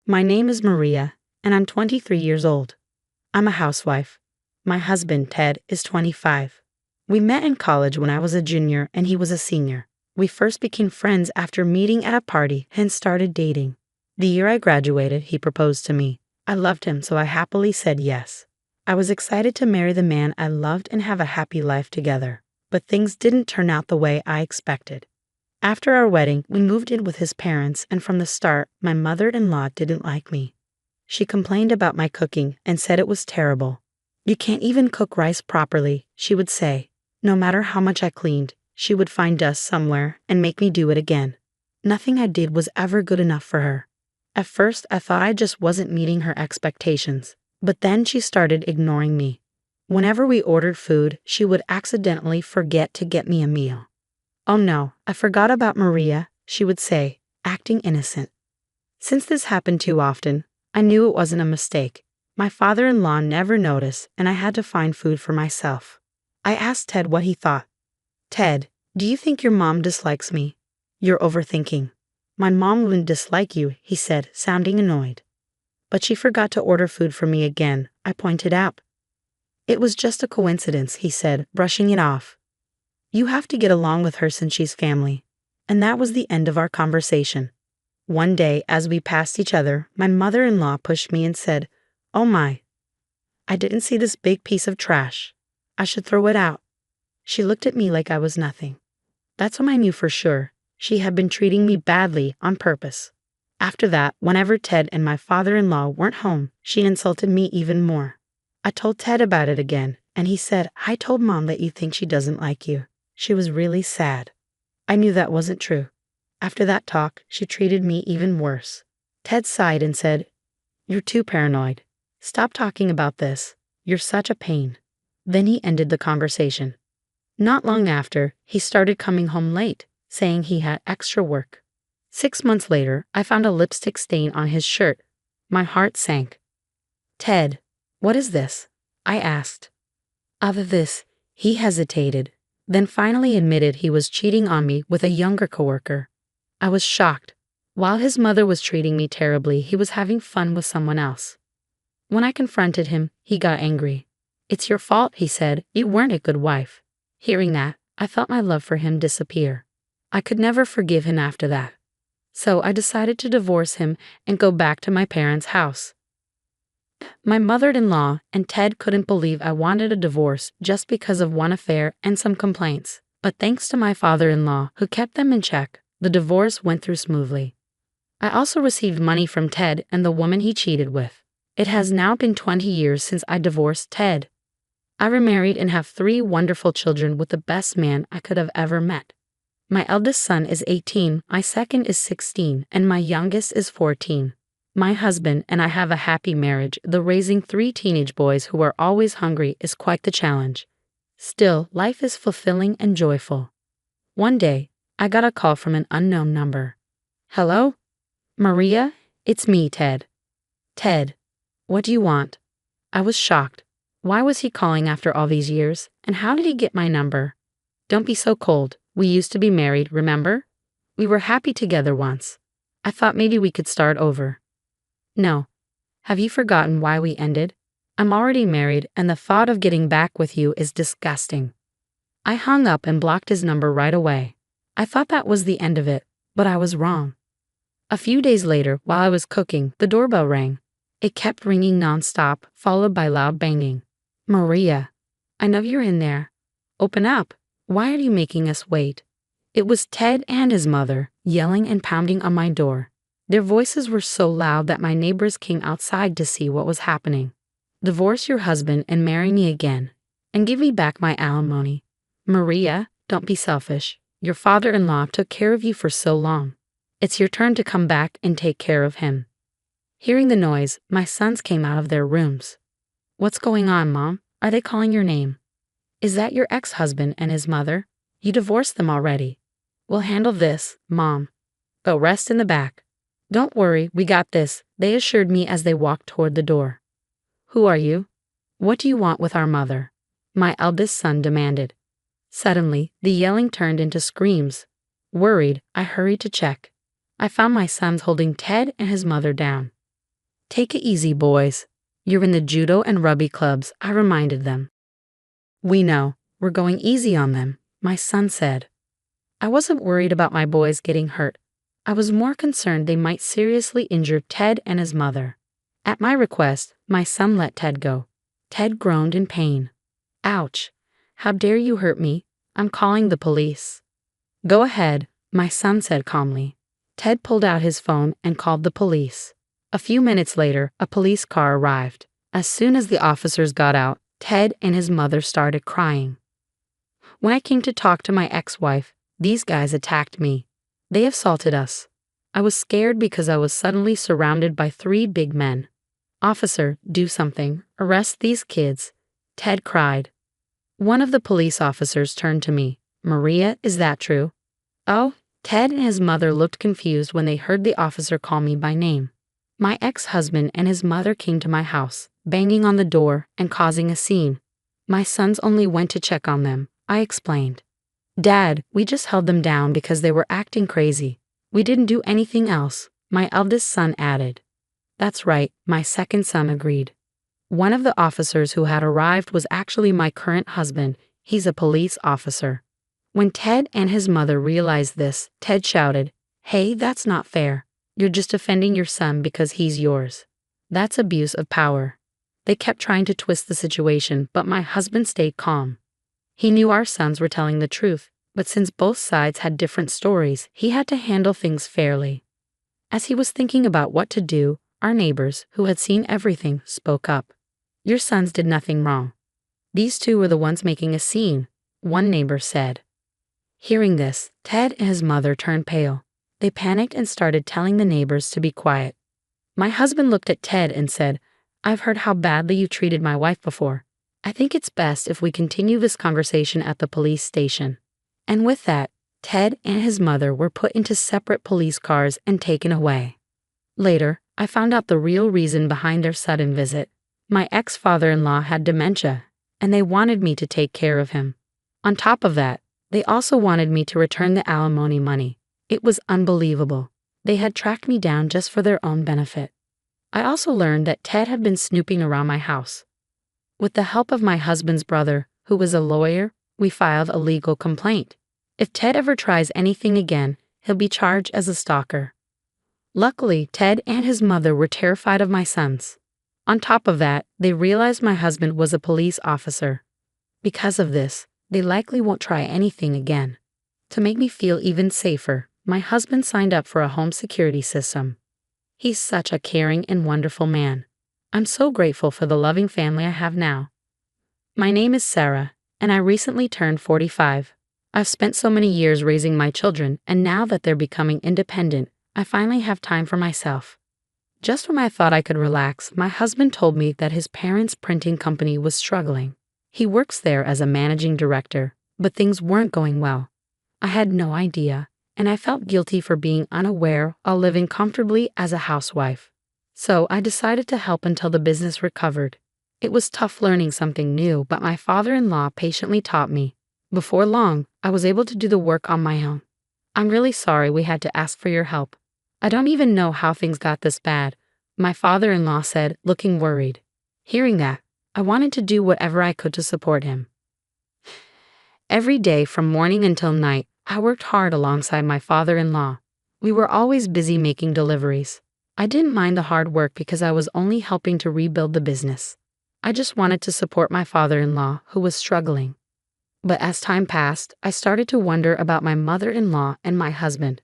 My name is Maria, and I'm 23 years old. I'm a housewife. My husband, Ted, is 25. We met in college when I was a junior and he was a senior. We first became friends after meeting at a party and started dating. The year I graduated, he proposed to me. I loved him, so I happily said yes. I was excited to marry the man I loved and have a happy life together. But things didn't turn out the way I expected. After our wedding, we moved in with his parents, and from the start, my mother-in-law didn't like me. She complained about my cooking and said it was terrible. "You can't even cook rice properly," she would say. No matter how much I cleaned, she would find dust somewhere and make me do it again. Nothing I did was ever good enough for her. At first, I thought I just wasn't meeting her expectations, but then she started ignoring me. Whenever we ordered food, she would accidentally forget to get me a meal. "Oh no, I forgot about Maria," she would say, acting innocent. Since this happened too often, I knew it wasn't a mistake. My father-in-law never noticed, and I had to find food for myself. I asked Ted what he thought. "Ted, do you think your mom dislikes me?" "You're overthinking." "My mom wouldn't dislike you," he said, sounding annoyed. "But she forgot to order food for me again," I pointed out. "It was just a coincidence," he said, brushing it off. "You have to get along with her since she's family." And that was the end of our conversation. One day, as we passed each other, my mother-in-law pushed me and said, "Oh my, I didn't see this big piece of trash. I should throw it out." She looked at me like I was nothing. That's when I knew for sure she had been treating me badly on purpose. After that, whenever Ted and my father-in-law weren't home, she insulted me even more. I told Ted about it again, and he said, "I told Mom that you think she doesn't like you." She was really sad. I knew that wasn't true. After that talk, she treated me even worse. Ted sighed and said, "You're too paranoid. Stop talking about this. You're such a pain." Then he ended the conversation. Not long after, he started coming home late, saying he had extra work. 6 months later, I found a lipstick stain on his shirt. My heart sank. "Ted, what is this?" I asked. After this, he hesitated, then finally admitted he was cheating on me with a younger coworker. I was shocked. While his mother was treating me terribly, he was having fun with someone else. When I confronted him, he got angry. "It's your fault," he said. "You weren't a good wife." Hearing that, I felt my love for him disappear. I could never forgive him after that. So I decided to divorce him and go back to my parents' house. My mother-in-law and Ted couldn't believe I wanted a divorce just because of one affair and some complaints. But thanks to my father-in-law, who kept them in check, the divorce went through smoothly. I also received money from Ted and the woman he cheated with. It has now been 20 years since I divorced Ted. I remarried and have 3 wonderful children with the best man I could have ever met. My eldest son is 18, my second is 16, and my youngest is 14. My husband and I have a happy marriage, though raising 3 teenage boys who are always hungry is quite the challenge. Still, life is fulfilling and joyful. One day, I got a call from an unknown number. "Hello? Maria? It's me, Ted." "Ted, what do you want?" I was shocked. Why was he calling after all these years, and how did he get my number? "Don't be so cold. We used to be married, remember? We were happy together once. I thought maybe we could start over." "No. Have you forgotten why we ended? I'm already married, and the thought of getting back with you is disgusting." I hung up and blocked his number right away. I thought that was the end of it, but I was wrong. A few days later, while I was cooking, the doorbell rang. It kept ringing nonstop, followed by loud banging. "Maria, I know you're in there. Open up. Why are you making us wait?" It was Ted and his mother, yelling and pounding on my door. Their voices were so loud that my neighbors came outside to see what was happening. "Divorce your husband and marry me again, and give me back my alimony. Maria, don't be selfish. Your father-in-law took care of you for so long. It's your turn to come back and take care of him." Hearing the noise, my sons came out of their rooms. "What's going on, Mom? Are they calling your name? Is that your ex-husband and his mother? You divorced them already." "We'll handle this, Mom. Go rest in the back." "Don't worry, we got this," they assured me as they walked toward the door. "Who are you? What do you want with our mother?" my eldest son demanded. Suddenly, the yelling turned into screams. Worried, I hurried to check. I found my sons holding Ted and his mother down. Take it easy, boys. You're in the judo and rugby clubs, I reminded them. We know, we're going easy on them, my son said. I wasn't worried about my boys getting hurt. I was more concerned they might seriously injure Ted and his mother. At my request, my son let Ted go. Ted groaned in pain. Ouch! How dare you hurt me? I'm calling the police. Go ahead, my son said calmly. Ted pulled out his phone and called the police. A few minutes later, a police car arrived. As soon as the officers got out, Ted and his mother started crying. When I came to talk to my ex-wife, these guys attacked me. They assaulted us. I was scared because I was suddenly surrounded by 3 big men. Officer, do something. Arrest these kids. Ted cried. One of the police officers turned to me. Maria, is that true? Oh, Ted and his mother looked confused when they heard the officer call me by name. My ex-husband and his mother came to my house, banging on the door and causing a scene. My sons only went to check on them, I explained. Dad, we just held them down because they were acting crazy. We didn't do anything else, my eldest son added. That's right, my second son agreed. One of the officers who had arrived was actually my current husband. He's a police officer. When Ted and his mother realized this, Ted shouted, Hey, that's not fair. You're just defending your son because he's yours. That's abuse of power. They kept trying to twist the situation, but my husband stayed calm. He knew our sons were telling the truth, but since both sides had different stories, he had to handle things fairly. As he was thinking about what to do, our neighbors, who had seen everything, spoke up. Your sons did nothing wrong. These 2 were the ones making a scene, one neighbor said. Hearing this, Ted and his mother turned pale. They panicked and started telling the neighbors to be quiet. My husband looked at Ted and said, I've heard how badly you treated my wife before. I think it's best if we continue this conversation at the police station. And with that, Ted and his mother were put into separate police cars and taken away. Later, I found out the real reason behind their sudden visit. My ex-father-in-law had dementia, and they wanted me to take care of him. On top of that, they also wanted me to return the alimony money. It was unbelievable. They had tracked me down just for their own benefit. I also learned that Ted had been snooping around my house. With the help of my husband's brother, who was a lawyer, we filed a legal complaint. If Ted ever tries anything again, he'll be charged as a stalker. Luckily, Ted and his mother were terrified of my sons. On top of that, they realized my husband was a police officer. Because of this, they likely won't try anything again. To make me feel even safer, my husband signed up for a home security system. He's such a caring and wonderful man. I'm so grateful for the loving family I have now. My name is Sarah, and I recently turned 45. I've spent so many years raising my children, and now that they're becoming independent, I finally have time for myself. Just when I thought I could relax, my husband told me that his parents' printing company was struggling. He works there as a managing director, but things weren't going well. I had no idea, and I felt guilty for being unaware while living comfortably as a housewife. So I decided to help until the business recovered. It was tough learning something new, but my father-in-law patiently taught me. Before long, I was able to do the work on my own. I'm really sorry we had to ask for your help. I don't even know how things got this bad, my father-in-law said, looking worried. Hearing that, I wanted to do whatever I could to support him. Every day from morning until night, I worked hard alongside my father-in-law. We were always busy making deliveries. I didn't mind the hard work because I was only helping to rebuild the business. I just wanted to support my father-in-law, who was struggling. But as time passed, I started to wonder about my mother-in-law and my husband.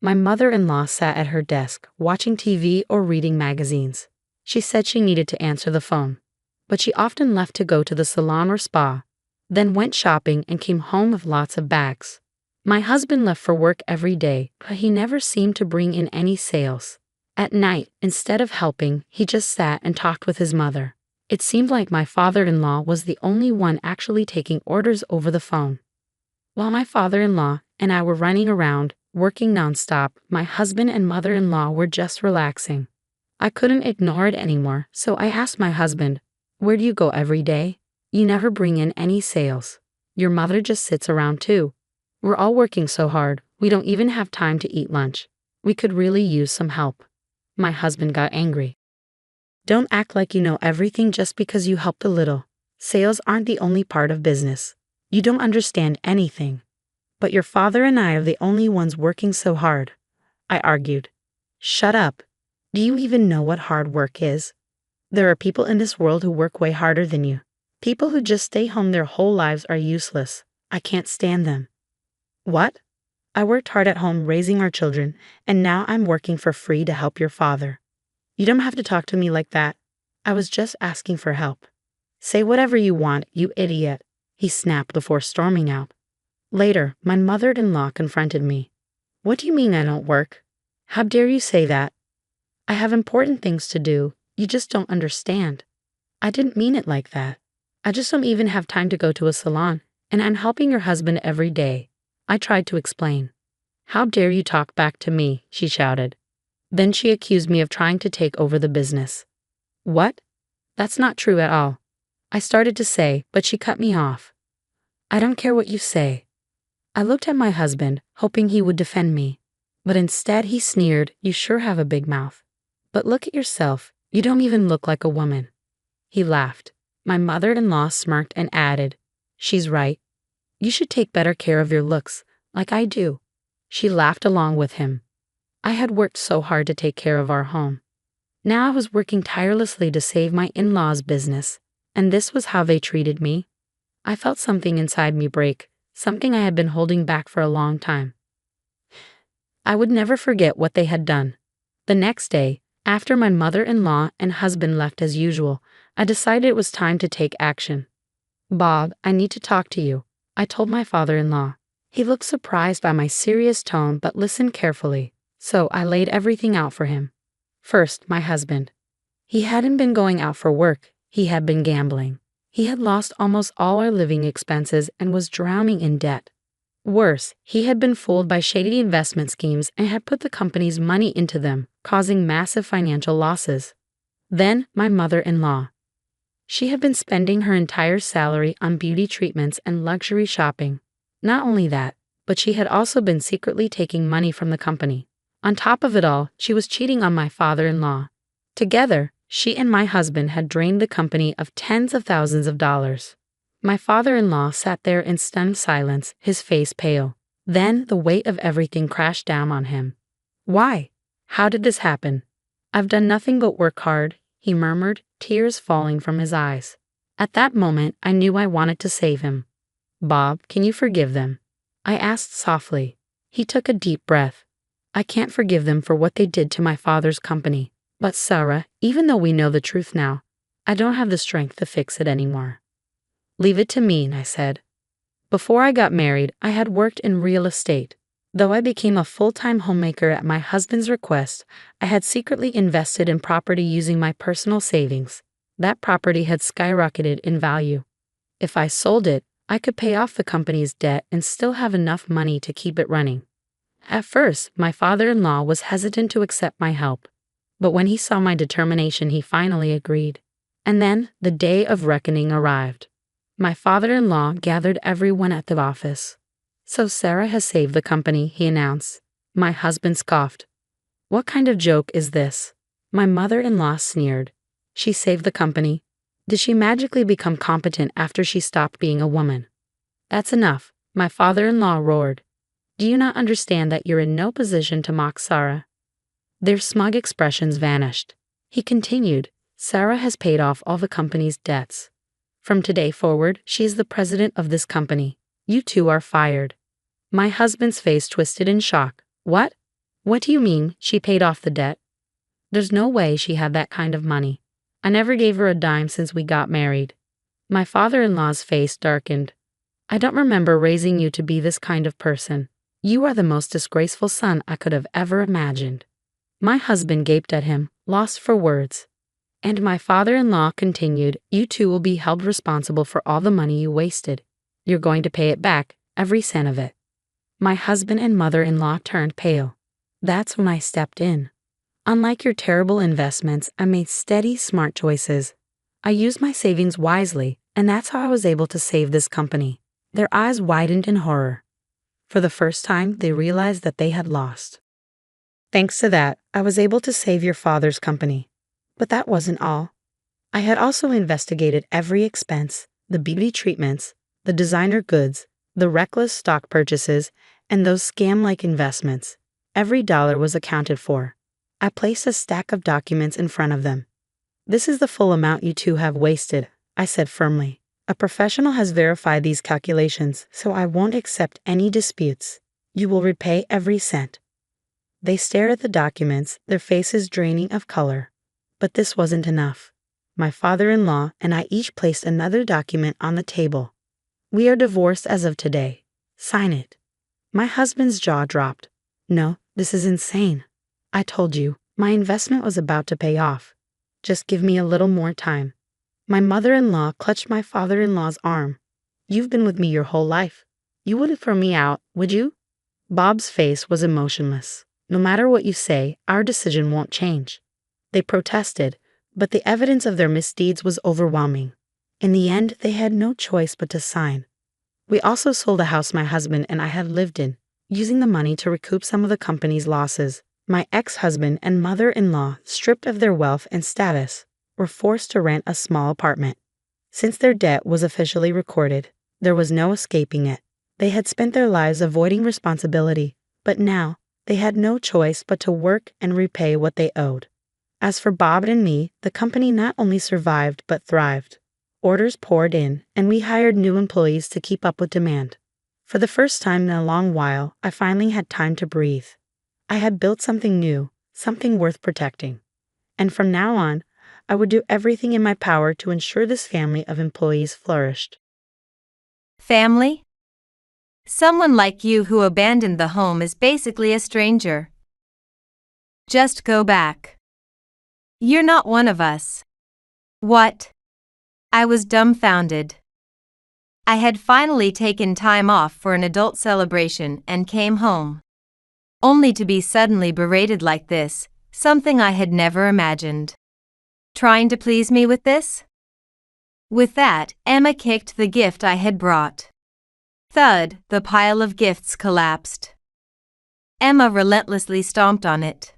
My mother-in-law sat at her desk, watching TV or reading magazines. She said she needed to answer the phone, but she often left to go to the salon or spa, then went shopping and came home with lots of bags. My husband left for work every day, but he never seemed to bring in any sales. At night, instead of helping, he just sat and talked with his mother. It seemed like my father-in-law was the only one actually taking orders over the phone. While my father-in-law and I were running around, working nonstop, my husband and mother-in-law were just relaxing. I couldn't ignore it anymore, so I asked my husband, "Where do you go every day? You never bring in any sales. Your mother just sits around too. We're all working so hard, we don't even have time to eat lunch. We could really use some help." My husband got angry. Don't act like you know everything just because you helped a little. Sales aren't the only part of business. You don't understand anything. But your father and I are the only ones working so hard, I argued. Shut up. Do you even know what hard work is? There are people in this world who work way harder than you. People who just stay home their whole lives are useless. I can't stand them. What? I worked hard at home raising our children, and now I'm working for free to help your father. You don't have to talk to me like that. I was just asking for help. Say whatever you want, you idiot, he snapped before storming out. Later, my mother-in-law confronted me. What do you mean I don't work? How dare you say that? I have important things to do. You just don't understand. I didn't mean it like that. I just don't even have time to go to a salon, and I'm helping your husband every day. I tried to explain. How dare you talk back to me, she shouted. Then she accused me of trying to take over the business. What? That's not true at all. I started to say, but she cut me off. I don't care what you say. I looked at my husband, hoping he would defend me. But instead he sneered, you sure have a big mouth. But look at yourself, you don't even look like a woman. He laughed. My mother-in-law smirked and added, she's right. You should take better care of your looks, like I do. She laughed along with him. I had worked so hard to take care of our home. Now I was working tirelessly to save my in-laws' business, and this was how they treated me. I felt something inside me break, something I had been holding back for a long time. I would never forget what they had done. The next day, after my mother-in-law and husband left as usual, I decided it was time to take action. Bob, I need to talk to you, I told my father-in-law. He looked surprised by my serious tone but listened carefully, so I laid everything out for him. First, my husband. He hadn't been going out for work, he had been gambling. He had lost almost all our living expenses and was drowning in debt. Worse, he had been fooled by shady investment schemes and had put the company's money into them, causing massive financial losses. Then, my mother-in-law. She had been spending her entire salary on beauty treatments and luxury shopping. Not only that, but she had also been secretly taking money from the company. On top of it all, she was cheating on my father-in-law. Together, she and my husband had drained the company of tens of thousands of dollars. My father-in-law sat there in stunned silence, his face pale. Then the weight of everything crashed down on him. Why? How did this happen? I've done nothing but work hard, he murmured, tears falling from his eyes. At that moment, I knew I wanted to save him. Bob, can you forgive them? I asked softly. He took a deep breath. I can't forgive them for what they did to my father's company. But Sarah, even though we know the truth now, I don't have the strength to fix it anymore. Leave it to me, I said. Before I got married, I had worked in real estate. Though I became a full-time homemaker at my husband's request, I had secretly invested in property using my personal savings. That property had skyrocketed in value. If I sold it, I could pay off the company's debt and still have enough money to keep it running. At first, my father-in-law was hesitant to accept my help. But when he saw my determination, he finally agreed. And then the day of reckoning arrived. My father-in-law gathered everyone at the office. So Sarah has saved the company, he announced. My husband scoffed. What kind of joke is this? My mother-in-law sneered. She saved the company. Did she magically become competent after she stopped being a woman? That's enough, my father-in-law roared. Do you not understand that you're in no position to mock Sarah? Their smug expressions vanished. He continued, Sarah has paid off all the company's debts. From today forward, she is the president of this company. You two are fired. My husband's face twisted in shock. What? What do you mean, she paid off the debt? There's no way she had that kind of money. I never gave her a dime since we got married. My father-in-law's face darkened. I don't remember raising you to be this kind of person. You are the most disgraceful son I could have ever imagined. My husband gaped at him, lost for words. And my father-in-law continued, you two will be held responsible for all the money you wasted. You're going to pay it back, every cent of it. My husband and mother-in-law turned pale. That's when I stepped in. Unlike your terrible investments, I made steady, smart choices. I used my savings wisely, and that's how I was able to save this company. Their eyes widened in horror. For the first time, they realized that they had lost. Thanks to that, I was able to save your father's company. But that wasn't all. I had also investigated every expense, the beauty treatments, the designer goods, the reckless stock purchases, and those scam-like investments. Every dollar was accounted for. I placed a stack of documents in front of them. "This is the full amount you two have wasted," I said firmly. "A professional has verified these calculations, so I won't accept any disputes. You will repay every cent." They stared at the documents, their faces draining of color. But this wasn't enough. My father-in-law and I each placed another document on the table. "We are divorced as of today. Sign it." My husband's jaw dropped. "No, this is insane. I told you, my investment was about to pay off. Just give me a little more time." My mother-in-law clutched my father-in-law's arm. "You've been with me your whole life. You wouldn't throw me out, would you?" Bob's face was emotionless. "No matter what you say, our decision won't change." They protested, but the evidence of their misdeeds was overwhelming. In the end, they had no choice but to sign. We also sold a house my husband and I had lived in, using the money to recoup some of the company's losses. My ex-husband and mother-in-law, stripped of their wealth and status, were forced to rent a small apartment. Since their debt was officially recorded, there was no escaping it. They had spent their lives avoiding responsibility, but now they had no choice but to work and repay what they owed. As for Bob and me, the company not only survived but thrived. Orders poured in, and we hired new employees to keep up with demand. For the first time in a long while, I finally had time to breathe. I had built something new, something worth protecting. And from now on, I would do everything in my power to ensure this family of employees flourished. Family? Someone like you who abandoned the home is basically a stranger. Just go back. You're not one of us. What? I was dumbfounded. I had finally taken time off for an adult celebration and came home. Only to be suddenly berated like this, something I had never imagined. Trying to please me with this? With that, Emma kicked the gift I had brought. Thud, the pile of gifts collapsed. Emma relentlessly stomped on it.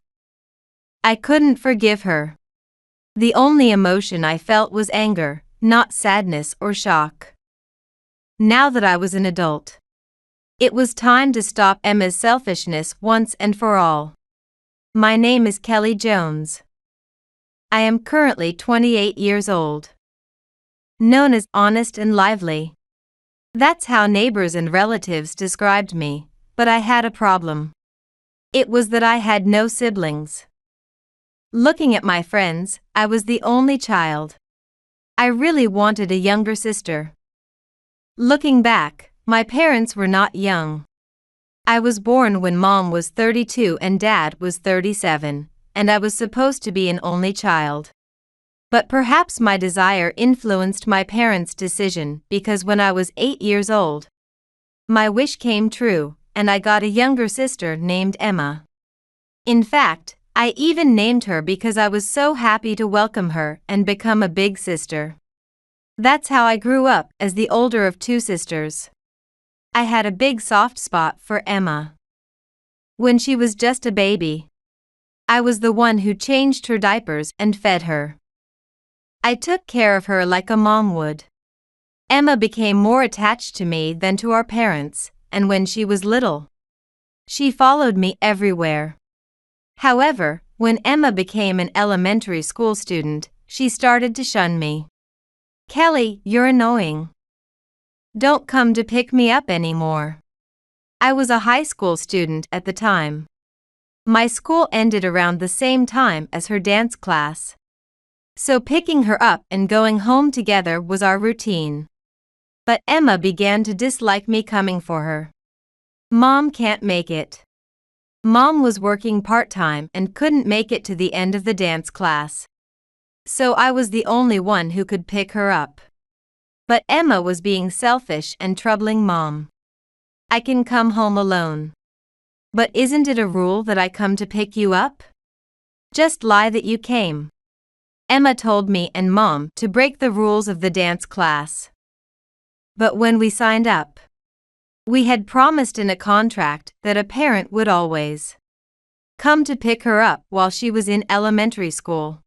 I couldn't forgive her. The only emotion I felt was anger, not sadness or shock. Now that I was an adult, it was time to stop Emma's selfishness once and for all. My name is Kelly Jones. I am currently 28 years old. Known as honest and lively. That's how neighbors and relatives described me, but I had a problem. It was that I had no siblings. Looking at my friends, I was the only child. I really wanted a younger sister. Looking back, my parents were not young. I was born when Mom was 32 and Dad was 37, and I was supposed to be an only child. But perhaps my desire influenced my parents' decision because when I was 8 years old, my wish came true, and I got a younger sister named Emma. In fact, I even named her because I was so happy to welcome her and become a big sister. That's how I grew up as the older of two sisters. I had a big soft spot for Emma. When she was just a baby, I was the one who changed her diapers and fed her. I took care of her like a mom would. Emma became more attached to me than to our parents, and when she was little, she followed me everywhere. However, when Emma became an elementary school student, she started to shun me. "Kelly, you're annoying. Don't come to pick me up anymore." I was a high school student at the time. My school ended around the same time as her dance class. So picking her up and going home together was our routine. But Emma began to dislike me coming for her. Mom can't make it. Mom was working part-time and couldn't make it to the end of the dance class. So I was the only one who could pick her up. But Emma was being selfish and troubling Mom. "I can come home alone." "But isn't it a rule that I come to pick you up?" "Just lie that you came." Emma told me and Mom to break the rules of the dance class. But when we signed up, we had promised in a contract that a parent would always come to pick her up while she was in elementary school.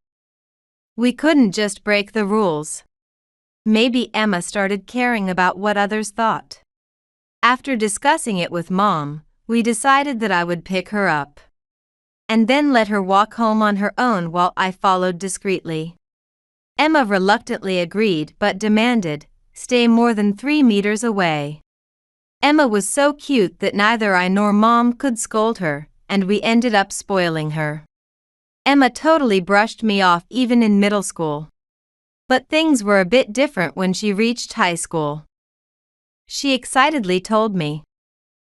We couldn't just break the rules. Maybe Emma started caring about what others thought. After discussing it with Mom, we decided that I would pick her up and then let her walk home on her own while I followed discreetly. Emma reluctantly agreed but demanded, "Stay more than 3 meters away." Emma was so cute that neither I nor Mom could scold her, and we ended up spoiling her. Emma totally brushed me off even in middle school. But things were a bit different when she reached high school. She excitedly told me,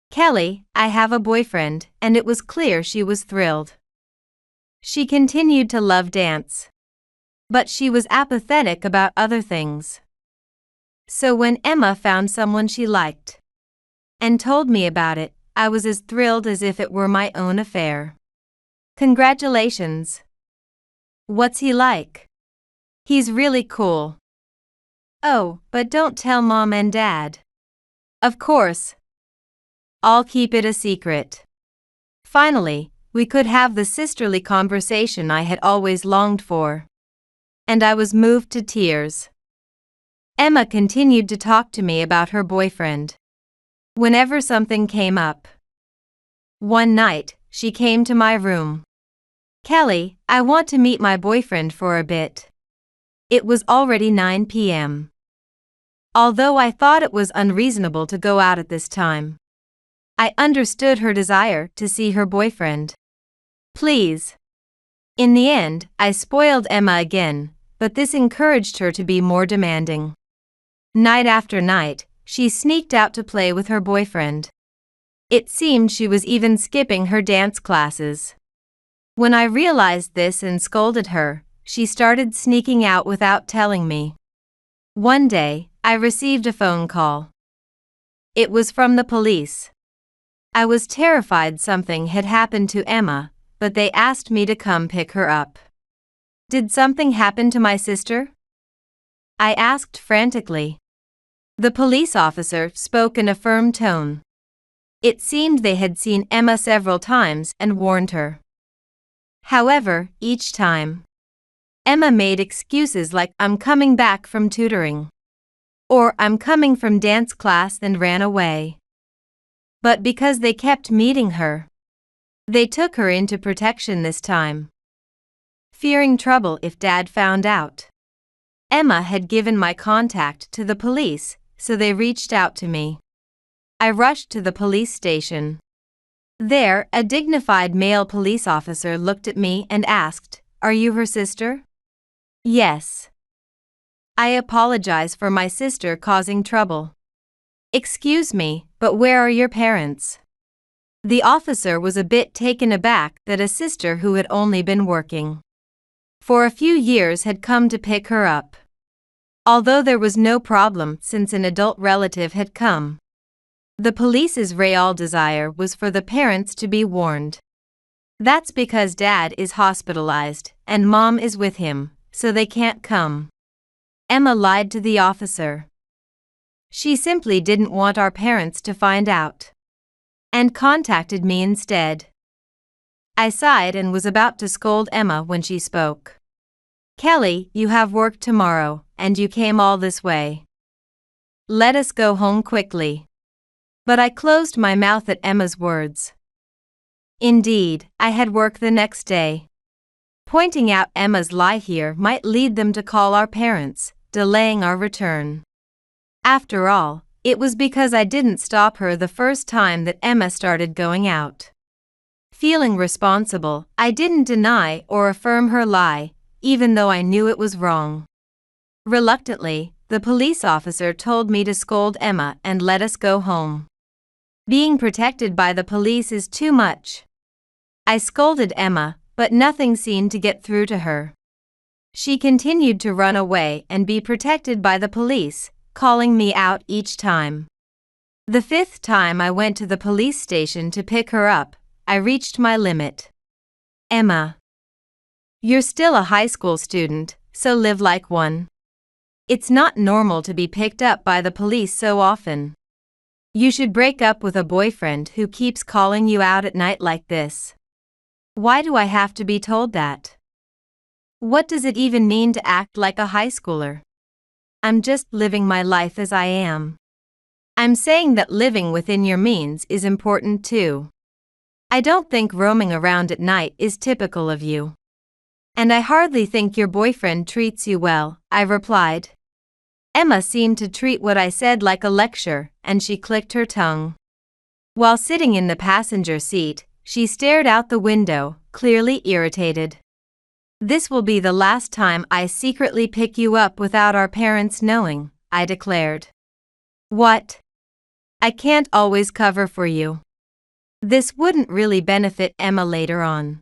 "Kelly, I have a boyfriend," and it was clear she was thrilled. She continued to love dance, but she was apathetic about other things. So when Emma found someone she liked and told me about it, I was as thrilled as if it were my own affair. "Congratulations. What's he like?" "He's really cool." "Oh, but don't tell Mom and Dad." "Of course. I'll keep it a secret." Finally, we could have the sisterly conversation I had always longed for. And I was moved to tears. Emma continued to talk to me about her boyfriend whenever something came up. One night, she came to my room. "Kelly, I want to meet my boyfriend for a bit." It was already 9 p.m. Although I thought it was unreasonable to go out at this time, I understood her desire to see her boyfriend. "Please." In the end, I spoiled Emma again, but this encouraged her to be more demanding. Night after night, she sneaked out to play with her boyfriend. It seemed she was even skipping her dance classes. When I realized this and scolded her, she started sneaking out without telling me. One day, I received a phone call. It was from the police. I was terrified something had happened to Emma, but they asked me to come pick her up. "Did something happen to my sister?" I asked frantically. The police officer spoke in a firm tone. It seemed they had seen Emma several times and warned her. However, each time, Emma made excuses like, "I'm coming back from tutoring," or "I'm coming from dance class," and ran away. But because they kept meeting her, they took her into protection this time, fearing trouble if Dad found out. Emma had given my contact to the police, so they reached out to me. I rushed to the police station. There, a dignified male police officer looked at me and asked, "Are you her sister?" "Yes." "I apologize for my sister causing trouble." "Excuse me, but where are your parents?" The officer was a bit taken aback that a sister who had only been working for a few years had come to pick her up. Although there was no problem since an adult relative had come, the police's real desire was for the parents to be warned. "That's because Dad is hospitalized and Mom is with him, so they can't come." Emma lied to the officer. She simply didn't want our parents to find out, and contacted me instead. I sighed and was about to scold Emma when she spoke. "Kelly, you have work tomorrow, and you came all this way. Let us go home quickly." But I closed my mouth at Emma's words. Indeed, I had work the next day. Pointing out Emma's lie here might lead them to call our parents, delaying our return. After all, it was because I didn't stop her the first time that Emma started going out. Feeling responsible, I didn't deny or affirm her lie, even though I knew it was wrong. Reluctantly, the police officer told me to scold Emma and let us go home. Being protected by the police is too much. I scolded Emma, but nothing seemed to get through to her. She continued to run away and be protected by the police, calling me out each time. The 5th time I went to the police station to pick her up, I reached my limit. "Emma, you're still a high school student, so live like one. It's not normal to be picked up by the police so often. You should break up with a boyfriend who keeps calling you out at night like this." "Why do I have to be told that?" What does it even mean to act like a high schooler? I'm just living my life as I am. I'm saying that living within your means is important too. I don't think roaming around at night is typical of you. And I hardly think your boyfriend treats you well, I replied. Emma seemed to treat what I said like a lecture, and she clicked her tongue. While sitting in the passenger seat, she stared out the window, clearly irritated. This will be the last time I secretly pick you up without our parents knowing, I declared. What? I can't always cover for you. This wouldn't really benefit Emma later on.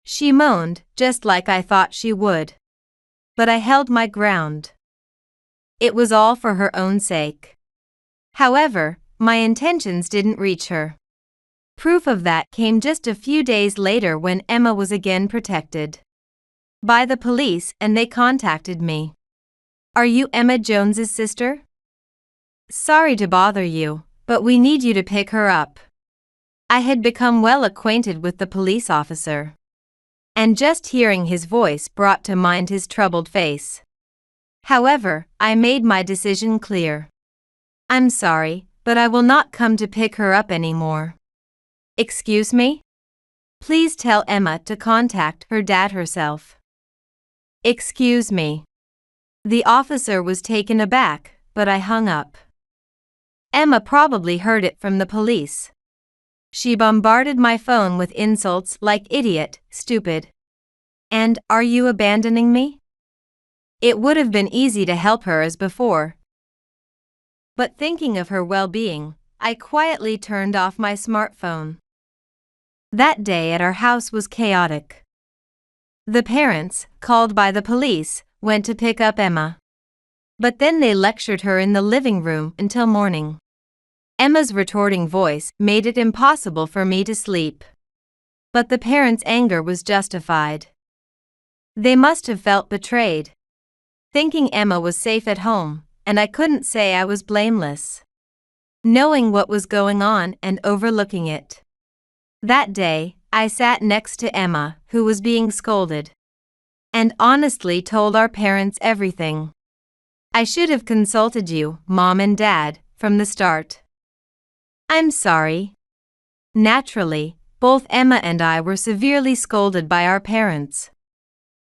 She moaned, just like I thought she would. But I held my ground. It was all for her own sake. However, my intentions didn't reach her. Proof of that came just a few days later when Emma was again protected by the police and they contacted me. Are you Emma Jones's sister? Sorry to bother you, but we need you to pick her up. I had become well acquainted with the police officer. And just hearing his voice brought to mind his troubled face. However, I made my decision clear. I'm sorry, but I will not come to pick her up anymore. Excuse me? Please tell Emma to contact her dad herself. Excuse me. The officer was taken aback, but I hung up. Emma probably heard it from the police. She bombarded my phone with insults like idiot, stupid, and are you abandoning me? It would have been easy to help her as before. But thinking of her well-being, I quietly turned off my smartphone. That day at our house was chaotic. The parents, called by the police, went to pick up Emma. But then they lectured her in the living room until morning. Emma's retorting voice made it impossible for me to sleep. But the parents' anger was justified. They must have felt betrayed, thinking Emma was safe at home, and I couldn't say I was blameless, knowing what was going on and overlooking it. That day, I sat next to Emma, who was being scolded, and honestly told our parents everything. I should have consulted you, Mom and Dad, from the start. I'm sorry. Naturally, both Emma and I were severely scolded by our parents.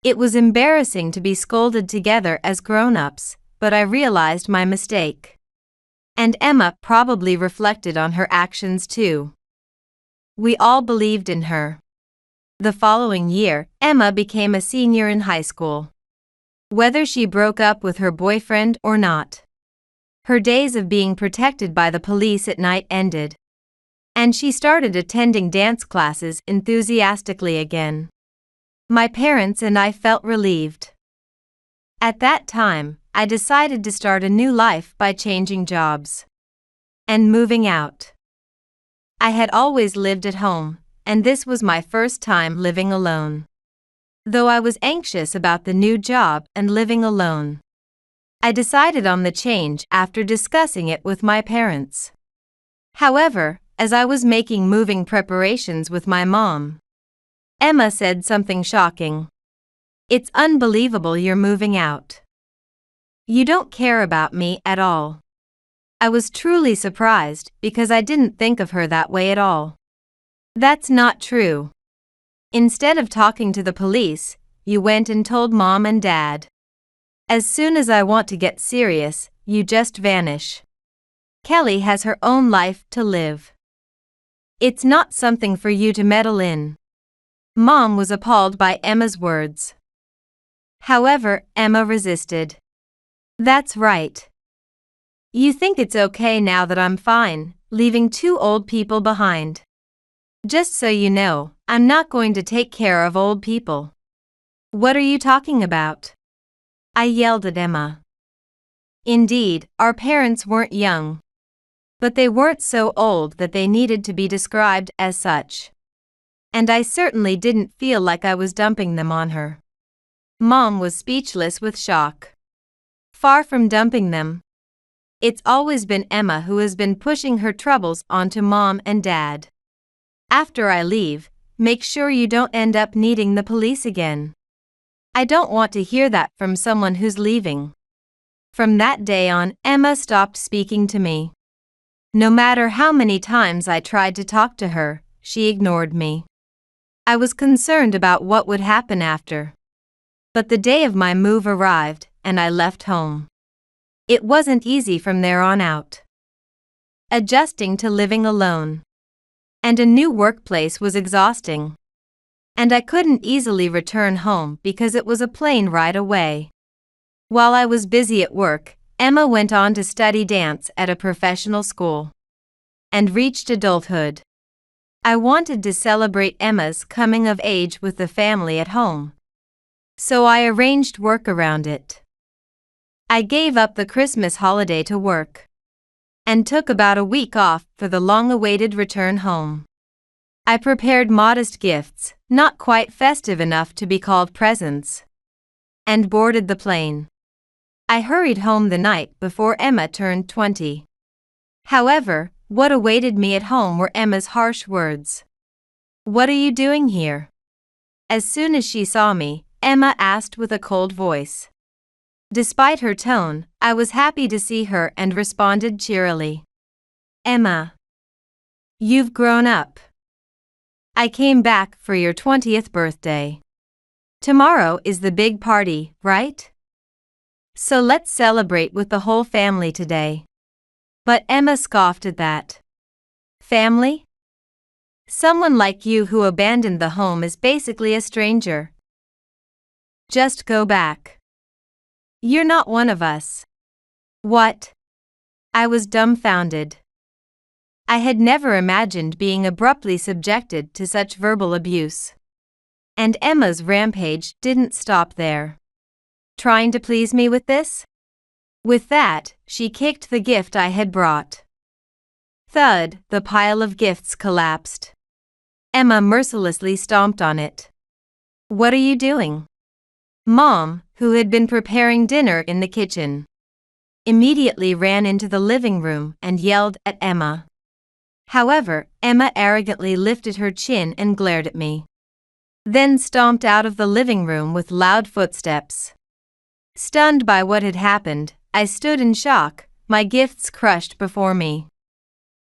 It was embarrassing to be scolded together as grown-ups, but I realized my mistake. And Emma probably reflected on her actions too. We all believed in her. The following year, Emma became a senior in high school. Whether she broke up with her boyfriend or not, her days of being protected by the police at night ended. And she started attending dance classes enthusiastically again. My parents and I felt relieved. At that time, I decided to start a new life by changing jobs and moving out. I had always lived at home, and this was my first time living alone. Though I was anxious about the new job and living alone, I decided on the change after discussing it with my parents. However, as I was making moving preparations with my mom, Emma said something shocking. It's unbelievable you're moving out. You don't care about me at all. I was truly surprised because I didn't think of her that way at all. That's not true. Instead of talking to the police, you went and told Mom and Dad. As soon as I want to get serious, you just vanish. Kelly has her own life to live. It's not something for you to meddle in. Mom was appalled by Emma's words. However, Emma resisted. That's right. You think it's okay now that I'm fine, leaving two old people behind. Just so you know, I'm not going to take care of old people. What are you talking about? I yelled at Emma. Indeed, our parents weren't young. But they weren't so old that they needed to be described as such. And I certainly didn't feel like I was dumping them on her. Mom was speechless with shock. Far from dumping them. It's always been Emma who has been pushing her troubles onto Mom and Dad. After I leave, make sure you don't end up needing the police again. I don't want to hear that from someone who's leaving. From that day on, Emma stopped speaking to me. No matter how many times I tried to talk to her, she ignored me. I was concerned about what would happen after. But the day of my move arrived, and I left home. It wasn't easy from there on out. Adjusting to living alone. And a new workplace was exhausting. And I couldn't easily return home because it was a plane ride away. While I was busy at work, Emma went on to study dance at a professional school. And reached adulthood. I wanted to celebrate Emma's coming of age with the family at home. So I arranged work around it. I gave up the Christmas holiday to work. And took about a week off for the long-awaited return home. I prepared modest gifts, not quite festive enough to be called presents. And boarded the plane. I hurried home the night before Emma turned 20. However, what awaited me at home were Emma's harsh words. "What are you doing here?" As soon as she saw me, Emma asked with a cold voice. Despite her tone, I was happy to see her and responded cheerily. "Emma, you've grown up. I came back for your 20th birthday. Tomorrow is the big party, right? So let's celebrate with the whole family today." But Emma scoffed at that. "Family? Someone like you who abandoned the home is basically a stranger. Just go back. You're not one of us." What? I was dumbfounded. I had never imagined being abruptly subjected to such verbal abuse. And Emma's rampage didn't stop there. Trying to please me with this? With that, she kicked the gift I had brought. Thud, the pile of gifts collapsed. Emma mercilessly stomped on it. "What are you doing?" Mom, who had been preparing dinner in the kitchen, immediately ran into the living room and yelled at Emma. However, Emma arrogantly lifted her chin and glared at me. Then stomped out of the living room with loud footsteps. Stunned by what had happened, I stood in shock, my gifts crushed before me.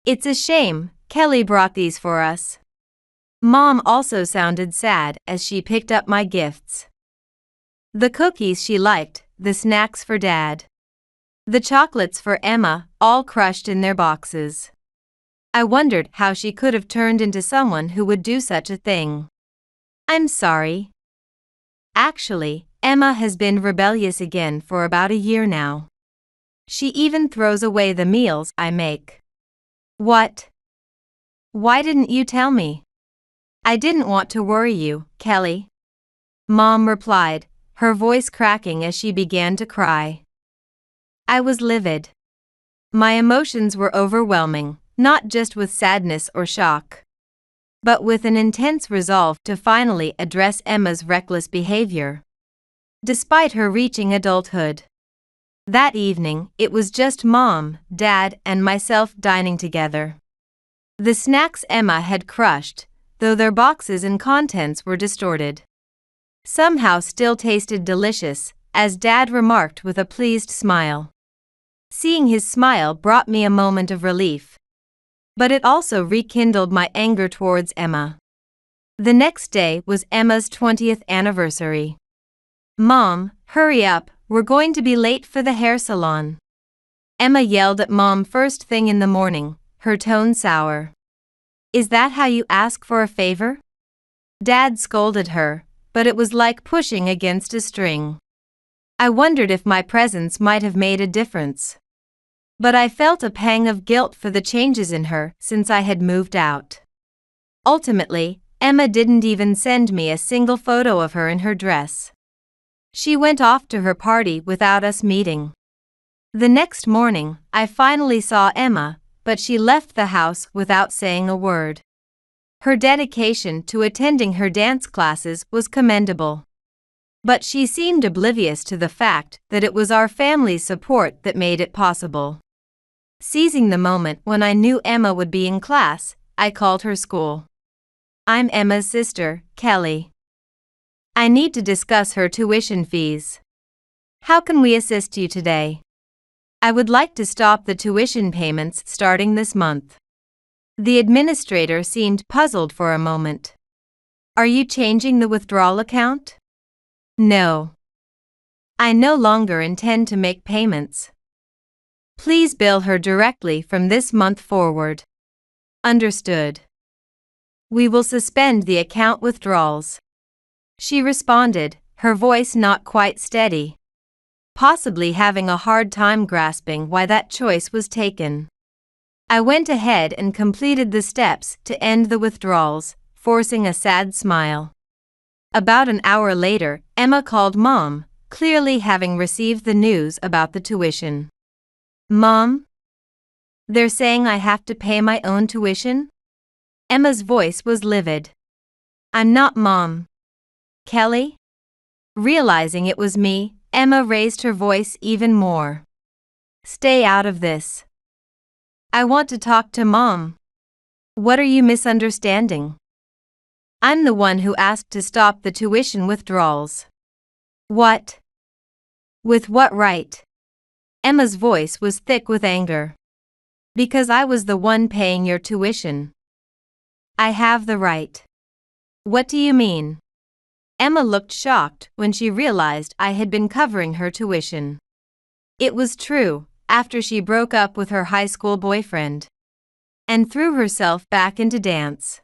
"It's a shame, Kelly brought these for us." Mom also sounded sad as she picked up my gifts. The cookies she liked, the snacks for Dad. The chocolates for Emma, all crushed in their boxes. I wondered how she could have turned into someone who would do such a thing. "I'm sorry. Actually, Emma has been rebellious again for about a year now. She even throws away the meals I make." "What? Why didn't you tell me?" "I didn't want to worry you, Kelly," Mom replied, her voice cracking as she began to cry. I was livid. My emotions were overwhelming, not just with sadness or shock, but with an intense resolve to finally address Emma's reckless behavior. Despite her reaching adulthood. That evening, it was just Mom, Dad, and myself dining together. The snacks Emma had crushed, though their boxes and contents were distorted, somehow still tasted delicious, as Dad remarked with a pleased smile. Seeing his smile brought me a moment of relief. But it also rekindled my anger towards Emma. The next day was Emma's 20th anniversary. "Mom, hurry up, we're going to be late for the hair salon." Emma yelled at Mom first thing in the morning, her tone sour. "Is that how you ask for a favor?" Dad scolded her, but it was like pushing against a string. I wondered if my presence might have made a difference. But I felt a pang of guilt for the changes in her since I had moved out. Ultimately, Emma didn't even send me a single photo of her in her dress. She went off to her party without us meeting. The next morning, I finally saw Emma, but she left the house without saying a word. Her dedication to attending her dance classes was commendable. But she seemed oblivious to the fact that it was our family's support that made it possible. Seizing the moment when I knew Emma would be in class, I called her school. "I'm Emma's sister, Kelly. I need to discuss her tuition fees. How can we assist you today? I would like to stop the tuition payments starting this month. The administrator seemed puzzled for a moment. Are you changing the withdrawal account? No. I no longer intend to make payments. Please bill her directly from this month forward. Understood. We will suspend the account withdrawals. She responded, her voice not quite steady, possibly having a hard time grasping why that choice was taken. I went ahead and completed the steps to end the withdrawals, forcing a sad smile. About an hour later, Emma called Mom, clearly having received the news about the tuition. Mom? They're saying I have to pay my own tuition? Emma's voice was livid. I'm not Mom. Kelly? Realizing it was me, Emma raised her voice even more. Stay out of this. I want to talk to Mom. What are you misunderstanding? I'm the one who asked to stop the tuition withdrawals. What? With what right? Emma's voice was thick with anger. Because I was the one paying your tuition. I have the right. What do you mean? Emma looked shocked when she realized I had been covering her tuition. It was true, after she broke up with her high school boyfriend and threw herself back into dance.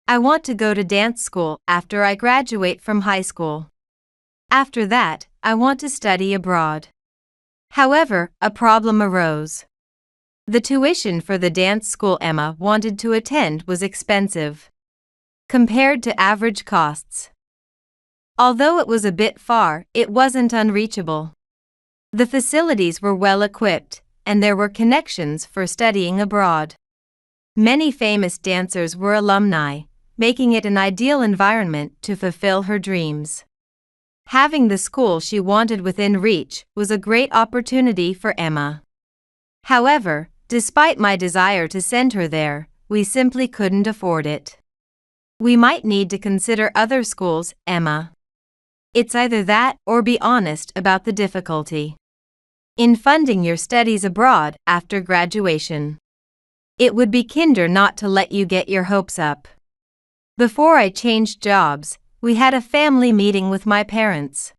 I want to go to dance school after I graduate from high school. After that, I want to study abroad. However, a problem arose. The tuition for the dance school Emma wanted to attend was expensive compared to average costs. Although it was a bit far, it wasn't unreachable. The facilities were well equipped, and there were connections for studying abroad. Many famous dancers were alumni, making it an ideal environment to fulfill her dreams. Having the school she wanted within reach was a great opportunity for Emma. However, despite my desire to send her there, we simply couldn't afford it. We might need to consider other schools, Emma. It's either that or be honest about the difficulty in funding your studies abroad after graduation. It would be kinder not to let you get your hopes up. Before I changed jobs, we had a family meeting with my parents.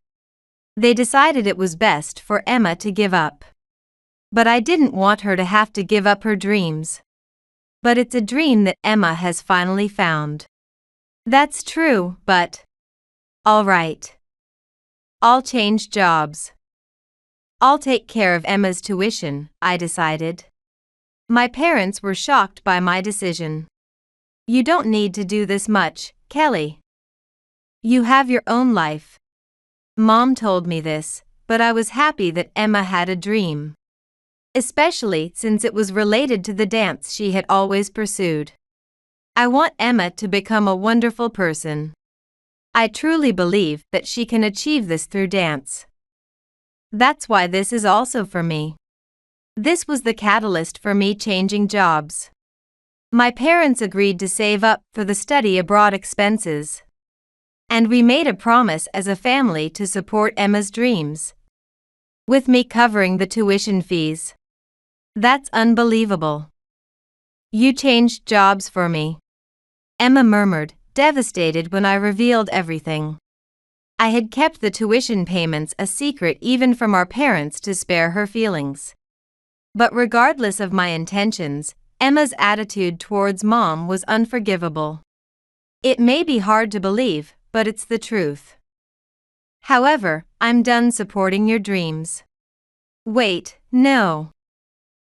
They decided it was best for Emma to give up. But I didn't want her to have to give up her dreams. But it's a dream that Emma has finally found. That's true, but... All right. I'll change jobs. I'll take care of Emma's tuition, I decided. My parents were shocked by my decision. You don't need to do this much, Kelly. You have your own life. Mom told me this, but I was happy that Emma had a dream. Especially since it was related to the dance she had always pursued. I want Emma to become a wonderful person. I truly believe that she can achieve this through dance. That's why this is also for me. This was the catalyst for me changing jobs. My parents agreed to save up for the study abroad expenses. And we made a promise as a family to support Emma's dreams, with me covering the tuition fees. That's unbelievable. You changed jobs for me, Emma murmured, devastated when I revealed everything. I had kept the tuition payments a secret even from our parents to spare her feelings. But regardless of my intentions, Emma's attitude towards Mom was unforgivable. It may be hard to believe, but it's the truth. However, I'm done supporting your dreams. Wait, no.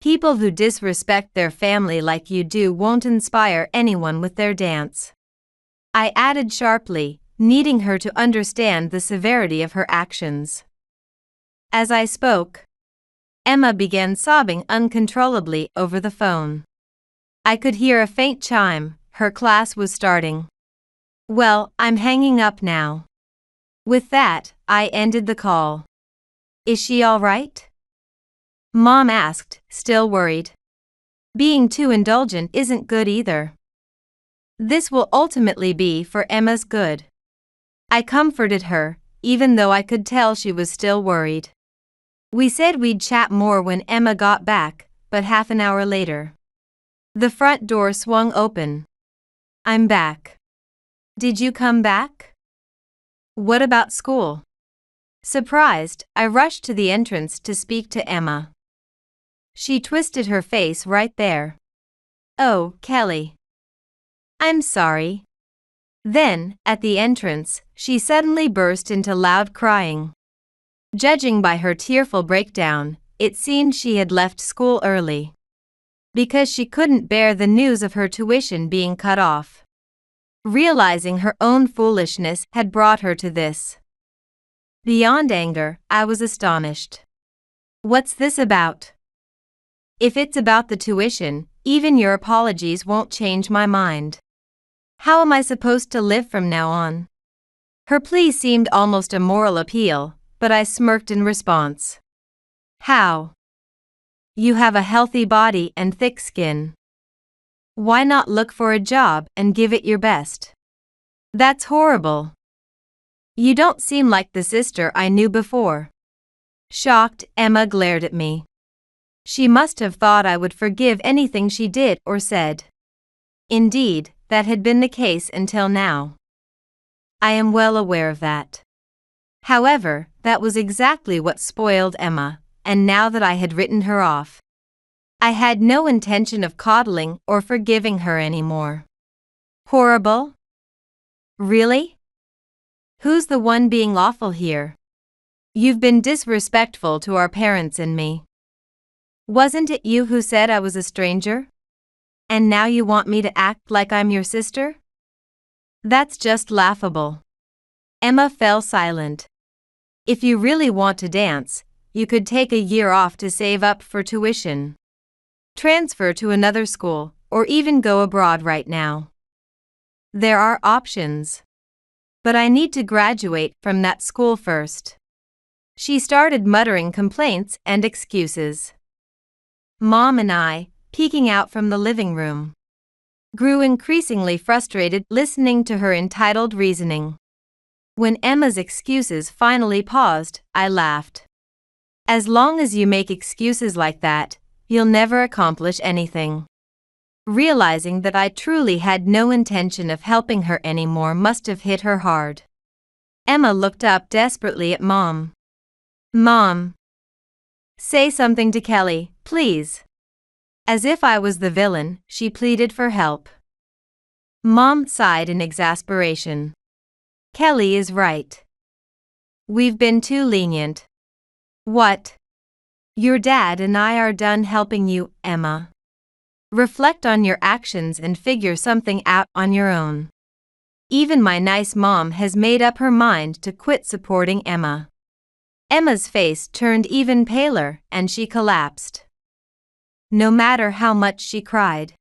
People who disrespect their family like you do won't inspire anyone with their dance. I added sharply, needing her to understand the severity of her actions. As I spoke, Emma began sobbing uncontrollably over the phone. I could hear a faint chime, her class was starting. Well, I'm hanging up now. With that, I ended the call. Is she all right? Mom asked, still worried. Being too indulgent isn't good either. This will ultimately be for Emma's good. I comforted her, even though I could tell she was still worried. We said we'd chat more when Emma got back, but half an hour later, the front door swung open. I'm back. Did you come back? What about school? Surprised, I rushed to the entrance to speak to Emma. She twisted her face right there. Oh, Kelly. I'm sorry. Then, at the entrance, she suddenly burst into loud crying. Judging by her tearful breakdown, it seemed she had left school early, because she couldn't bear the news of her tuition being cut off. Realizing her own foolishness had brought her to this. Beyond anger, I was astonished. What's this about? If it's about the tuition, even your apologies won't change my mind. How am I supposed to live from now on? Her plea seemed almost a moral appeal, but I smirked in response. How? You have a healthy body and thick skin. Why not look for a job and give it your best? That's horrible. You don't seem like the sister I knew before. Shocked, Emma glared at me. She must have thought I would forgive anything she did or said. Indeed, that had been the case until now. I am well aware of that. However, that was exactly what spoiled Emma, and now that I had written her off, I had no intention of coddling or forgiving her anymore. Horrible? Really? Who's the one being awful here? You've been disrespectful to our parents and me. Wasn't it you who said I was a stranger? And now you want me to act like I'm your sister? That's just laughable. Emma fell silent. If you really want to dance, you could take a year off to save up for tuition. Transfer to another school, or even go abroad right now. There are options. But I need to graduate from that school first. She started muttering complaints and excuses. Mom and I, peeking out from the living room, grew increasingly frustrated listening to her entitled reasoning. When Emma's excuses finally paused, I laughed. As long as you make excuses like that, you'll never accomplish anything. Realizing that I truly had no intention of helping her anymore must have hit her hard. Emma looked up desperately at Mom. Mom! Say something to Kelly, please. As if I was the villain, she pleaded for help. Mom sighed in exasperation. Kelly is right. We've been too lenient. What? Your dad and I are done helping you, Emma. Reflect on your actions and figure something out on your own. Even my nice mom has made up her mind to quit supporting Emma. Emma's face turned even paler and she collapsed. No matter how much she cried,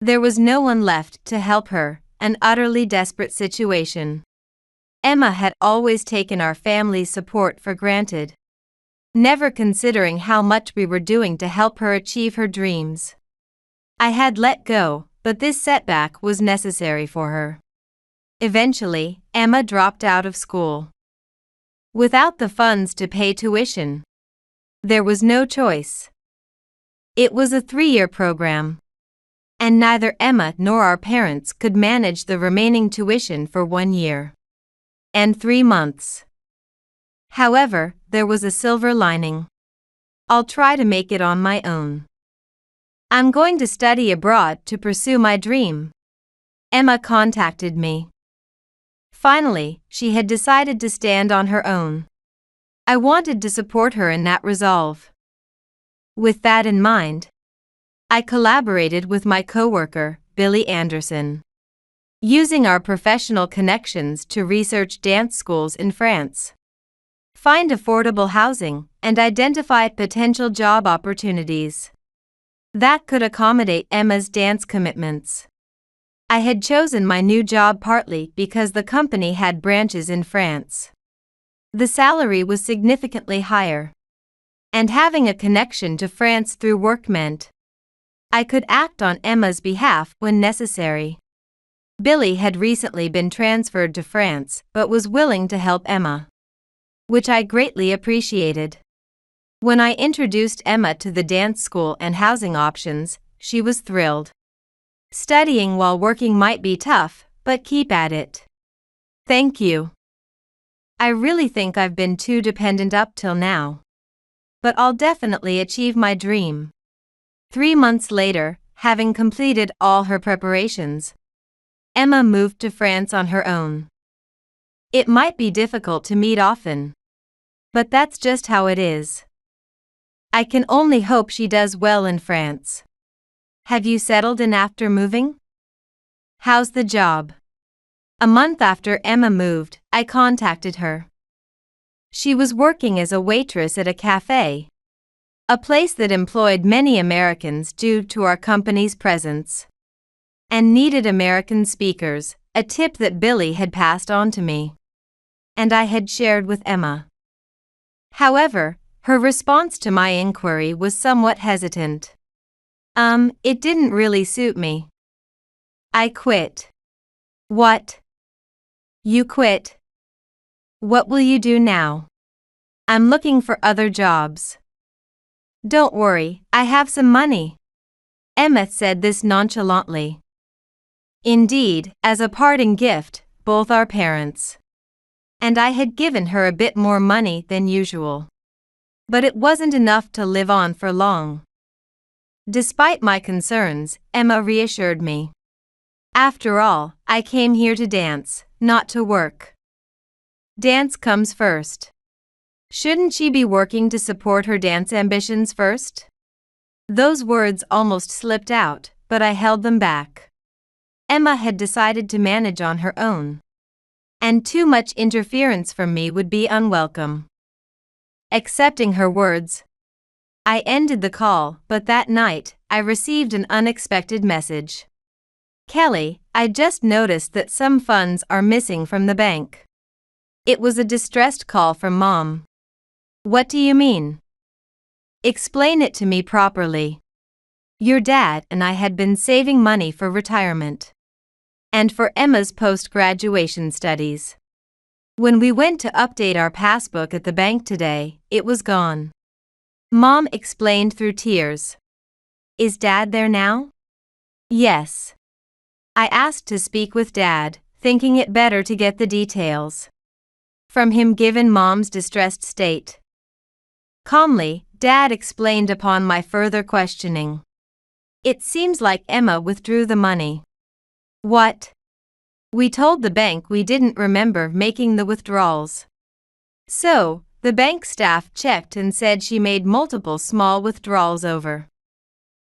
there was no one left to help her, an utterly desperate situation. Emma had always taken our family's support for granted, never considering how much we were doing to help her achieve her dreams. I had let go, but this setback was necessary for her. Eventually, Emma dropped out of school. Without the funds to pay tuition, there was no choice. It was a 3-year program, and neither Emma nor our parents could manage the remaining tuition for 1 year and 3 months. However, there was a silver lining. I'll try to make it on my own. I'm going to study abroad to pursue my dream. Emma contacted me. Finally, she had decided to stand on her own. I wanted to support her in that resolve. With that in mind, I collaborated with my coworker, Billy Anderson, using our professional connections to research dance schools in France, find affordable housing, and identify potential job opportunities that could accommodate Emma's dance commitments. I had chosen my new job partly because the company had branches in France. The salary was significantly higher, and having a connection to France through work meant I could act on Emma's behalf when necessary. Billy had recently been transferred to France but was willing to help Emma, which I greatly appreciated. When I introduced Emma to the dance school and housing options, she was thrilled. Studying while working might be tough, but keep at it. Thank you. I really think I've been too dependent up till now. But I'll definitely achieve my dream. 3 months later, having completed all her preparations, Emma moved to France on her own. It might be difficult to meet often, but that's just how it is. I can only hope she does well in France. Have you settled in after moving? How's the job? A month after Emma moved, I contacted her. She was working as a waitress at a cafe, a place that employed many Americans due to our company's presence, and needed American speakers, a tip that Billy had passed on to me, and I had shared with Emma. However, her response to my inquiry was somewhat hesitant. It didn't really suit me. I quit. What? You quit? What will you do now? I'm looking for other jobs. Don't worry, I have some money. Emma said this nonchalantly. Indeed, as a parting gift, both our parents. And I had given her a bit more money than usual. But it wasn't enough to live on for long. Despite my concerns, Emma reassured me. After all, I came here to dance, not to work. Dance comes first. Shouldn't she be working to support her dance ambitions first? Those words almost slipped out, but I held them back. Emma had decided to manage on her own, and too much interference from me would be unwelcome. Accepting her words, I ended the call, but that night, I received an unexpected message. Kelly, I just noticed that some funds are missing from the bank. It was a distressed call from Mom. What do you mean? Explain it to me properly. Your dad and I had been saving money for retirement and for Emma's post-graduation studies. When we went to update our passbook at the bank today, it was gone. Mom explained through tears. Is Dad there now? Yes. I asked to speak with Dad, thinking it better to get the details from him given Mom's distressed state. Calmly, Dad explained upon my further questioning. It seems like Emma withdrew the money. What? We told the bank we didn't remember making the withdrawals. So, the bank staff checked and said she made multiple small withdrawals over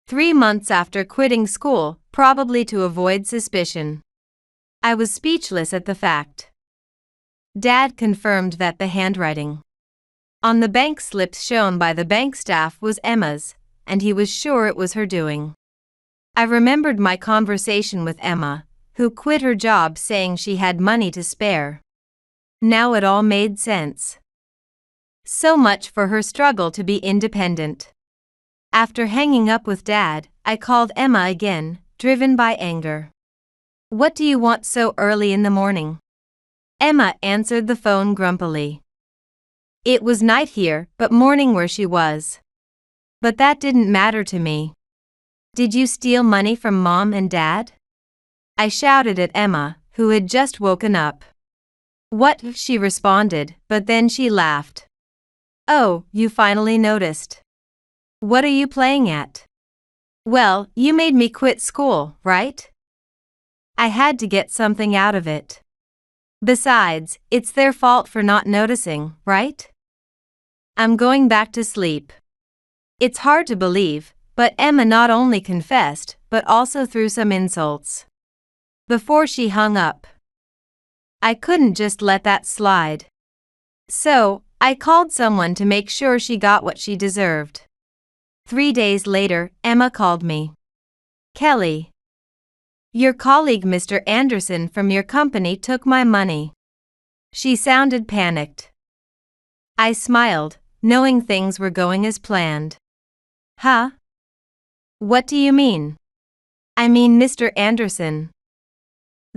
3 months after quitting school, probably to avoid suspicion. I was speechless at the fact. Dad confirmed that the handwriting on the bank slips shown by the bank staff was Emma's, and he was sure it was her doing. I remembered my conversation with Emma, who quit her job saying she had money to spare. Now it all made sense. So much for her struggle to be independent. After hanging up with Dad, I called Emma again, driven by anger. What do you want so early in the morning? Emma answered the phone grumpily. It was night here, but morning where she was. But that didn't matter to me. Did you steal money from Mom and Dad? I shouted at Emma, who had just woken up. What? She responded, but then she laughed. Oh, you finally noticed. What are you playing at? Well, you made me quit school, right? I had to get something out of it. Besides, it's their fault for not noticing, right? I'm going back to sleep. It's hard to believe, but Emma not only confessed, but also threw some insults before she hung up. I couldn't just let that slide. So, I called someone to make sure she got what she deserved. 3 days later, Emma called me. Kelly, your colleague Mr. Anderson from your company took my money. She sounded panicked. I smiled, knowing things were going as planned. Huh? What do you mean? I mean Mr. Anderson.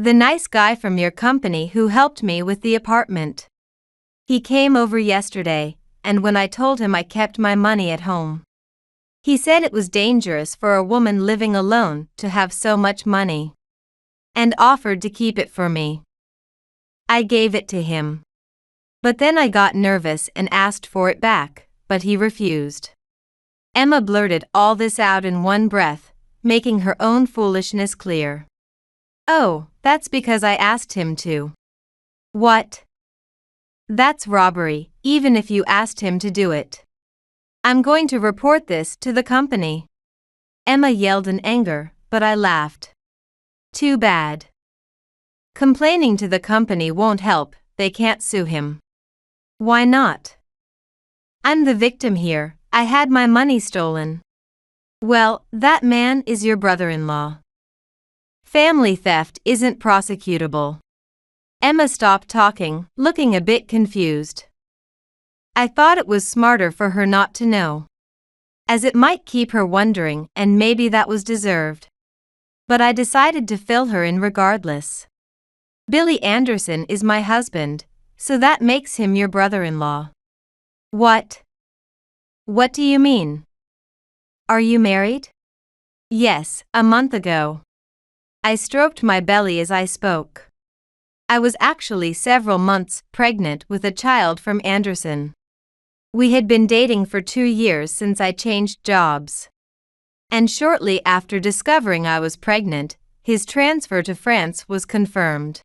The nice guy from your company who helped me with the apartment. He came over yesterday, and when I told him I kept my money at home, he said it was dangerous for a woman living alone to have so much money, and offered to keep it for me. I gave it to him. But then I got nervous and asked for it back, but he refused. Emma blurted all this out in one breath, making her own foolishness clear. Oh, that's because I asked him to. What? That's robbery, even if you asked him to do it. I'm going to report this to the company. Emma yelled in anger, but I laughed. Too bad. Complaining to the company won't help, they can't sue him. Why not? I'm the victim here, I had my money stolen. Well, that man is your brother-in-law. Family theft isn't prosecutable. Emma stopped talking, looking a bit confused. I thought it was smarter for her not to know, as it might keep her wondering, and maybe that was deserved. But I decided to fill her in regardless. Billy Anderson is my husband, so that makes him your brother-in-law. What? What do you mean? Are you married? Yes, a month ago. I stroked my belly as I spoke. I was actually several months pregnant with a child from Anderson. We had been dating for 2 years since I changed jobs. And shortly after discovering I was pregnant, his transfer to France was confirmed.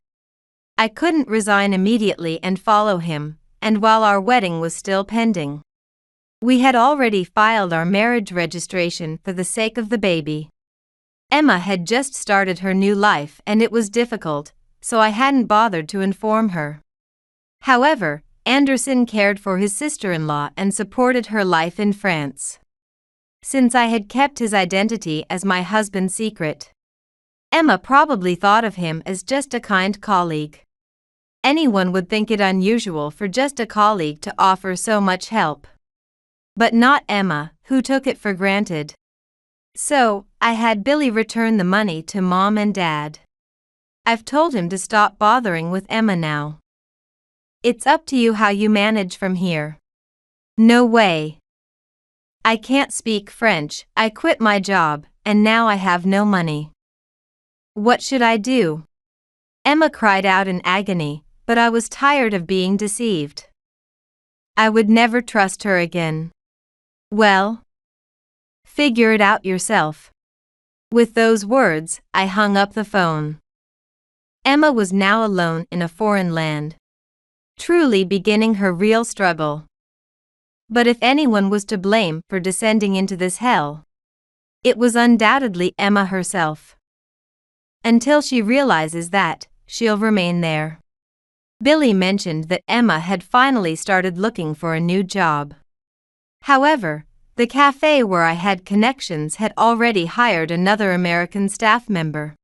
I couldn't resign immediately and follow him, and while our wedding was still pending, we had already filed our marriage registration for the sake of the baby. Emma had just started her new life and it was difficult, so I hadn't bothered to inform her. However, Anderson cared for his sister-in-law and supported her life in France. Since I had kept his identity as my husband's secret, Emma probably thought of him as just a kind colleague. Anyone would think it unusual for just a colleague to offer so much help. But not Emma, who took it for granted. So, I had Billy return the money to Mom and Dad. I've told him to stop bothering with Emma now. It's up to you how you manage from here. No way. I can't speak French, I quit my job, and now I have no money. What should I do? Emma cried out in agony, but I was tired of being deceived. I would never trust her again. Well, figure it out yourself. With those words, I hung up the phone. Emma was now alone in a foreign land, truly beginning her real struggle. But if anyone was to blame for descending into this hell, it was undoubtedly Emma herself. Until she realizes that, she'll remain there. Billy mentioned that Emma had finally started looking for a new job. However, the cafe where I had connections had already hired another American staff member,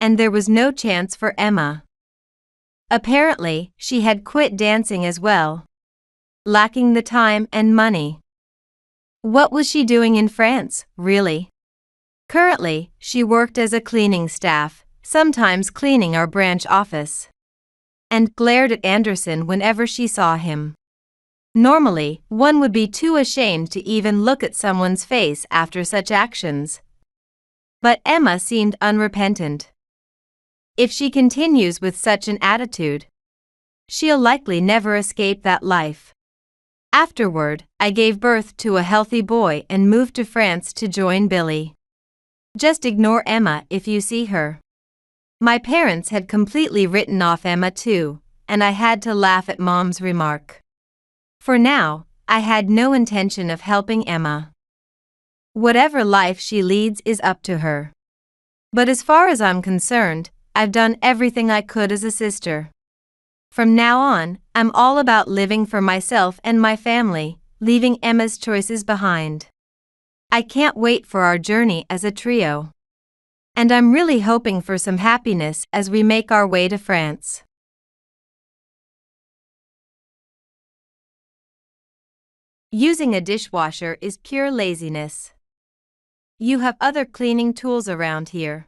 and there was no chance for Emma. Apparently, she had quit dancing as well, lacking the time and money. What was she doing in France, really? Currently, she worked as a cleaning staff, sometimes cleaning our branch office, and glared at Anderson whenever she saw him. Normally, one would be too ashamed to even look at someone's face after such actions. But Emma seemed unrepentant. If she continues with such an attitude, she'll likely never escape that life. Afterward, I gave birth to a healthy boy and moved to France to join Billy. Just ignore Emma if you see her. My parents had completely written off Emma too, and I had to laugh at Mom's remark. For now, I had no intention of helping Emma. Whatever life she leads is up to her. But as far as I'm concerned, I've done everything I could as a sister. From now on, I'm all about living for myself and my family, leaving Emma's choices behind. I can't wait for our journey as a trio. And I'm really hoping for some happiness as we make our way to France. Using a dishwasher is pure laziness. You have other cleaning tools around here.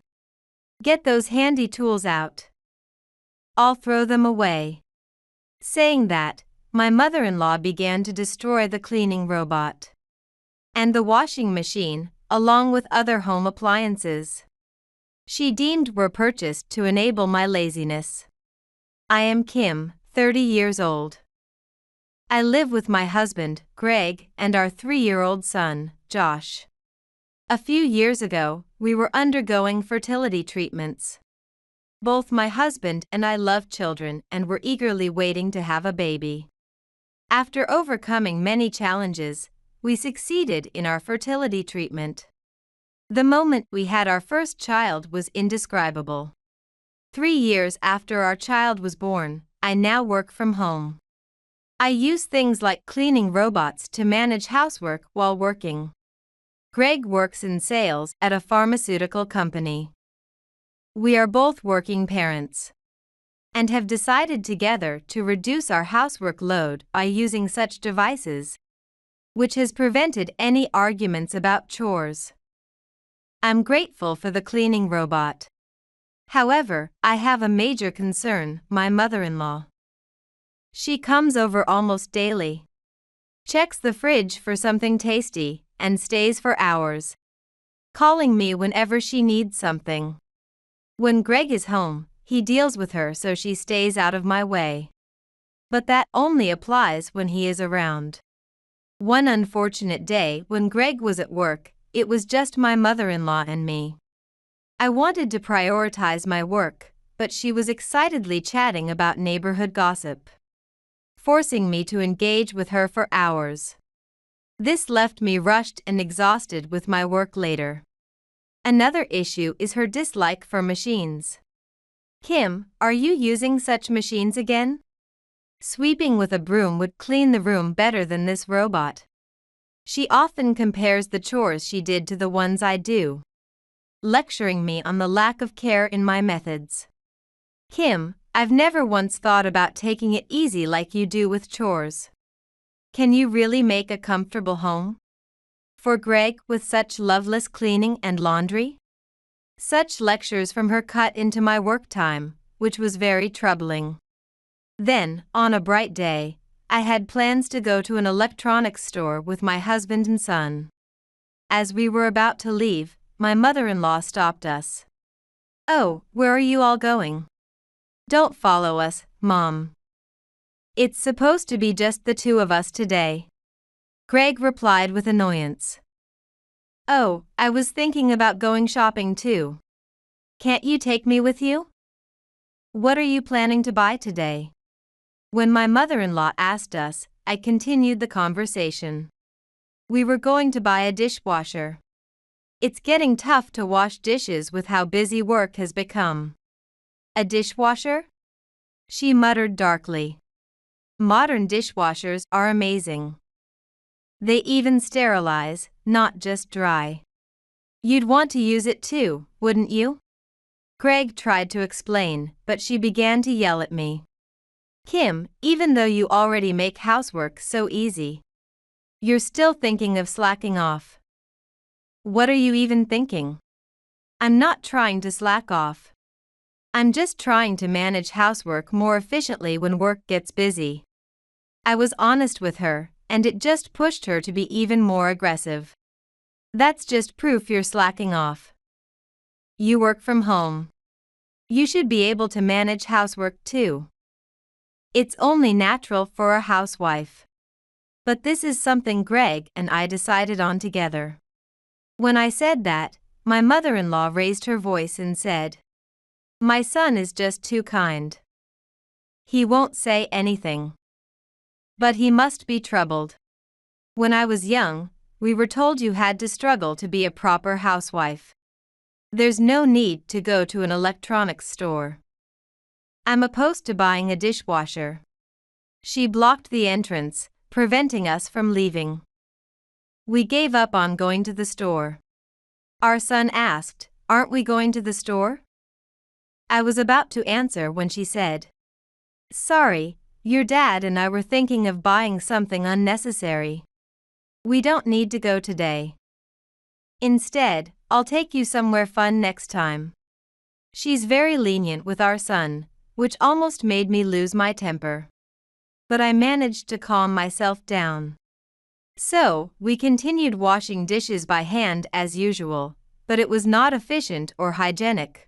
Get those handy tools out. I'll throw them away. Saying that, my mother-in-law began to destroy the cleaning robot and the washing machine, along with other home appliances she deemed were purchased to enable my laziness. I am Kim, 30 years old. I live with my husband, Greg, and our 3-year-old son, Josh. A few years ago, we were undergoing fertility treatments. Both my husband and I love children and were eagerly waiting to have a baby. After overcoming many challenges, we succeeded in our fertility treatment. The moment we had our first child was indescribable. 3 years after our child was born, I now work from home. I use things like cleaning robots to manage housework while working. Greg works in sales at a pharmaceutical company. We are both working parents and have decided together to reduce our housework load by using such devices, which has prevented any arguments about chores. I'm grateful for the cleaning robot. However, I have a major concern: my mother-in-law. She comes over almost daily, checks the fridge for something tasty, and stays for hours, calling me whenever she needs something. When Greg is home, he deals with her so she stays out of my way. But that only applies when he is around. One unfortunate day when Greg was at work, it was just my mother-in-law and me. I wanted to prioritize my work, but she was excitedly chatting about neighborhood gossip, forcing me to engage with her for hours. This left me rushed and exhausted with my work later. Another issue is her dislike for machines. Kim, are you using such machines again? Sweeping with a broom would clean the room better than this robot. She often compares the chores she did to the ones I do, lecturing me on the lack of care in my methods. Kim, I've never once thought about taking it easy like you do with chores. Can you really make a comfortable home for Greg with such loveless cleaning and laundry? Such lectures from her cut into my work time, which was very troubling. Then, on a bright day, I had plans to go to an electronics store with my husband and son. As we were about to leave, my mother-in-law stopped us. "Oh, where are you all going? Don't follow us, Mom. It's supposed to be just the two of us today." Greg replied with annoyance. "Oh, I was thinking about going shopping too. Can't you take me with you? What are you planning to buy today?" When my mother-in-law asked us, I continued the conversation. We were going to buy a dishwasher. It's getting tough to wash dishes with how busy work has become. "A dishwasher?" she muttered darkly. "Modern dishwashers are amazing. They even sterilize, not just dry. You'd want to use it too, wouldn't you?" Greg tried to explain, but she began to yell at me. "Kim, even though you already make housework so easy, you're still thinking of slacking off. What are you even thinking?" "I'm not trying to slack off. I'm just trying to manage housework more efficiently when work gets busy." I was honest with her, and it just pushed her to be even more aggressive. "That's just proof you're slacking off. You work from home. You should be able to manage housework too. It's only natural for a housewife." But this is something Greg and I decided on together. When I said that, my mother-in-law raised her voice and said, "My son is just too kind. He won't say anything. But he must be troubled. When I was young, we were told you had to struggle to be a proper housewife. There's no need to go to an electronics store. I'm opposed to buying a dishwasher." She blocked the entrance, preventing us from leaving. We gave up on going to the store. Our son asked, "Aren't we going to the store?" I was about to answer when she said, "Sorry, your dad and I were thinking of buying something unnecessary. We don't need to go today. Instead, I'll take you somewhere fun next time." She's very lenient with our son, which almost made me lose my temper. But I managed to calm myself down. So, we continued washing dishes by hand as usual, but it was not efficient or hygienic.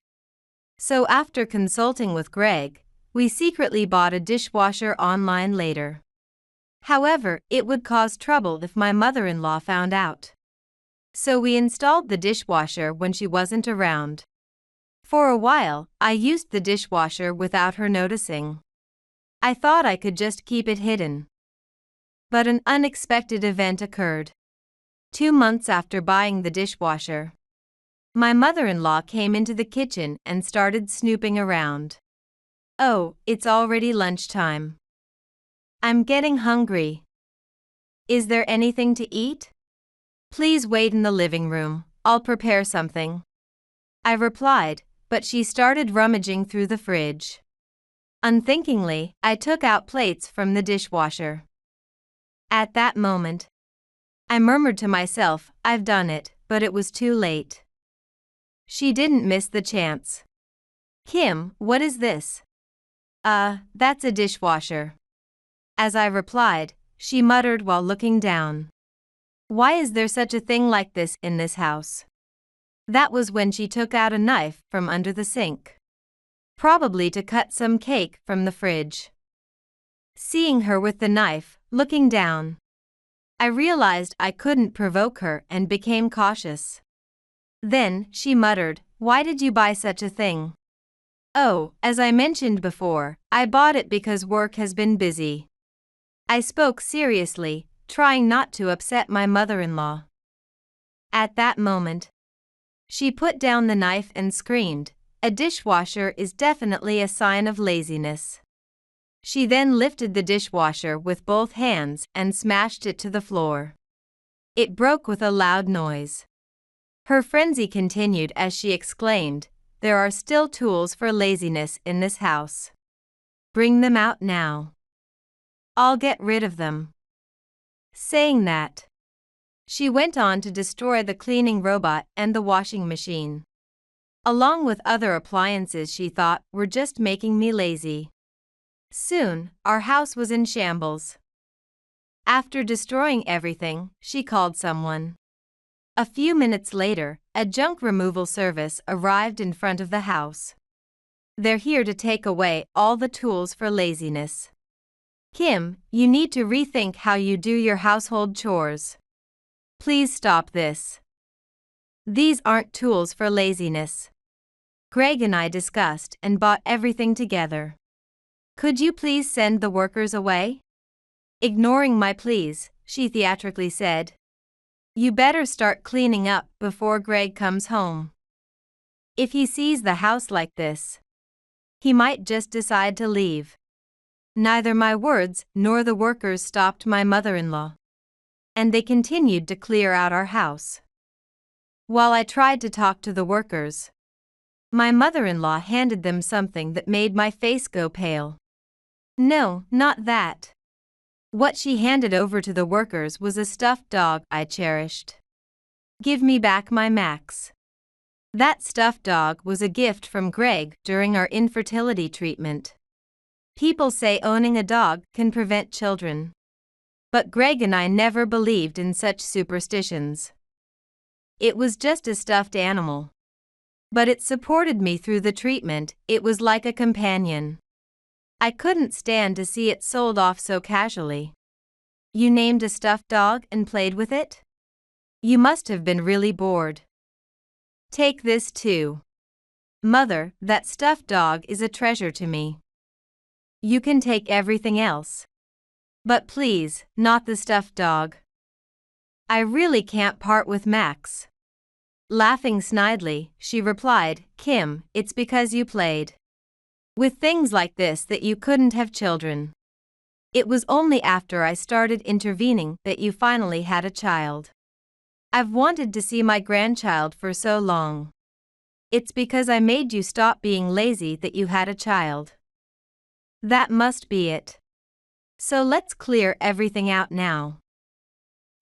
So after consulting with Greg, we secretly bought a dishwasher online later. However, it would cause trouble if my mother-in-law found out. So we installed the dishwasher when she wasn't around. For a while, I used the dishwasher without her noticing. I thought I could just keep it hidden. But an unexpected event occurred. 2 months after buying the dishwasher, my mother-in-law came into the kitchen and started snooping around. "Oh, it's already lunchtime. I'm getting hungry. Is there anything to eat? Please wait in the living room, I'll prepare something." I replied, but she started rummaging through the fridge. Unthinkingly, I took out plates from the dishwasher. At that moment, I murmured to myself, "I've done it," but it was too late. She didn't miss the chance. "Kim, what is this?" That's a dishwasher." As I replied, she muttered while looking down. "Why is there such a thing like this in this house?" That was when she took out a knife from under the sink. Probably to cut some cake from the fridge. Seeing her with the knife, looking down, I realized I couldn't provoke her and became cautious. Then, she muttered, "Why did you buy such a thing?" "Oh, as I mentioned before, I bought it because work has been busy." I spoke seriously, trying not to upset my mother-in-law. At that moment, she put down the knife and screamed, "A dishwasher is definitely a sign of laziness." She then lifted the dishwasher with both hands and smashed it to the floor. It broke with a loud noise. Her frenzy continued as she exclaimed, "There are still tools for laziness in this house. Bring them out now. I'll get rid of them." Saying that, she went on to destroy the cleaning robot and the washing machine, along with other appliances she thought were just making me lazy. Soon, our house was in shambles. After destroying everything, she called someone. A few minutes later, a junk removal service arrived in front of the house. They're here to take away all the tools for laziness. "Kim, you need to rethink how you do your household chores. Please stop this. These aren't tools for laziness." Greg and I discussed and bought everything together. "Could you please send the workers away?" Ignoring my pleas, she theatrically said, "You better start cleaning up before Greg comes home. If he sees the house like this, he might just decide to leave." Neither my words nor the workers stopped my mother-in-law, and they continued to clear out our house. While I tried to talk to the workers, my mother-in-law handed them something that made my face go pale. No, not that. What she handed over to the workers was a stuffed dog I cherished. "Give me back my Max." That stuffed dog was a gift from Greg during our infertility treatment. People say owning a dog can prevent children. But Greg and I never believed in such superstitions. It was just a stuffed animal. But it supported me through the treatment. It was like a companion. I couldn't stand to see it sold off so casually. "You named a stuffed dog and played with it? You must have been really bored. Take this too. Mother, that stuffed dog is a treasure to me. You can take everything else. But please, not the stuffed dog. I really can't part with Max." Laughing snidely, she replied, "Kim, it's because you played with things like this that you couldn't have children. It was only after I started intervening that you finally had a child. I've wanted to see my grandchild for so long. It's because I made you stop being lazy that you had a child. That must be it. So let's clear everything out now.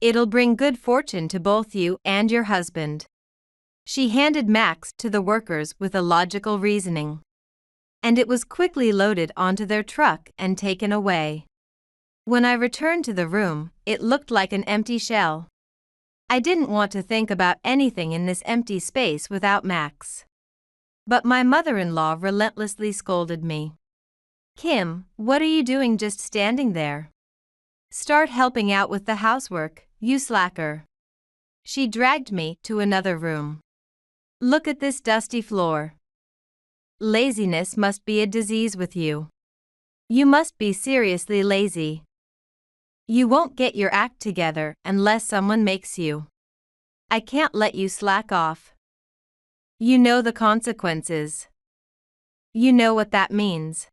It'll bring good fortune to both you and your husband." She handed Max to the workers with a logical reasoning. And it was quickly loaded onto their truck and taken away. When I returned to the room, it looked like an empty shell. I didn't want to think about anything in this empty space without Max. But my mother-in-law relentlessly scolded me. "Kim, what are you doing just standing there? Start helping out with the housework, you slacker." She dragged me to another room. "Look at this dusty floor. Laziness must be a disease with you. You must be seriously lazy. You won't get your act together unless someone makes you. I can't let you slack off. You know the consequences. You know what that means."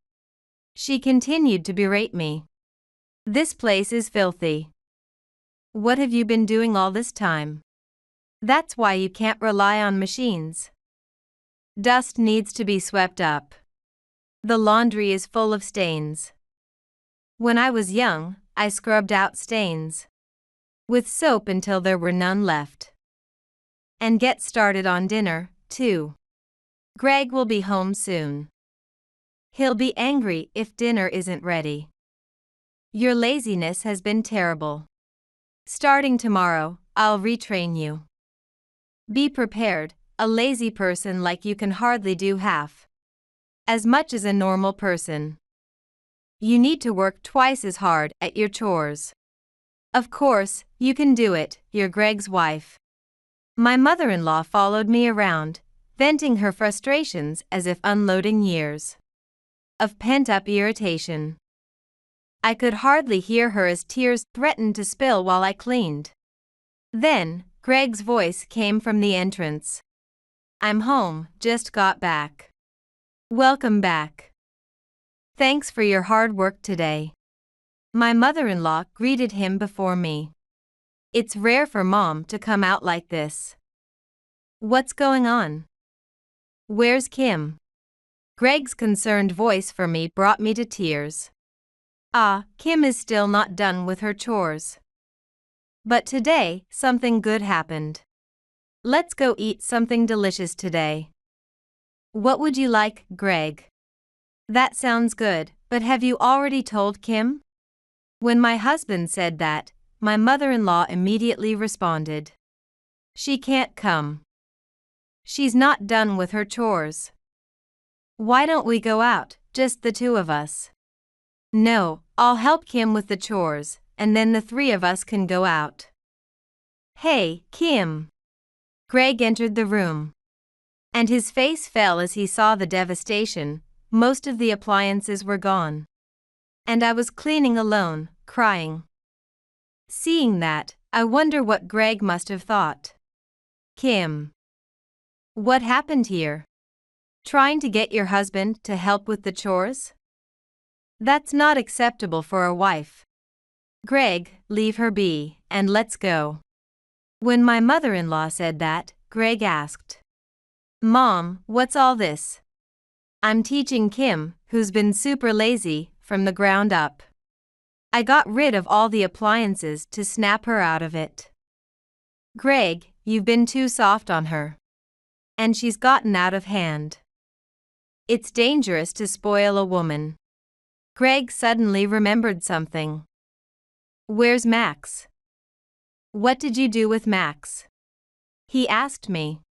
She continued to berate me. "This place is filthy. What have you been doing all this time? That's why you can't rely on machines. Dust needs to be swept up. The laundry is full of stains. When I was young, I scrubbed out stains with soap until there were none left. And get started on dinner, too. Greg will be home soon. He'll be angry if dinner isn't ready. Your laziness has been terrible. Starting tomorrow, I'll retrain you. Be prepared, a lazy person like you can hardly do half as much as a normal person. You need to work twice as hard at your chores. Of course, you can do it, you're Greg's wife." My mother-in-law followed me around, venting her frustrations as if unloading years of pent-up irritation. I could hardly hear her as tears threatened to spill while I cleaned. Then, Greg's voice came from the entrance. "I'm home, just got back." "Welcome back. Thanks for your hard work today." My mother-in-law greeted him before me. "It's rare for Mom to come out like this. What's going on? Where's Kim?" Greg's concerned voice for me brought me to tears. Kim is still not done with her chores. But today, something good happened. Let's go eat something delicious today. What would you like, Greg? That sounds good, but have you already told Kim? When my husband said that, my mother-in-law immediately responded. She can't come. She's not done with her chores. Why don't we go out, just the two of us? No, I'll help Kim with the chores, and then the three of us can go out. Hey, Kim. Greg entered the room. And his face fell as he saw the devastation. Most of the appliances were gone. And I was cleaning alone, crying. Seeing that, I wonder what Greg must have thought. Kim. What happened here? Trying to get your husband to help with the chores? That's not acceptable for a wife. Greg, leave her be, and let's go. When my mother-in-law said that, Greg asked, Mom, what's all this? I'm teaching Kim, who's been super lazy, from the ground up. I got rid of all the appliances to snap her out of it. Greg, you've been too soft on her. And she's gotten out of hand. It's dangerous to spoil a woman. Greg suddenly remembered something. Where's Max? What did you do with Max? He asked me.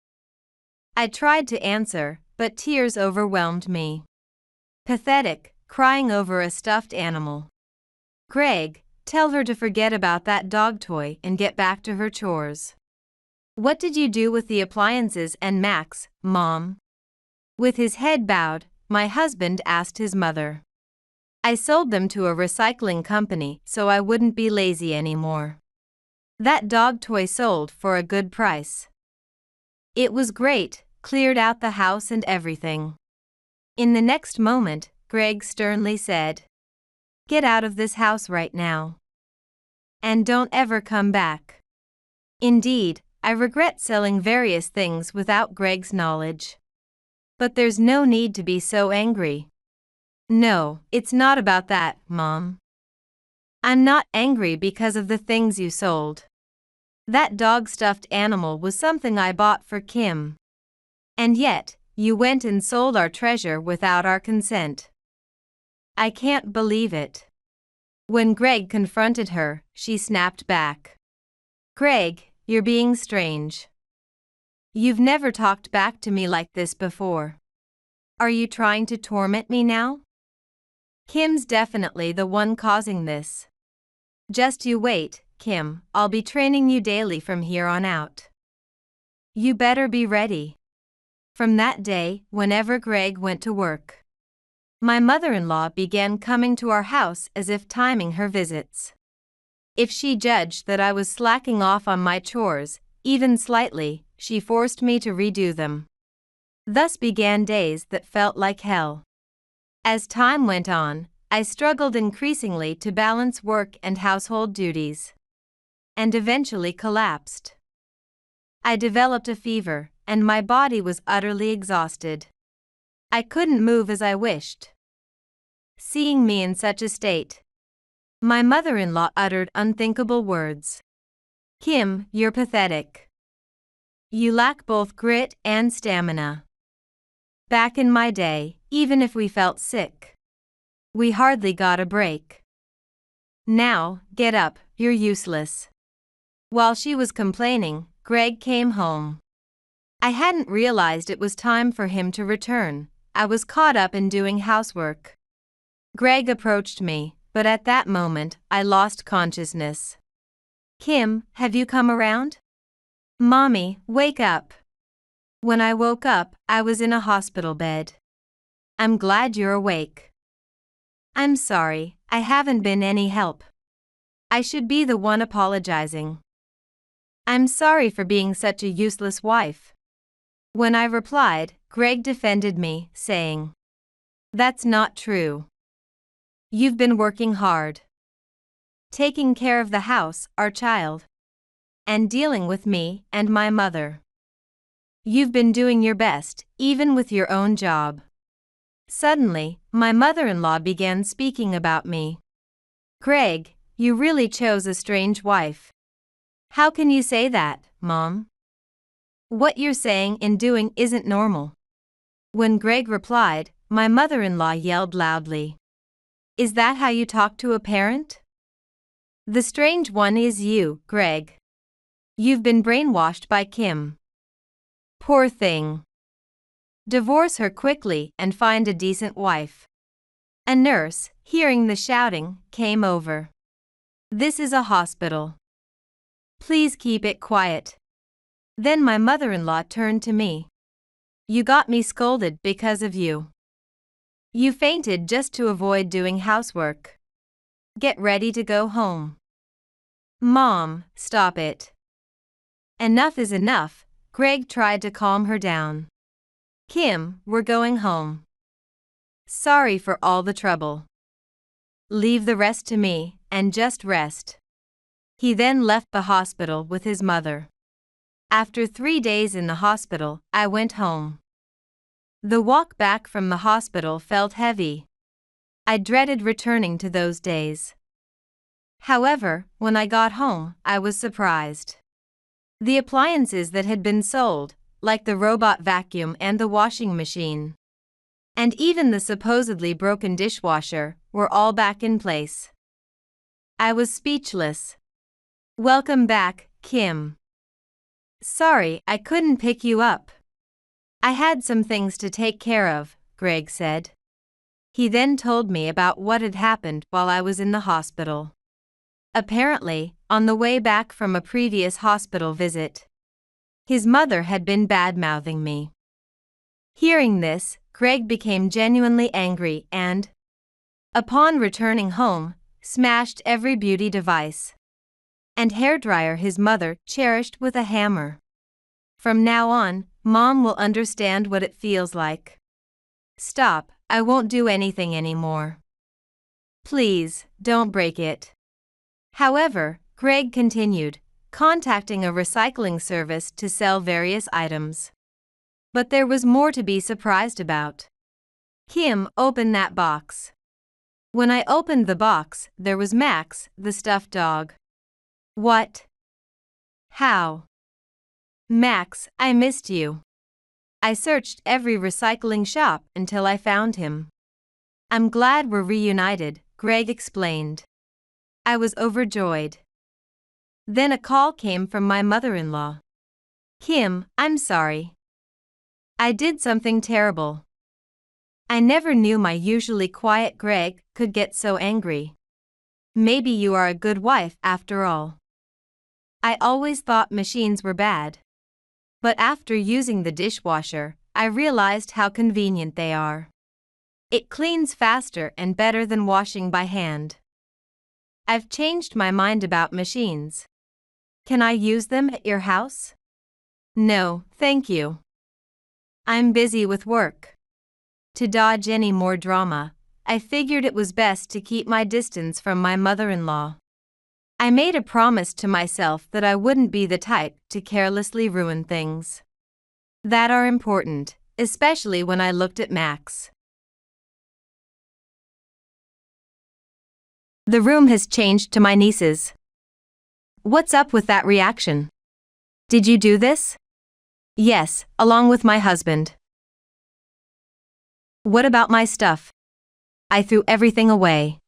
I tried to answer, but tears overwhelmed me. Pathetic, crying over a stuffed animal. Greg, tell her to forget about that dog toy and get back to her chores. What did you do with the appliances and Max, Mom? With his head bowed, my husband asked his mother. I sold them to a recycling company so I wouldn't be lazy anymore. That dog toy sold for a good price. It was great, cleared out the house and everything. In the next moment, Greg sternly said, Get out of this house right now. And don't ever come back. Indeed, I regret selling various things without Greg's knowledge. But there's no need to be so angry. No, it's not about that, Mom. I'm not angry because of the things you sold. That dog stuffed animal was something I bought for Kim. And yet, you went and sold our treasure without our consent. I can't believe it. When Greg confronted her, she snapped back. Greg, you're being strange. You've never talked back to me like this before. Are you trying to torment me now? Kim's definitely the one causing this. Just you wait, Kim, I'll be training you daily from here on out. You better be ready. From that day, whenever Greg went to work, my mother-in-law began coming to our house as if timing her visits. If she judged that I was slacking off on my chores, even slightly, she forced me to redo them. Thus began days that felt like hell. As time went on, I struggled increasingly to balance work and household duties, and eventually collapsed. I developed a fever, and my body was utterly exhausted. I couldn't move as I wished. Seeing me in such a state, my mother-in-law uttered unthinkable words. Kim, you're pathetic. You lack both grit and stamina. Back in my day, even if we felt sick, we hardly got a break. Now, get up, you're useless. While she was complaining, Greg came home. I hadn't realized it was time for him to return. I was caught up in doing housework. Greg approached me, but at that moment, I lost consciousness. Kim, have you come around? Mommy, wake up. When I woke up, I was in a hospital bed. I'm glad you're awake. I'm sorry, I haven't been any help. I should be the one apologizing. I'm sorry for being such a useless wife. When I replied, Greg defended me, saying, That's not true. You've been working hard, taking care of the house, our child, and dealing with me and my mother. You've been doing your best, even with your own job. Suddenly, my mother-in-law began speaking about me. Greg, you really chose a strange wife. How can you say that, Mom? What you're saying and doing isn't normal. When Greg replied, my mother-in-law yelled loudly. Is that how you talk to a parent? The strange one is you, Greg. You've been brainwashed by Kim. Poor thing. Divorce her quickly and find a decent wife. A nurse, hearing the shouting, came over. This is a hospital. Please keep it quiet. Then my mother-in-law turned to me. You got me scolded because of you. You fainted just to avoid doing housework. Get ready to go home. Mom, stop it. Enough is enough. Greg tried to calm her down. Kim, we're going home. Sorry for all the trouble. Leave the rest to me, and just rest. He then left the hospital with his mother. After 3 days in the hospital, I went home. The walk back from the hospital felt heavy. I dreaded returning to those days. However, when I got home, I was surprised. The appliances that had been sold, like the robot vacuum and the washing machine, and even the supposedly broken dishwasher, were all back in place. I was speechless. Welcome back, Kim. Sorry, I couldn't pick you up. I had some things to take care of, Greg said. He then told me about what had happened while I was in the hospital. Apparently, on the way back from a previous hospital visit, his mother had been bad-mouthing me. Hearing this, Greg became genuinely angry and, upon returning home, smashed every beauty device and hairdryer his mother cherished with a hammer. From now on, Mom will understand what it feels like. Stop, I won't do anything anymore. Please, don't break it. However, Greg continued, contacting a recycling service to sell various items. But there was more to be surprised about. Kim, open that box. When I opened the box, there was Max, the stuffed dog. What? How? Max, I missed you. I searched every recycling shop until I found him. I'm glad we're reunited, Greg explained. I was overjoyed. Then a call came from my mother-in-law. Kim, I'm sorry. I did something terrible. I never knew my usually quiet Greg could get so angry. Maybe you are a good wife after all. I always thought machines were bad. But after using the dishwasher, I realized how convenient they are. It cleans faster and better than washing by hand. I've changed my mind about machines. Can I use them at your house? No, thank you. I'm busy with work. To dodge any more drama, I figured it was best to keep my distance from my mother-in-law. I made a promise to myself that I wouldn't be the type to carelessly ruin things that are important, especially when I looked at Max. The room has changed to my niece's. What's up with that reaction? Did you do this? Yes, along with my husband. What about my stuff? I threw everything away.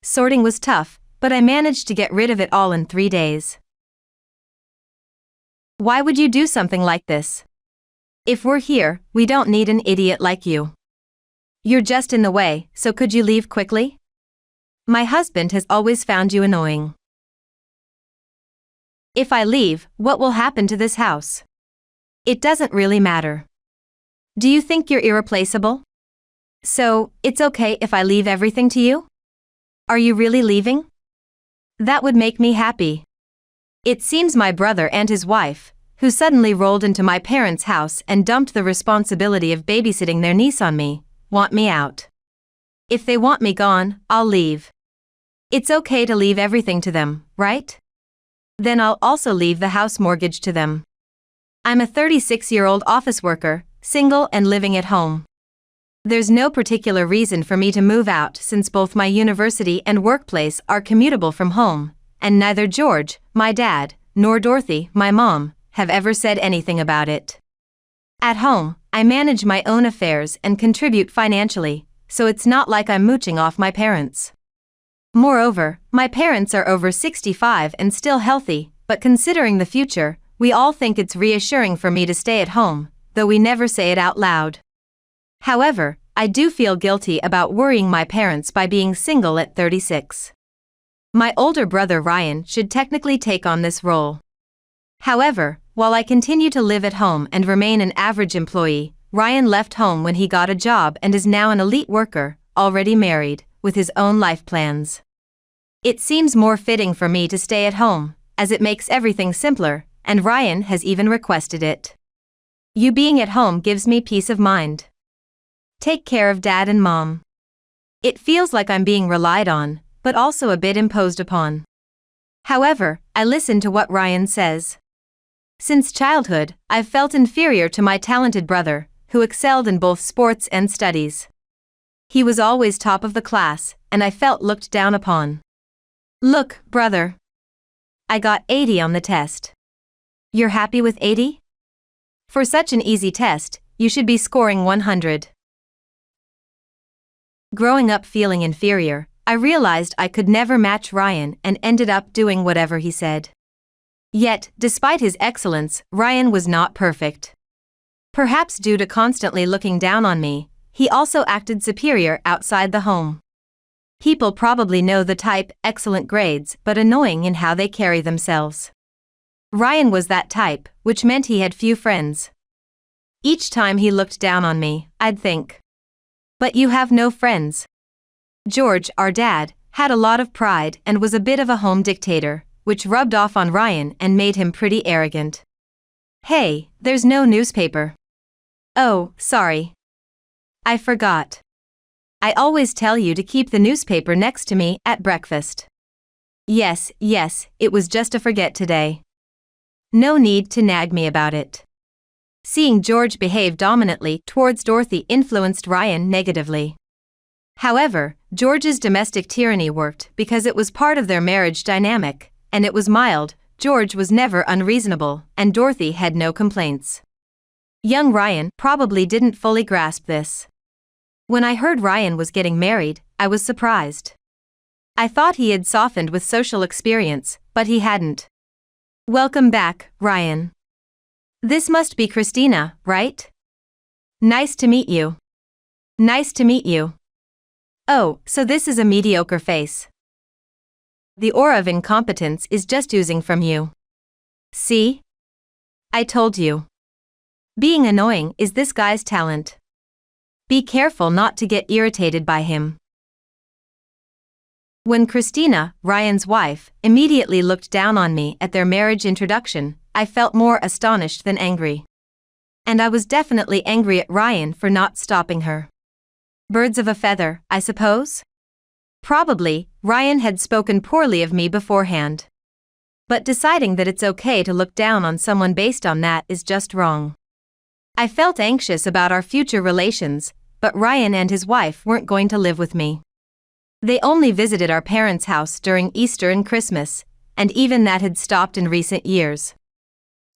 Sorting was tough, but I managed to get rid of it all in 3 days. Why would you do something like this? If we're here, we don't need an idiot like you. You're just in the way, so could you leave quickly? My husband has always found you annoying. If I leave, what will happen to this house? It doesn't really matter. Do you think you're irreplaceable? So, it's okay if I leave everything to you? Are you really leaving? That would make me happy. It seems my brother and his wife, who suddenly rolled into my parents' house and dumped the responsibility of babysitting their niece on me, want me out. If they want me gone, I'll leave. It's okay to leave everything to them, right? Then I'll also leave the house mortgage to them. I'm a 36-year-old office worker, single and living at home. There's no particular reason for me to move out since both my university and workplace are commutable from home, and neither George, my dad, nor Dorothy, my mom, have ever said anything about it. At home, I manage my own affairs and contribute financially, so it's not like I'm mooching off my parents. Moreover, my parents are over 65 and still healthy, but considering the future, we all think it's reassuring for me to stay at home, though we never say it out loud. However, I do feel guilty about worrying my parents by being single at 36. My older brother Ryan should technically take on this role. However, while I continue to live at home and remain an average employee, Ryan left home when he got a job and is now an elite worker, already married, with his own life plans. It seems more fitting for me to stay at home, as it makes everything simpler, and Ryan has even requested it. You being at home gives me peace of mind. Take care of Dad and Mom. It feels like I'm being relied on, but also a bit imposed upon. However, I listen to what Ryan says. Since childhood, I've felt inferior to my talented brother, who excelled in both sports and studies. He was always top of the class, and I felt looked down upon. Look, brother. I got 80 on the test. You're happy with 80? For such an easy test, you should be scoring 100. Growing up feeling inferior, I realized I could never match Ryan and ended up doing whatever he said. Yet, despite his excellence, Ryan was not perfect. Perhaps due to constantly looking down on me, he also acted superior outside the home. People probably know the type, excellent grades but annoying in how they carry themselves. Ryan was that type, which meant he had few friends. Each time he looked down on me, I'd think, but you have no friends. George, our dad, had a lot of pride and was a bit of a home dictator, which rubbed off on Ryan and made him pretty arrogant. Hey, there's no newspaper. Oh, sorry. I forgot. I always tell you to keep the newspaper next to me at breakfast. Yes, it was just a forget today. No need to nag me about it. Seeing George behave dominantly towards Dorothy influenced Ryan negatively. However, George's domestic tyranny worked because it was part of their marriage dynamic, and it was mild, George was never unreasonable, and Dorothy had no complaints. Young Ryan probably didn't fully grasp this. When I heard Ryan was getting married, I was surprised. I thought he had softened with social experience, but he hadn't. Welcome back, Ryan. This must be Christina, right? Nice to meet you. Nice to meet you. Oh, so this is a mediocre face. The aura of incompetence is just oozing from you. See? I told you. Being annoying is this guy's talent. Be careful not to get irritated by him. When Christina, Ryan's wife, immediately looked down on me at their marriage introduction, I felt more astonished than angry. And I was definitely angry at Ryan for not stopping her. Birds of a feather, I suppose? Probably, Ryan had spoken poorly of me beforehand. But deciding that it's okay to look down on someone based on that is just wrong. I felt anxious about our future relations, but Ryan and his wife weren't going to live with me. They only visited our parents' house during Easter and Christmas, and even that had stopped in recent years.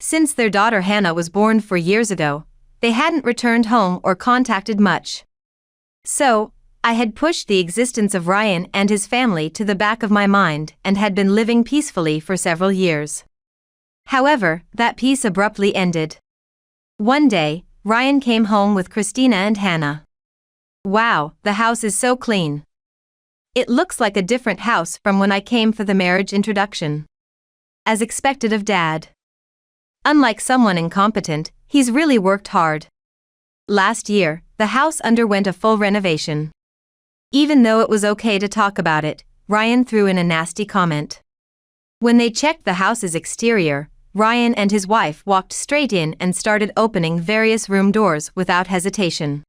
Since their daughter Hannah was born 4 years ago, they hadn't returned home or contacted much. So, I had pushed the existence of Ryan and his family to the back of my mind and had been living peacefully for several years. However, that peace abruptly ended. One day, Ryan came home with Christina and Hannah. Wow, the house is so clean. It looks like a different house from when I came for the marriage introduction. As expected of Dad. Unlike someone incompetent, he's really worked hard. Last year, the house underwent a full renovation. Even though it was okay to talk about it, Ryan threw in a nasty comment. When they checked the house's exterior, Ryan and his wife walked straight in and started opening various room doors without hesitation.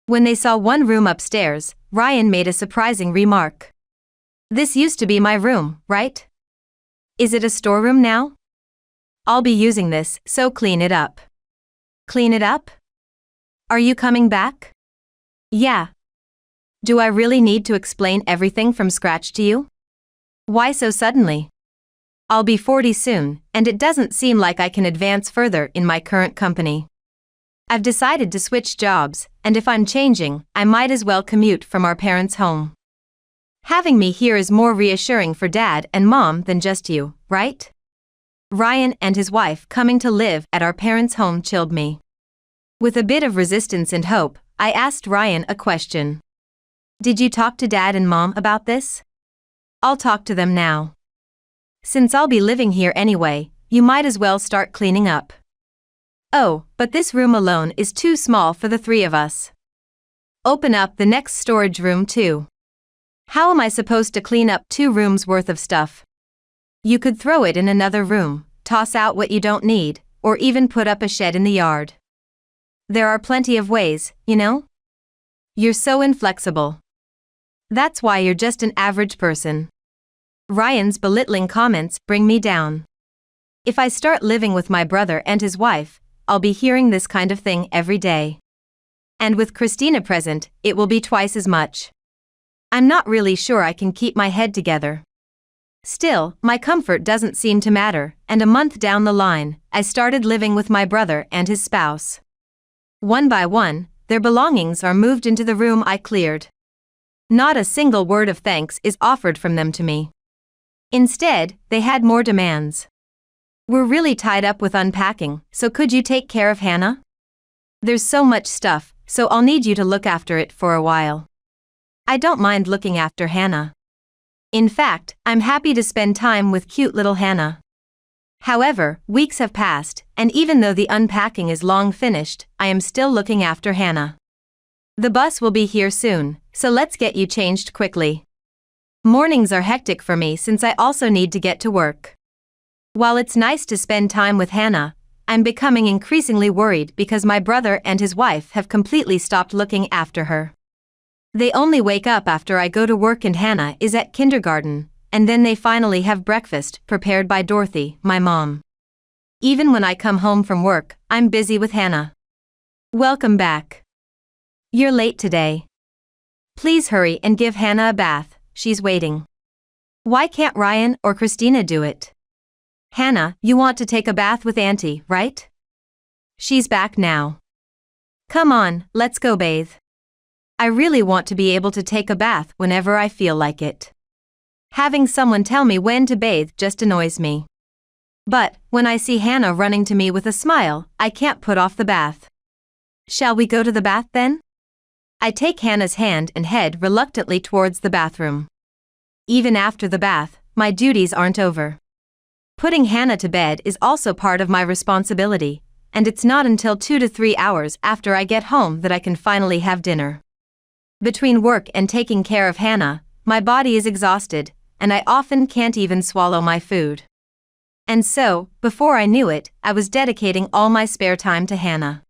When they saw one room upstairs, Ryan made a surprising remark. This used to be my room, right? Is it a storeroom now? I'll be using this, so clean it up. Clean it up? Are you coming back? Yeah. Do I really need to explain everything from scratch to you? Why so suddenly? I'll be 40 soon, and it doesn't seem like I can advance further in my current company. I've decided to switch jobs, and if I'm changing, I might as well commute from our parents' home. Having me here is more reassuring for Dad and Mom than just you, right? Ryan and his wife coming to live at our parents' home chilled me. With a bit of resistance and hope, I asked Ryan a question. Did you talk to Dad and Mom about this? I'll talk to them now. Since I'll be living here anyway, you might as well start cleaning up. Oh, but this room alone is too small for the 3 of us. Open up the next storage room too. How am I supposed to clean up 2 rooms worth of stuff? You could throw it in another room, toss out what you don't need, or even put up a shed in the yard. There are plenty of ways, you know? You're so inflexible. That's why you're just an average person. Ryan's belittling comments bring me down. If I start living with my brother and his wife, I'll be hearing this kind of thing every day. And with Christina present, it will be twice as much. I'm not really sure I can keep my head together. Still, my comfort doesn't seem to matter, and a month down the line, I started living with my brother and his spouse. One by one, their belongings are moved into the room I cleared. Not a single word of thanks is offered from them to me. Instead, they had more demands. We're really tied up with unpacking, so could you take care of Hannah? There's so much stuff, so I'll need you to look after it for a while. I don't mind looking after Hannah. In fact, I'm happy to spend time with cute little Hannah. However, weeks have passed, and even though the unpacking is long finished, I am still looking after Hannah. The bus will be here soon, so let's get you changed quickly. Mornings are hectic for me since I also need to get to work. While it's nice to spend time with Hannah, I'm becoming increasingly worried because my brother and his wife have completely stopped looking after her. They only wake up after I go to work and Hannah is at kindergarten, and then they finally have breakfast prepared by Dorothy, my mom. Even when I come home from work, I'm busy with Hannah. Welcome back. You're late today. Please hurry and give Hannah a bath, she's waiting. Why can't Ryan or Christina do it? Hannah, you want to take a bath with Auntie, right? She's back now. Come on, let's go bathe. I really want to be able to take a bath whenever I feel like it. Having someone tell me when to bathe just annoys me. But, when I see Hannah running to me with a smile, I can't put off the bath. Shall we go to the bath then? I take Hannah's hand and head reluctantly towards the bathroom. Even after the bath, my duties aren't over. Putting Hannah to bed is also part of my responsibility, and it's not until 2 to 3 hours after I get home that I can finally have dinner. Between work and taking care of Hannah, my body is exhausted, and I often can't even swallow my food. And so, before I knew it, I was dedicating all my spare time to Hannah.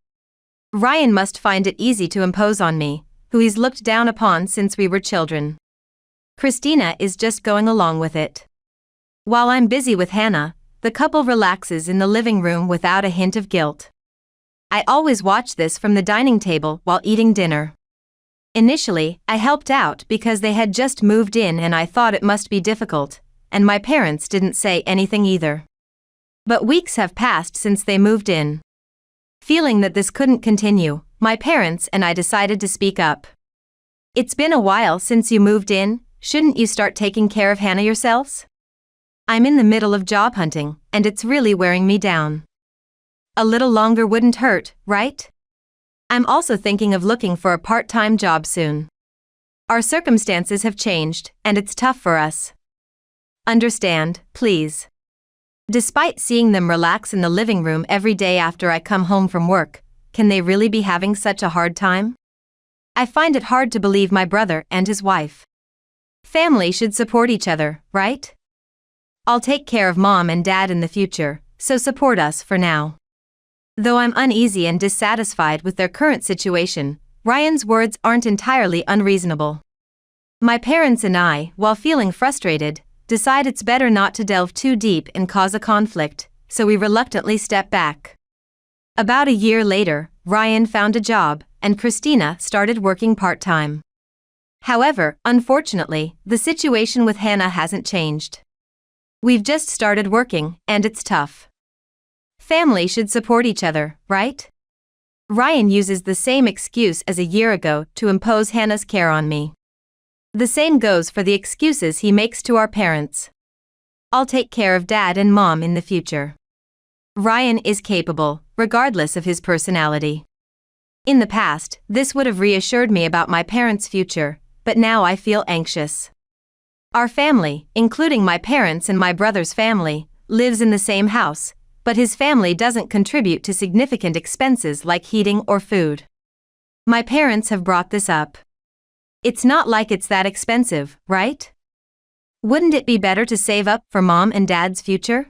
Ryan must find it easy to impose on me, who he's looked down upon since we were children. Christina is just going along with it. While I'm busy with Hannah, the couple relaxes in the living room without a hint of guilt. I always watch this from the dining table while eating dinner. Initially, I helped out because they had just moved in and I thought it must be difficult, and my parents didn't say anything either. But weeks have passed since they moved in. Feeling that this couldn't continue, my parents and I decided to speak up. It's been a while since you moved in, shouldn't you start taking care of Hannah yourselves? I'm in the middle of job hunting, and it's really wearing me down. A little longer wouldn't hurt, right? I'm also thinking of looking for a part-time job soon. Our circumstances have changed, and it's tough for us. Understand, please. Despite seeing them relax in the living room every day after I come home from work, can they really be having such a hard time? I find it hard to believe my brother and his wife. Family should support each other, right? I'll take care of Mom and Dad in the future, so support us for now. Though I'm uneasy and dissatisfied with their current situation, Ryan's words aren't entirely unreasonable. My parents and I, while feeling frustrated, decide it's better not to delve too deep and cause a conflict, so we reluctantly step back. About a year later, Ryan found a job, and Christina started working part-time. However, unfortunately, the situation with Hannah hasn't changed. We've just started working, and it's tough. Family should support each other, right? Ryan uses the same excuse as a year ago to impose Hannah's care on me. The same goes for the excuses he makes to our parents. I'll take care of Dad and Mom in the future. Ryan is capable, regardless of his personality. In the past, this would have reassured me about my parents' future, but now I feel anxious. Our family, including my parents and my brother's family, lives in the same house, but his family doesn't contribute to significant expenses like heating or food. My parents have brought this up. It's not like it's that expensive, right? Wouldn't it be better to save up for Mom and Dad's future?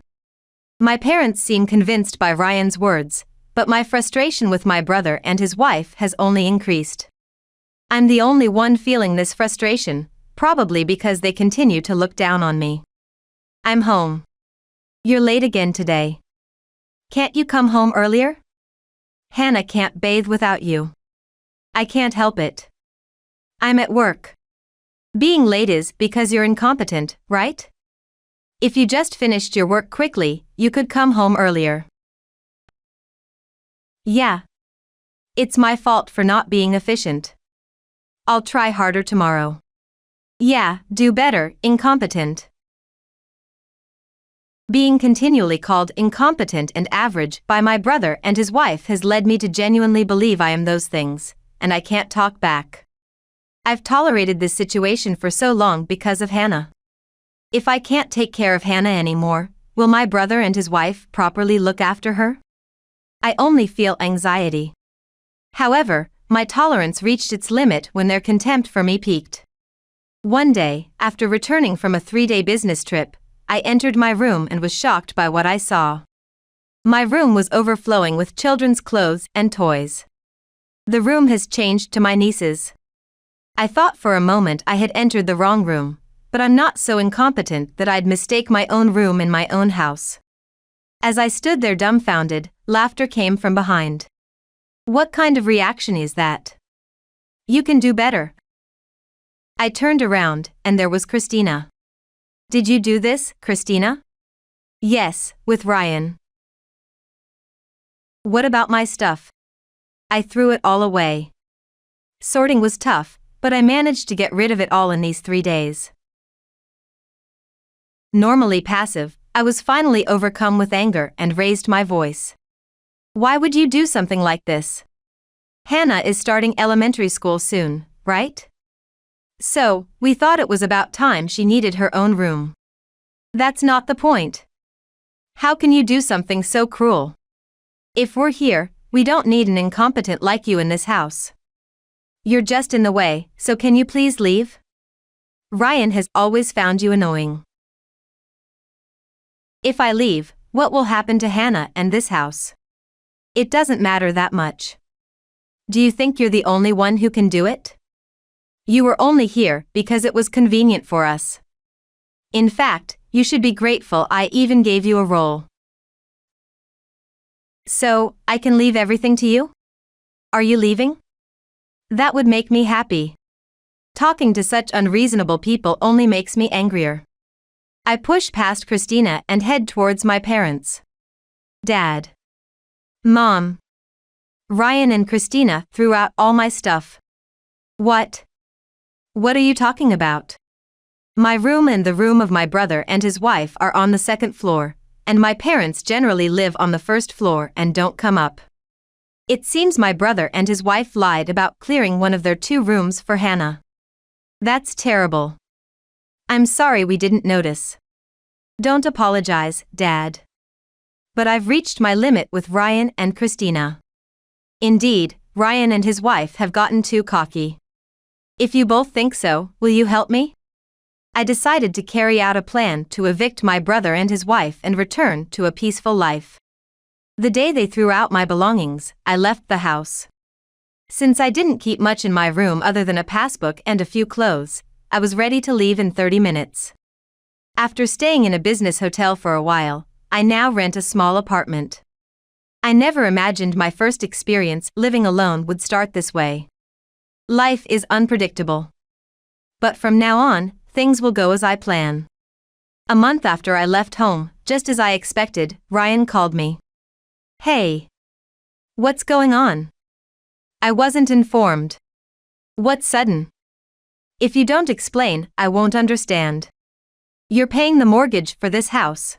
My parents seem convinced by Ryan's words, but my frustration with my brother and his wife has only increased. I'm the only one feeling this frustration, probably because they continue to look down on me. I'm home. You're late again today. Can't you come home earlier? Hannah can't bathe without you. I can't help it. I'm at work. Being late is because you're incompetent, right? If you just finished your work quickly, you could come home earlier. Yeah. It's my fault for not being efficient. I'll try harder tomorrow. Yeah, do better, incompetent. Being continually called incompetent and average by my brother and his wife has led me to genuinely believe I am those things, and I can't talk back. I've tolerated this situation for so long because of Hannah. If I can't take care of Hannah anymore, will my brother and his wife properly look after her? I only feel anxiety. However, my tolerance reached its limit when their contempt for me peaked. One day, after returning from a 3-day business trip, I entered my room and was shocked by what I saw. My room was overflowing with children's clothes and toys. The room has changed to my niece's. I thought for a moment I had entered the wrong room, but I'm not so incompetent that I'd mistake my own room in my own house. As I stood there dumbfounded, laughter came from behind. What kind of reaction is that? You can do better. I turned around, and there was Christina. Did you do this, Christina? Yes, with Ryan. What about my stuff? I threw it all away. Sorting was tough, but I managed to get rid of it all in these 3 days. Normally passive, I was finally overcome with anger and raised my voice. Why would you do something like this? Hannah is starting elementary school soon, right? So, we thought it was about time she needed her own room. That's not the point. How can you do something so cruel? If we're here, we don't need an incompetent like you in this house. You're just in the way, so can you please leave? Ryan has always found you annoying. If I leave, what will happen to Hannah and this house? It doesn't matter that much. Do you think you're the only one who can do it? You were only here because it was convenient for us. In fact, you should be grateful I even gave you a role. So, I can leave everything to you? Are you leaving? That would make me happy. Talking to such unreasonable people only makes me angrier. I push past Christina and head towards my parents. Dad. Mom. Ryan and Christina threw out all my stuff. What? What are you talking about? My room and the room of my brother and his wife are on the second floor, and my parents generally live on the first floor and don't come up. It seems my brother and his wife lied about clearing one of their 2 rooms for Hannah. That's terrible. I'm sorry we didn't notice. Don't apologize, Dad. But I've reached my limit with Ryan and Christina. Indeed, Ryan and his wife have gotten too cocky. If you both think so, will you help me? I decided to carry out a plan to evict my brother and his wife and return to a peaceful life. The day they threw out my belongings, I left the house. Since I didn't keep much in my room other than a passbook and a few clothes, I was ready to leave in 30 minutes. After staying in a business hotel for a while, I now rent a small apartment. I never imagined my first experience living alone would start this way. Life is unpredictable. But from now on, things will go as I plan. A month after I left home, just as I expected, Ryan called me. Hey. What's going on? I wasn't informed. What's sudden? If you don't explain, I won't understand. You're paying the mortgage for this house.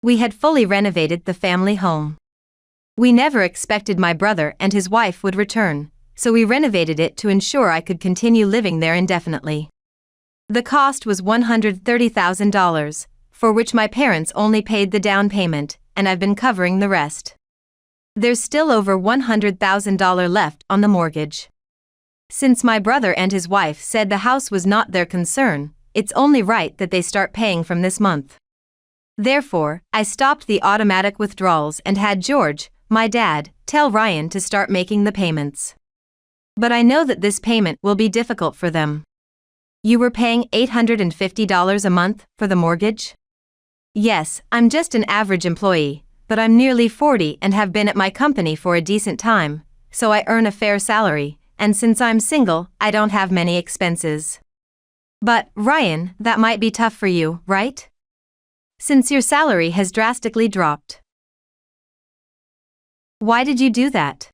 We had fully renovated the family home. We never expected my brother and his wife would return, so we renovated it to ensure I could continue living there indefinitely. The cost was $130,000, for which my parents only paid the down payment, and I've been covering the rest. There's still over $100,000 left on the mortgage. Since my brother and his wife said the house was not their concern, it's only right that they start paying from this month. Therefore, I stopped the automatic withdrawals and had George, my dad, tell Ryan to start making the payments. But I know that this payment will be difficult for them. You were paying $850 a month for the mortgage? Yes, I'm just an average employee, but I'm nearly 40 and have been at my company for a decent time, so I earn a fair salary, and since I'm single, I don't have many expenses. But, Ryan, that might be tough for you, right? Since your salary has drastically dropped. Why did you do that?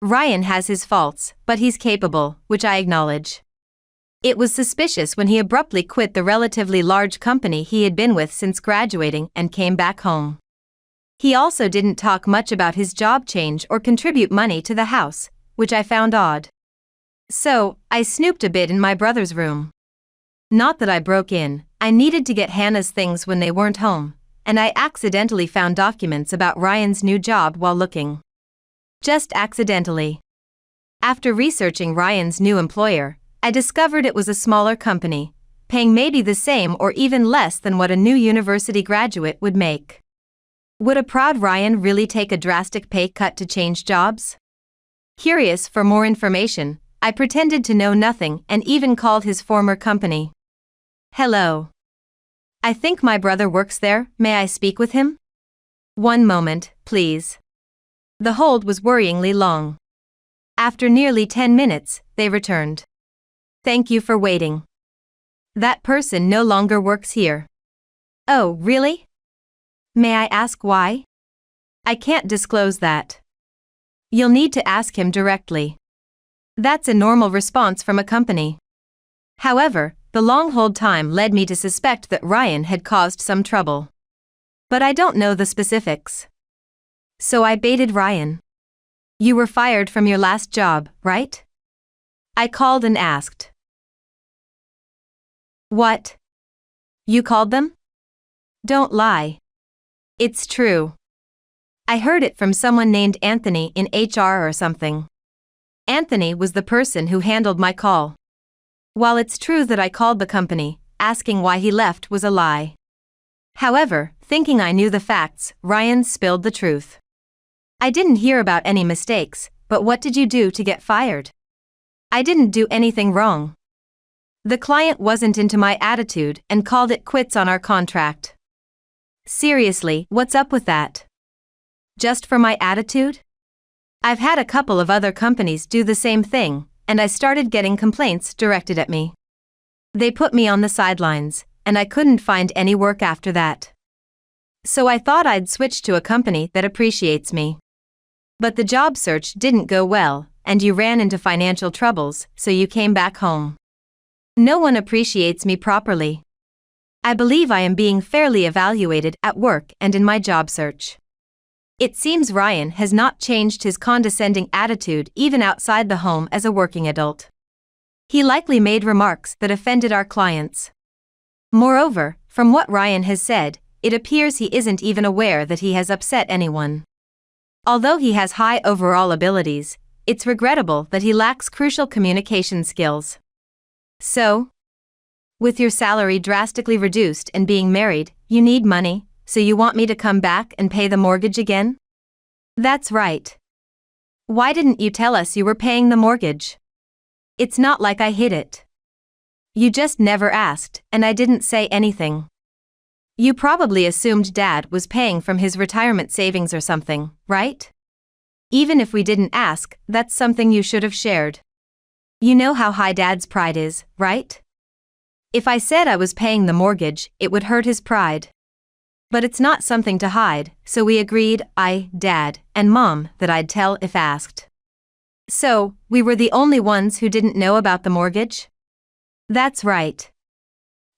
Ryan has his faults, but he's capable, which I acknowledge. It was suspicious when he abruptly quit the relatively large company he had been with since graduating and came back home. He also didn't talk much about his job change or contribute money to the house, which I found odd. So, I snooped a bit in my brother's room. Not that I broke in, I needed to get Hannah's things when they weren't home, and I accidentally found documents about Ryan's new job while looking. Just accidentally. After researching Ryan's new employer, I discovered it was a smaller company, paying maybe the same or even less than what a new university graduate would make. Would a proud Ryan really take a drastic pay cut to change jobs? Curious for more information, I pretended to know nothing and even called his former company. Hello. I think my brother works there, may I speak with him? One moment, please. The hold was worryingly long. After nearly 10 minutes, they returned. Thank you for waiting. That person no longer works here. Oh, really? May I ask why? I can't disclose that. You'll need to ask him directly. That's a normal response from a company. However, the long hold time led me to suspect that Ryan had caused some trouble. But I don't know the specifics. So I baited Ryan. You were fired from your last job, right? I called and asked. What? You called them? Don't lie. It's true. I heard it from someone named Anthony in HR or something. Anthony was the person who handled my call. While it's true that I called the company, asking why he left was a lie. However, thinking I knew the facts, Ryan spilled the truth. I didn't hear about any mistakes, but what did you do to get fired? I didn't do anything wrong. The client wasn't into my attitude and called it quits on our contract. Seriously, what's up with that? Just for my attitude? I've had a couple of other companies do the same thing, and I started getting complaints directed at me. They put me on the sidelines, and I couldn't find any work after that. So I thought I'd switch to a company that appreciates me. But the job search didn't go well, and you ran into financial troubles, so you came back home. No one appreciates me properly. I believe I am being fairly evaluated at work and in my job search. It seems Ryan has not changed his condescending attitude even outside the home as a working adult. He likely made remarks that offended our clients. Moreover, from what Ryan has said, it appears he isn't even aware that he has upset anyone. Although he has high overall abilities, it's regrettable that he lacks crucial communication skills. So, with your salary drastically reduced and being married, you need money, so you want me to come back and pay the mortgage again? That's right. Why didn't you tell us you were paying the mortgage? It's not like I hid it. You just never asked, and I didn't say anything. You probably assumed Dad was paying from his retirement savings or something, right? Even if we didn't ask, that's something you should have shared. You know how high Dad's pride is, right? If I said I was paying the mortgage, it would hurt his pride. But it's not something to hide, so we agreed, Dad, and Mom, that I'd tell if asked. So, we were the only ones who didn't know about the mortgage? That's right.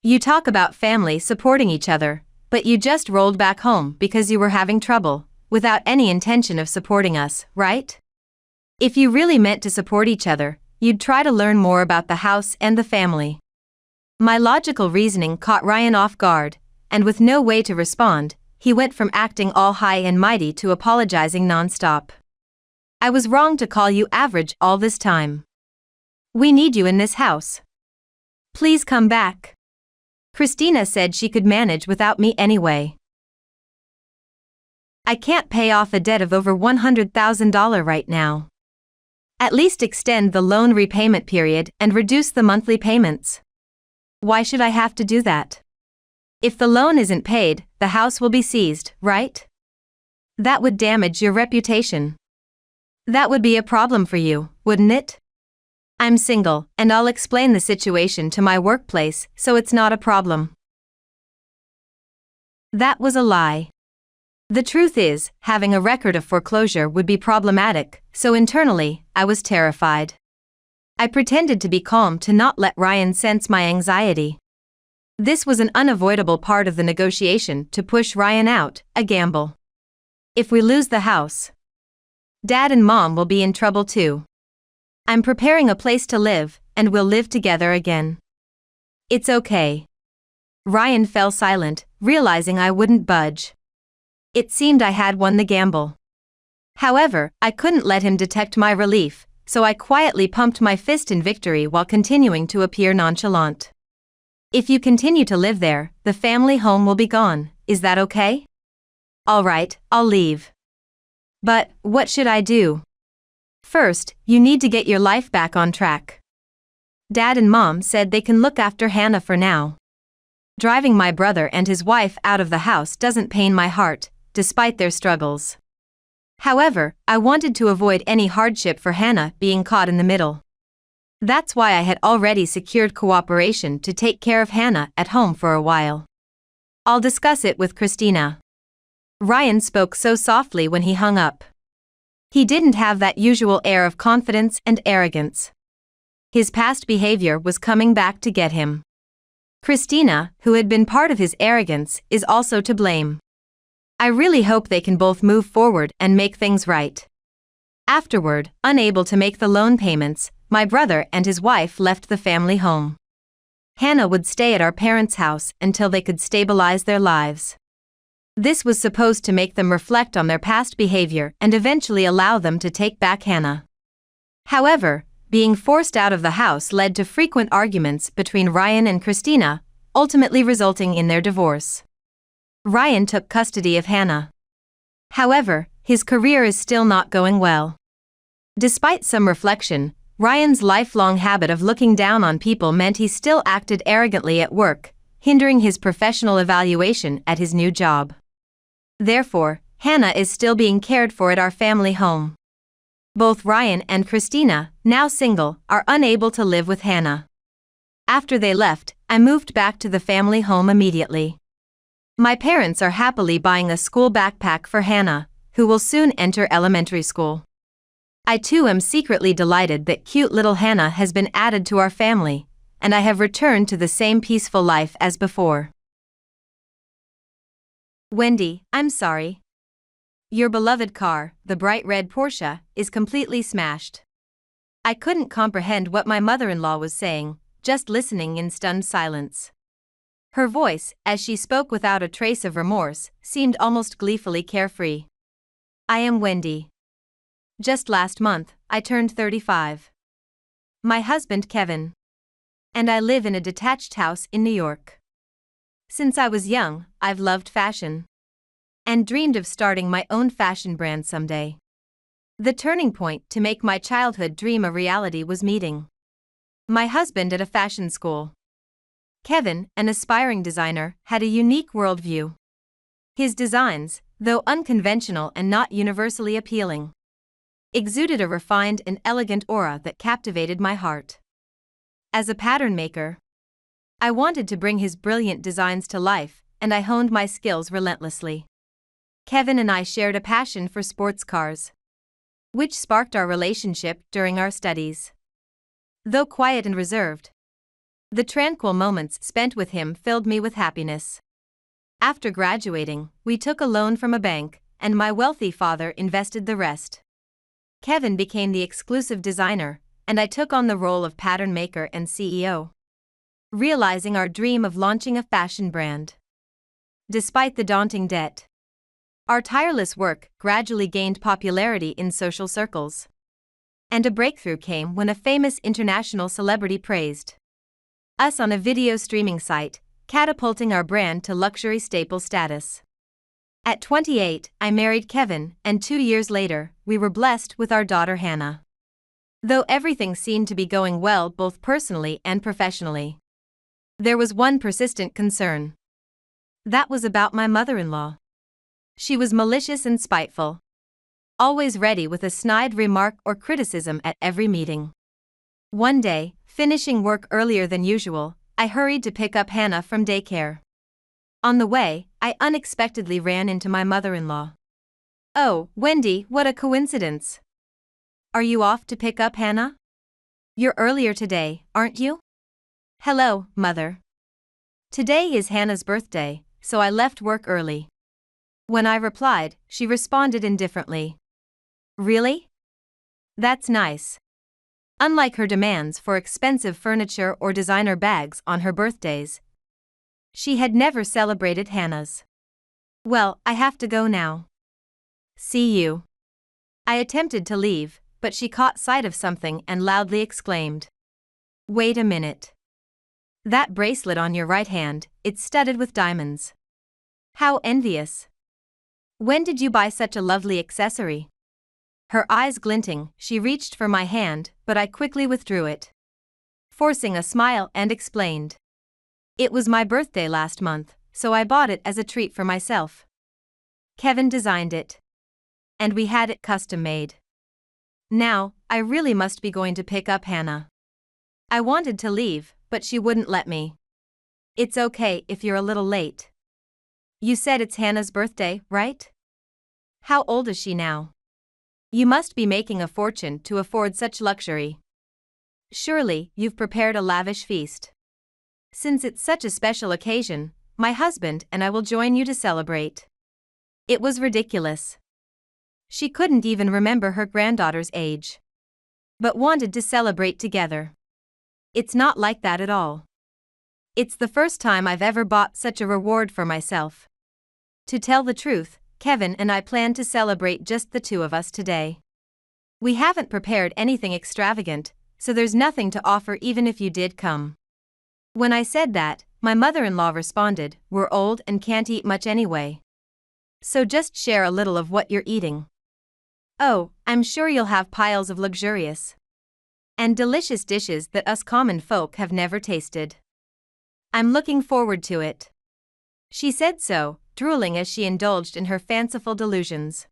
You talk about family supporting each other, but you just rolled back home because you were having trouble, without any intention of supporting us, right? If you really meant to support each other, you'd try to learn more about the house and the family. My logical reasoning caught Ryan off guard, and with no way to respond, he went from acting all high and mighty to apologizing nonstop. I was wrong to call you average all this time. We need you in this house. Please come back. Christina said she could manage without me anyway. I can't pay off a debt of over $100,000 right now. At least extend the loan repayment period and reduce the monthly payments. Why should I have to do that? If the loan isn't paid, the house will be seized, right? That would damage your reputation. That would be a problem for you, wouldn't it? I'm single, and I'll explain the situation to my workplace, so it's not a problem. That was a lie. The truth is, having a record of foreclosure would be problematic, so internally, I was terrified. I pretended to be calm to not let Ryan sense my anxiety. This was an unavoidable part of the negotiation to push Ryan out, a gamble. If we lose the house, Dad and Mom will be in trouble too. I'm preparing a place to live, and we'll live together again. It's okay. Ryan fell silent, realizing I wouldn't budge. It seemed I had won the gamble. However, I couldn't let him detect my relief, so I quietly pumped my fist in victory while continuing to appear nonchalant. If you continue to live there, the family home will be gone, is that okay? All right, I'll leave. But, what should I do? First, you need to get your life back on track. Dad and Mom said they can look after Hannah for now. Driving my brother and his wife out of the house doesn't pain my heart, despite their struggles. However, I wanted to avoid any hardship for Hannah being caught in the middle. That's why I had already secured cooperation to take care of Hannah at home for a while. I'll discuss it with Christina. Ryan spoke so softly when he hung up. He didn't have that usual air of confidence and arrogance. His past behavior was coming back to get him. Christina, who had been part of his arrogance, is also to blame. I really hope they can both move forward and make things right. Afterward, unable to make the loan payments, my brother and his wife left the family home. Hannah would stay at our parents' house until they could stabilize their lives. This was supposed to make them reflect on their past behavior and eventually allow them to take back Hannah. However, being forced out of the house led to frequent arguments between Ryan and Christina, ultimately resulting in their divorce. Ryan took custody of Hannah. However, his career is still not going well. Despite some reflection, Ryan's lifelong habit of looking down on people meant he still acted arrogantly at work, hindering his professional evaluation at his new job. Therefore, Hannah is still being cared for at our family home. Both Ryan and Christina, now single, are unable to live with Hannah. After they left, I moved back to the family home immediately. My parents are happily buying a school backpack for Hannah, who will soon enter elementary school. I too am secretly delighted that cute little Hannah has been added to our family, and I have returned to the same peaceful life as before. Wendy, I'm sorry. Your beloved car, the bright red Porsche, is completely smashed. I couldn't comprehend what my mother-in-law was saying, just listening in stunned silence. Her voice, as she spoke without a trace of remorse, seemed almost gleefully carefree. I am Wendy. Just last month, I turned 35. My husband Kevin. And I live in a detached house in New York. Since I was young, I've loved fashion. And dreamed of starting my own fashion brand someday. The turning point to make my childhood dream a reality was meeting my husband at a fashion school. Kevin, an aspiring designer, had a unique worldview. His designs, though unconventional and not universally appealing, exuded a refined and elegant aura that captivated my heart. As a pattern maker, I wanted to bring his brilliant designs to life, and I honed my skills relentlessly. Kevin and I shared a passion for sports cars, which sparked our relationship during our studies. Though quiet and reserved, the tranquil moments spent with him filled me with happiness. After graduating, we took a loan from a bank, and my wealthy father invested the rest. Kevin became the exclusive designer, and I took on the role of pattern maker and CEO, realizing our dream of launching a fashion brand. Despite the daunting debt, our tireless work gradually gained popularity in social circles. And a breakthrough came when a famous international celebrity praised us on a video streaming site, catapulting our brand to luxury staple status. At 28, I married Kevin, and 2 years later, we were blessed with our daughter Hannah. Though everything seemed to be going well both personally and professionally, there was one persistent concern. That was about my mother-in-law. She was malicious and spiteful, always ready with a snide remark or criticism at every meeting. One day, finishing work earlier than usual, I hurried to pick up Hannah from daycare. On the way, I unexpectedly ran into my mother-in-law. Oh, Wendy, what a coincidence. Are you off to pick up Hannah? You're earlier today, aren't you? Hello, Mother. Today is Hannah's birthday, so I left work early. When I replied, she responded indifferently. Really? That's nice. Unlike her demands for expensive furniture or designer bags on her birthdays, she had never celebrated Hannah's. Well, I have to go now. See you. I attempted to leave, but she caught sight of something and loudly exclaimed. Wait a minute. That bracelet on your right hand, it's studded with diamonds. How envious. When did you buy such a lovely accessory? Her eyes glinting, she reached for my hand, but I quickly withdrew it, forcing a smile, and explained. It was my birthday last month, so I bought it as a treat for myself. Kevin designed it, and we had it custom made. Now, I really must be going to pick up Hannah. I wanted to leave, but she wouldn't let me. It's okay if you're a little late. You said it's Hannah's birthday, right? How old is she now? You must be making a fortune to afford such luxury. Surely, you've prepared a lavish feast. Since it's such a special occasion, my husband and I will join you to celebrate. It was ridiculous. She couldn't even remember her granddaughter's age, but wanted to celebrate together. It's not like that at all. It's the first time I've ever bought such a reward for myself. To tell the truth, Kevin and I plan to celebrate just the two of us today. We haven't prepared anything extravagant, so there's nothing to offer even if you did come. When I said that, my mother-in-law responded, "We're old and can't eat much anyway. So just share a little of what you're eating." Oh, I'm sure you'll have piles of luxurious and delicious dishes that us common folk have never tasted. I'm looking forward to it. She said so, drooling as she indulged in her fanciful delusions.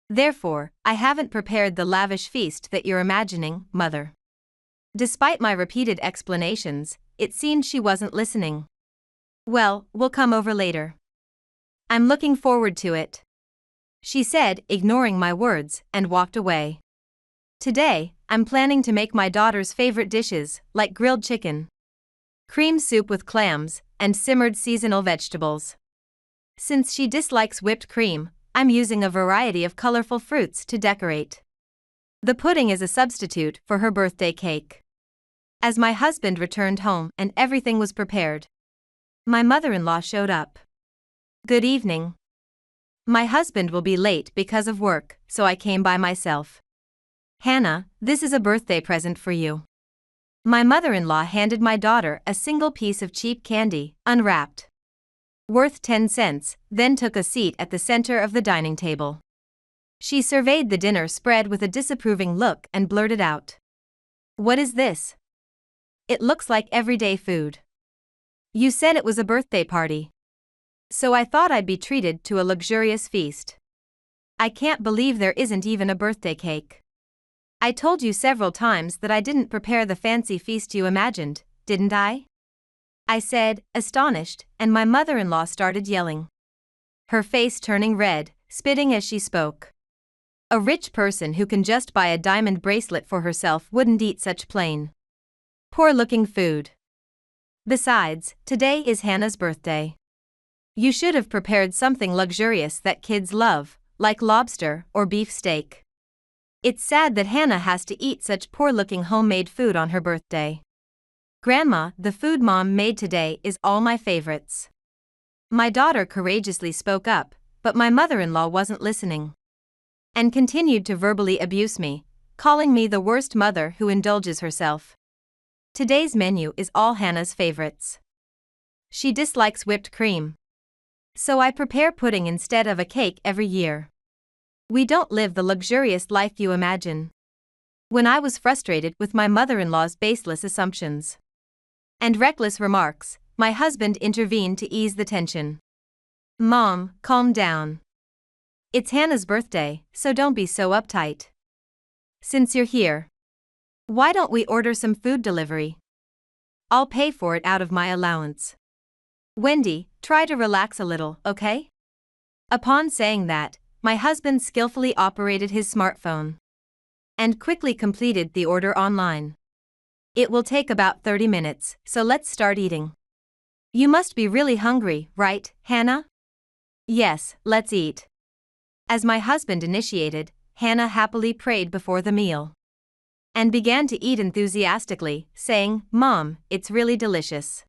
Therefore, I haven't prepared the lavish feast that you're imagining, Mother. Despite my repeated explanations, it seemed she wasn't listening. Well, we'll come over later. I'm looking forward to it, she said, ignoring my words, and walked away. Today, I'm planning to make my daughter's favorite dishes, like grilled chicken, cream soup with clams, and simmered seasonal vegetables. Since she dislikes whipped cream, I'm using a variety of colorful fruits to decorate. The pudding is a substitute for her birthday cake. As my husband returned home and everything was prepared, my mother-in-law showed up. Good evening. My husband will be late because of work, so I came by myself. Hannah, this is a birthday present for you. My mother-in-law handed my daughter a single piece of cheap candy, unwrapped, worth 10 cents, then took a seat at the center of the dining table. She surveyed the dinner spread with a disapproving look and blurted out, "What is this? It looks like everyday food. You said it was a birthday party, so I thought I'd be treated to a luxurious feast. I can't believe there isn't even a birthday cake. I told you several times that I didn't prepare the fancy feast you imagined, didn't I?" I said, astonished, and my mother-in-law started yelling, her face turning red, spitting as she spoke. A rich person who can just buy a diamond bracelet for herself wouldn't eat such plain, poor-looking food. Besides, today is Hannah's birthday. You should have prepared something luxurious that kids love, like lobster or beef steak. It's sad that Hannah has to eat such poor-looking homemade food on her birthday. Grandma, the food Mom made today is all my favorites. My daughter courageously spoke up, but my mother-in-law wasn't listening, and continued to verbally abuse me, calling me the worst mother who indulges herself. Today's menu is all Hannah's favorites. She dislikes whipped cream, so I prepare pudding instead of a cake every year. We don't live the luxurious life you imagine. When I was frustrated with my mother-in-law's baseless assumptions and reckless remarks, my husband intervened to ease the tension. "Mom, calm down. It's Hannah's birthday, so don't be so uptight. Since you're here, why don't we order some food delivery? I'll pay for it out of my allowance. Wendy, try to relax a little, okay?" Upon saying that, my husband skillfully operated his smartphone and quickly completed the order online. It will take about 30 minutes, so let's start eating. You must be really hungry, right, Hannah? Yes, let's eat. As my husband initiated, Hannah happily prayed before the meal and began to eat enthusiastically, saying, "Mom, it's really delicious."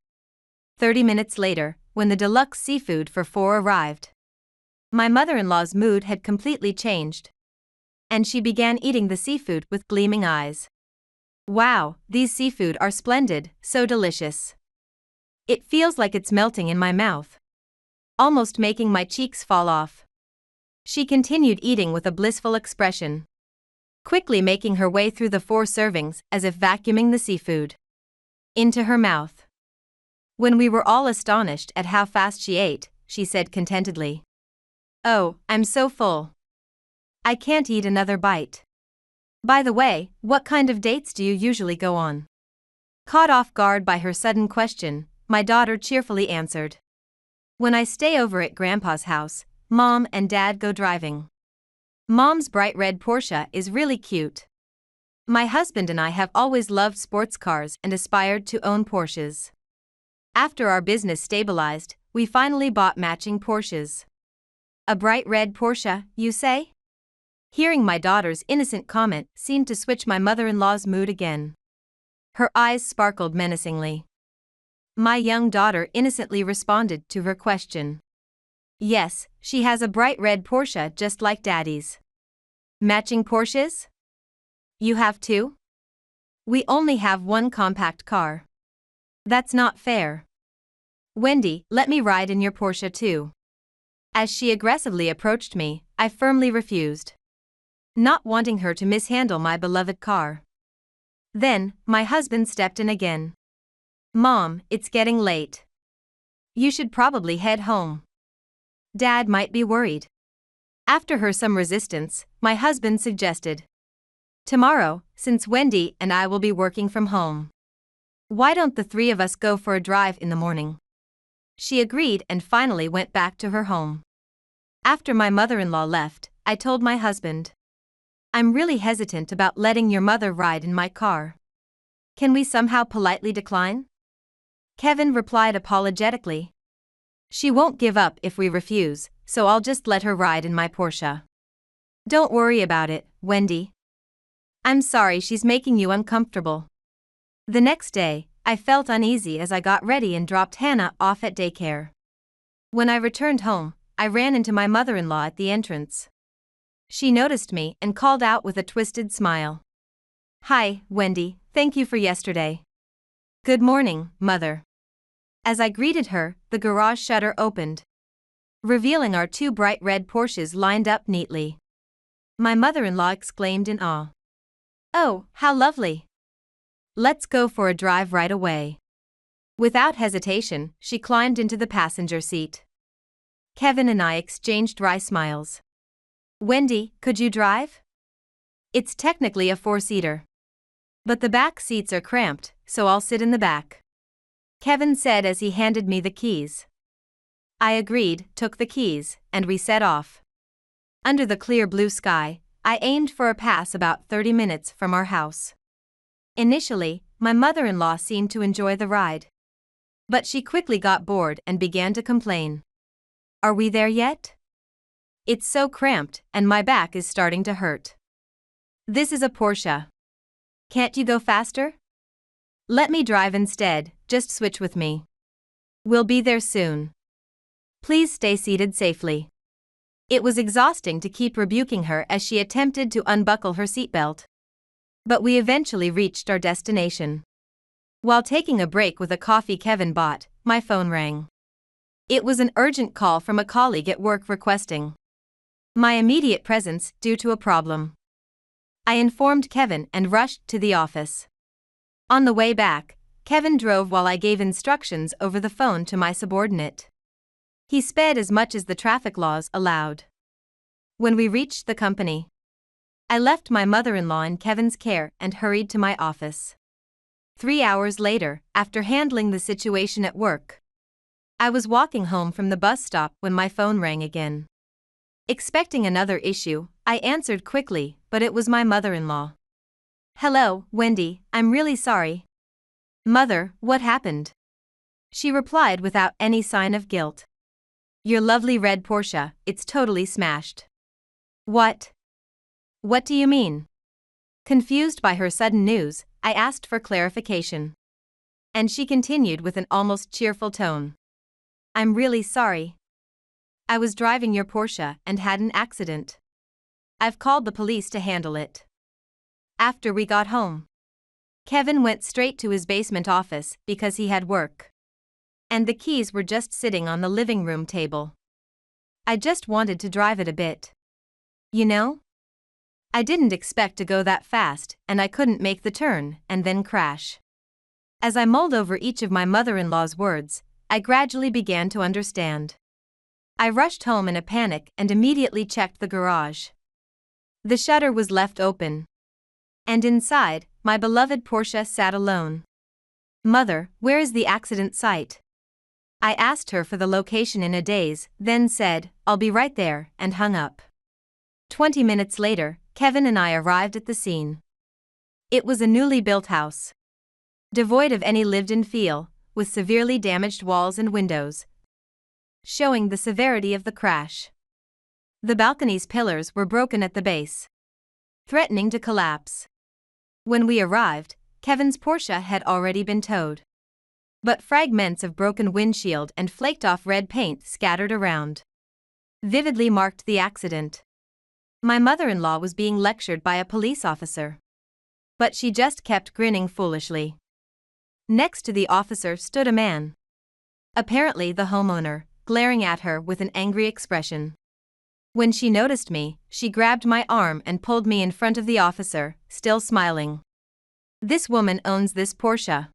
30 minutes later, when the deluxe seafood for 4 arrived, my mother-in-law's mood had completely changed, and she began eating the seafood with gleaming eyes. "Wow, these seafood are splendid, so delicious. It feels like it's melting in my mouth, almost making my cheeks fall off." She continued eating with a blissful expression, quickly making her way through the 4 servings as if vacuuming the seafood into her mouth. When we were all astonished at how fast she ate, she said contentedly, "Oh, I'm so full. I can't eat another bite. By the way, what kind of dates do you usually go on?" Caught off guard by her sudden question, my daughter cheerfully answered, When I stay over at Grandpa's house, Mom and Dad go driving. Mom's bright red Porsche is really cute. My husband and I have always loved sports cars and aspired to own Porsches. After our business stabilized, we finally bought matching Porsches. A bright red Porsche, you say? Hearing my daughter's innocent comment seemed to switch my mother-in-law's mood again. Her eyes sparkled menacingly. My young daughter innocently responded to her question. Yes, she has a bright red Porsche just like Daddy's. Matching Porsches? You have two? We only have one compact car. That's not fair. Wendy, let me ride in your Porsche too. As she aggressively approached me, I firmly refused, not wanting her to mishandle my beloved car. Then, my husband stepped in again. Mom, it's getting late. You should probably head home. Dad might be worried. After some resistance, my husband suggested, tomorrow, since Wendy and I will be working from home, why don't the three of us go for a drive in the morning? She agreed and finally went back to her home. After my mother-in-law left, I told my husband, I'm really hesitant about letting your mother ride in my car. Can we somehow politely decline? Kevin replied apologetically. She won't give up if we refuse, so I'll just let her ride in my Porsche. Don't worry about it, Wendy. I'm sorry she's making you uncomfortable. The next day, I felt uneasy as I got ready and dropped Hannah off at daycare. When I returned home, I ran into my mother-in-law at the entrance. She noticed me and called out with a twisted smile. Hi, Wendy, thank you for yesterday. Good morning, Mother. As I greeted her, the garage shutter opened, revealing our two bright red Porsches lined up neatly. My mother-in-law exclaimed in awe. Oh, how lovely! Let's go for a drive right away. Without hesitation, she climbed into the passenger seat. Kevin and I exchanged wry smiles. Wendy, could you drive? It's technically a four-seater, but the back seats are cramped, so I'll sit in the back, Kevin said as he handed me the keys. I agreed, took the keys, and we set off. Under the clear blue sky, I aimed for a pass about 30 minutes from our house. Initially, my mother-in-law seemed to enjoy the ride, but she quickly got bored and began to complain. Are we there yet? It's so cramped, and my back is starting to hurt. This is a Porsche. Can't you go faster? Let me drive instead, just switch with me. We'll be there soon. Please stay seated safely. It was exhausting to keep rebuking her as she attempted to unbuckle her seatbelt. But we eventually reached our destination. While taking a break with a coffee Kevin bought, my phone rang. It was an urgent call from a colleague at work requesting my immediate presence due to a problem. I informed Kevin and rushed to the office. On the way back, Kevin drove while I gave instructions over the phone to my subordinate. He sped as much as the traffic laws allowed. When we reached the company, I left my mother-in-law in Kevin's care and hurried to my office. 3 hours later, after handling the situation at work, I was walking home from the bus stop when my phone rang again. Expecting another issue, I answered quickly, but it was my mother-in-law. Hello, Wendy, I'm really sorry. Mother, what happened? She replied without any sign of guilt. Your lovely red Porsche, it's totally smashed. What? What do you mean? Confused by her sudden news, I asked for clarification. And she continued with an almost cheerful tone. I'm really sorry. I was driving your Porsche and had an accident. I've called the police to handle it. After we got home, Kevin went straight to his basement office because he had work. And the keys were just sitting on the living room table. I just wanted to drive it a bit. You know? I didn't expect to go that fast, and I couldn't make the turn and then crash. As I mulled over each of my mother-in-law's words, I gradually began to understand. I rushed home in a panic and immediately checked the garage. The shutter was left open. And inside, my beloved Porsche sat alone. Mother, where is the accident site? I asked her for the location in a daze, then said, "I'll be right there," and hung up. 20 minutes later, Kevin and I arrived at the scene. It was a newly built house, devoid of any lived-in feel, with severely damaged walls and windows, showing the severity of the crash. The balcony's pillars were broken at the base, threatening to collapse. When we arrived, Kevin's Porsche had already been towed, but fragments of broken windshield and flaked-off red paint scattered around vividly marked the accident. My mother-in-law was being lectured by a police officer, but she just kept grinning foolishly. Next to the officer stood a man, apparently the homeowner, glaring at her with an angry expression. When she noticed me, she grabbed my arm and pulled me in front of the officer, still smiling. "This woman owns this Porsche,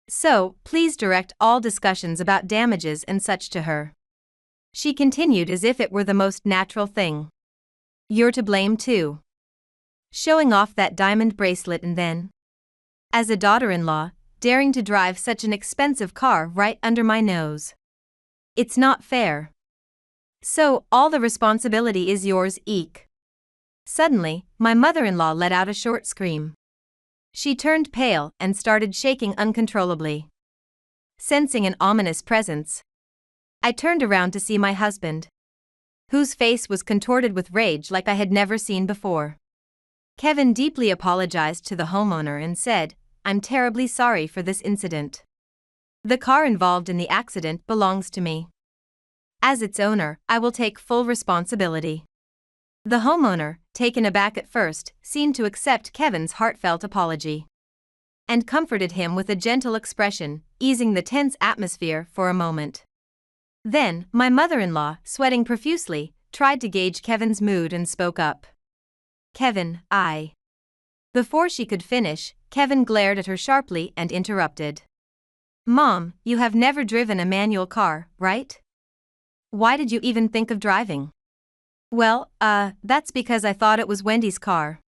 so please direct all discussions about damages and such to her," she continued as if it were the most natural thing. "You're to blame too. Showing off that diamond bracelet and then, as a daughter-in-law, daring to drive such an expensive car right under my nose. It's not fair. So, all the responsibility is yours, eek." Suddenly, my mother-in-law let out a short scream. She turned pale and started shaking uncontrollably. Sensing an ominous presence, I turned around to see my husband, whose face was contorted with rage like I had never seen before. Kevin deeply apologized to the homeowner and said, "I'm terribly sorry for this incident. The car involved in the accident belongs to me. As its owner, I will take full responsibility." The homeowner, taken aback at first, seemed to accept Kevin's heartfelt apology and comforted him with a gentle expression, easing the tense atmosphere for a moment. Then, my mother-in-law, sweating profusely, tried to gauge Kevin's mood and spoke up. "Kevin, I..." Before she could finish, Kevin glared at her sharply and interrupted. "Mom, you have never driven a manual car, right? Why did you even think of driving?" "Well, that's because I thought it was Wendy's car.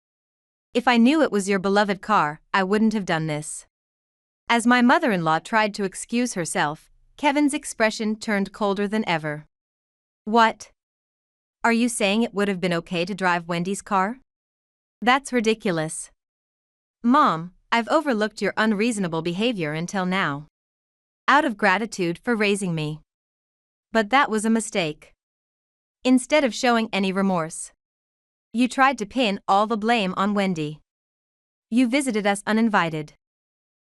If I knew it was your beloved car, I wouldn't have done this." As my mother-in-law tried to excuse herself, Kevin's expression turned colder than ever. "What? Are you saying it would have been okay to drive Wendy's car? That's ridiculous. Mom, I've overlooked your unreasonable behavior until now, out of gratitude for raising me. But that was a mistake. Instead of showing any remorse, you tried to pin all the blame on Wendy. You visited us uninvited,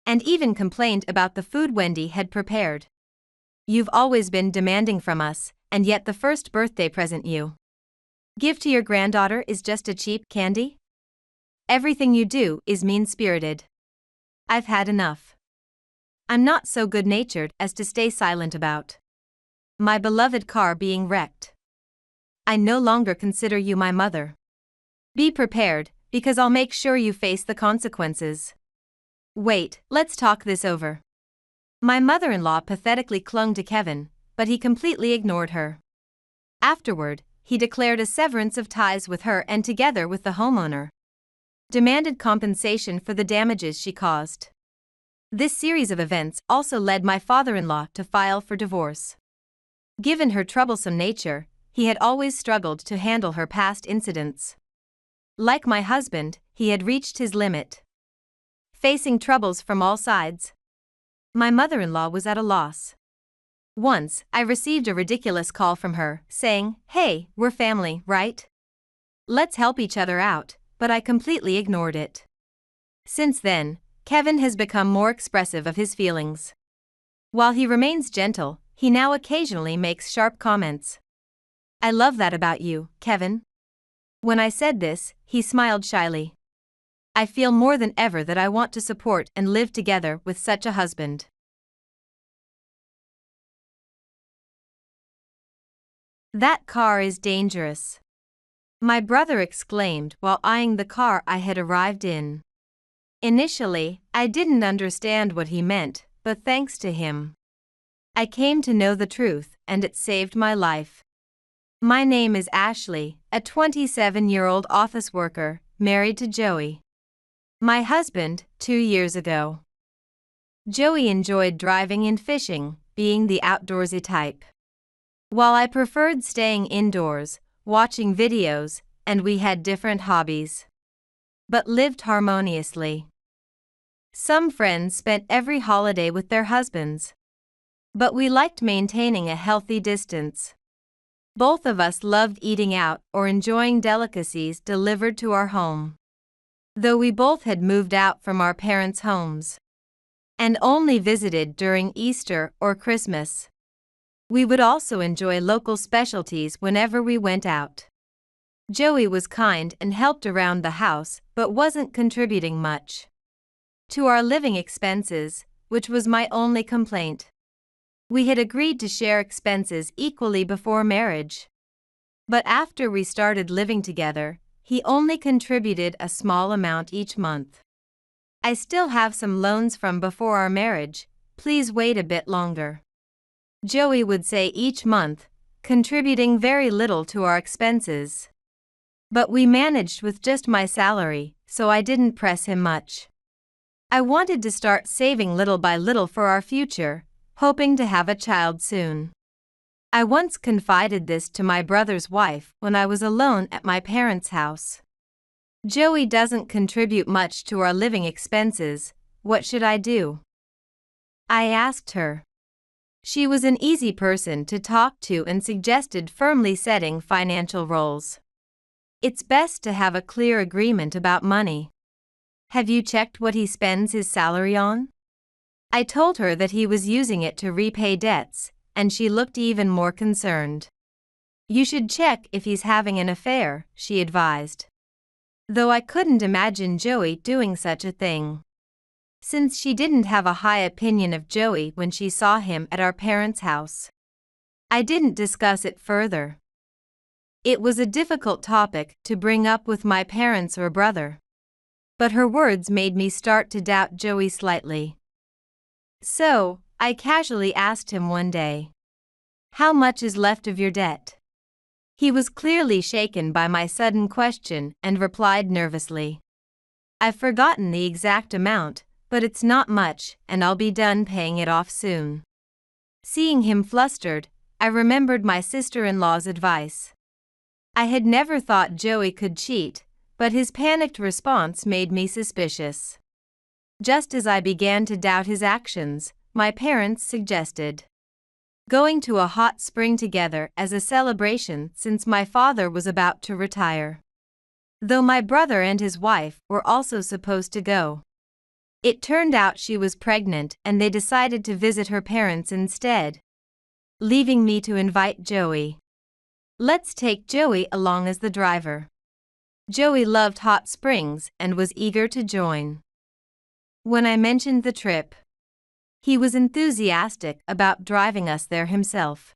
and even complained about the food Wendy had prepared. You've always been demanding from us, and yet the first birthday present you give to your granddaughter is just a cheap candy? Everything you do is mean-spirited. I've had enough. I'm not so good-natured as to stay silent about my beloved car being wrecked. I no longer consider you my mother. Be prepared, because I'll make sure you face the consequences. Wait, let's talk this over." My mother-in-law pathetically clung to Kevin, but he completely ignored her. Afterward, he declared a severance of ties with her and, together with the homeowner, demanded compensation for the damages she caused. This series of events also led my father-in-law to file for divorce. Given her troublesome nature, he had always struggled to handle her past incidents. Like my husband, he had reached his limit, facing troubles from all sides. My mother-in-law was at a loss. Once, I received a ridiculous call from her, saying, "Hey, we're family, right? Let's help each other out," but I completely ignored it. Since then, Kevin has become more expressive of his feelings. While he remains gentle, he now occasionally makes sharp comments. "I love that about you, Kevin." When I said this, he smiled shyly. "I feel more than ever that I want to support and live together with such a husband." "That car is dangerous," my brother exclaimed while eyeing the car I had arrived in. Initially, I didn't understand what he meant, but thanks to him, I came to know the truth, and it saved my life. My name is Ashley, a 27-year-old office worker, married to Joey, my husband, 2 years ago. Joey enjoyed driving and fishing, being the outdoorsy type, while I preferred staying indoors, watching videos, and we had different hobbies, but lived harmoniously. Some friends spent every holiday with their husbands, but we liked maintaining a healthy distance. Both of us loved eating out or enjoying delicacies delivered to our home, though we both had moved out from our parents' homes and only visited during Easter or Christmas. We would also enjoy local specialties whenever we went out. Joey was kind and helped around the house but wasn't contributing much to our living expenses, which was my only complaint. We had agreed to share expenses equally before marriage, but after we started living together, he only contributed a small amount each month. I still have some loans from before our marriage, please wait a bit longer, Joey would say each month, contributing very little to our expenses. But we managed with just my salary, so I didn't press him much. I wanted to start saving little by little for our future, hoping to have a child soon. I once confided this to my brother's wife when I was alone at my parents' house. Joey doesn't contribute much to our living expenses, what should I do? I asked her. She was an easy person to talk to and suggested firmly setting financial roles. It's best to have a clear agreement about money. Have you checked what he spends his salary on? I told her that he was using it to repay debts, and she looked even more concerned. You should check if he's having an affair, she advised. Though I couldn't imagine Joey doing such a thing, since she didn't have a high opinion of Joey when she saw him at our parents' house. I didn't discuss it further. It was a difficult topic to bring up with my parents or brother, but her words made me start to doubt Joey slightly. So, I casually asked him one day, "How much is left of your debt?" He was clearly shaken by my sudden question and replied nervously, "I've forgotten the exact amount, but it's not much and I'll be done paying it off soon." Seeing him flustered, I remembered my sister-in-law's advice. I had never thought Joey could cheat, but his panicked response made me suspicious. Just as I began to doubt his actions, my parents suggested going to a hot spring together as a celebration since my father was about to retire, though my brother and his wife were also supposed to go. It turned out she was pregnant and they decided to visit her parents instead, leaving me to invite Joey. Let's take Joey along as the driver. Joey loved hot springs and was eager to join. When I mentioned the trip, he was enthusiastic about driving us there himself.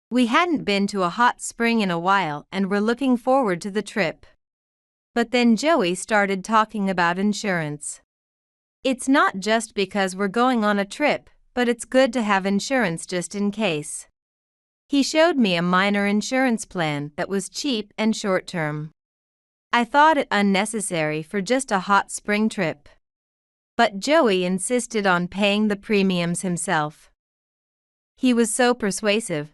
We hadn't been to a hot spring in a while and were looking forward to the trip. But then Joey started talking about insurance. It's not just because we're going on a trip, but it's good to have insurance just in case. He showed me a minor insurance plan that was cheap and short-term. I thought it unnecessary for just a hot spring trip, but Joey insisted on paying the premiums himself. He was so persuasive,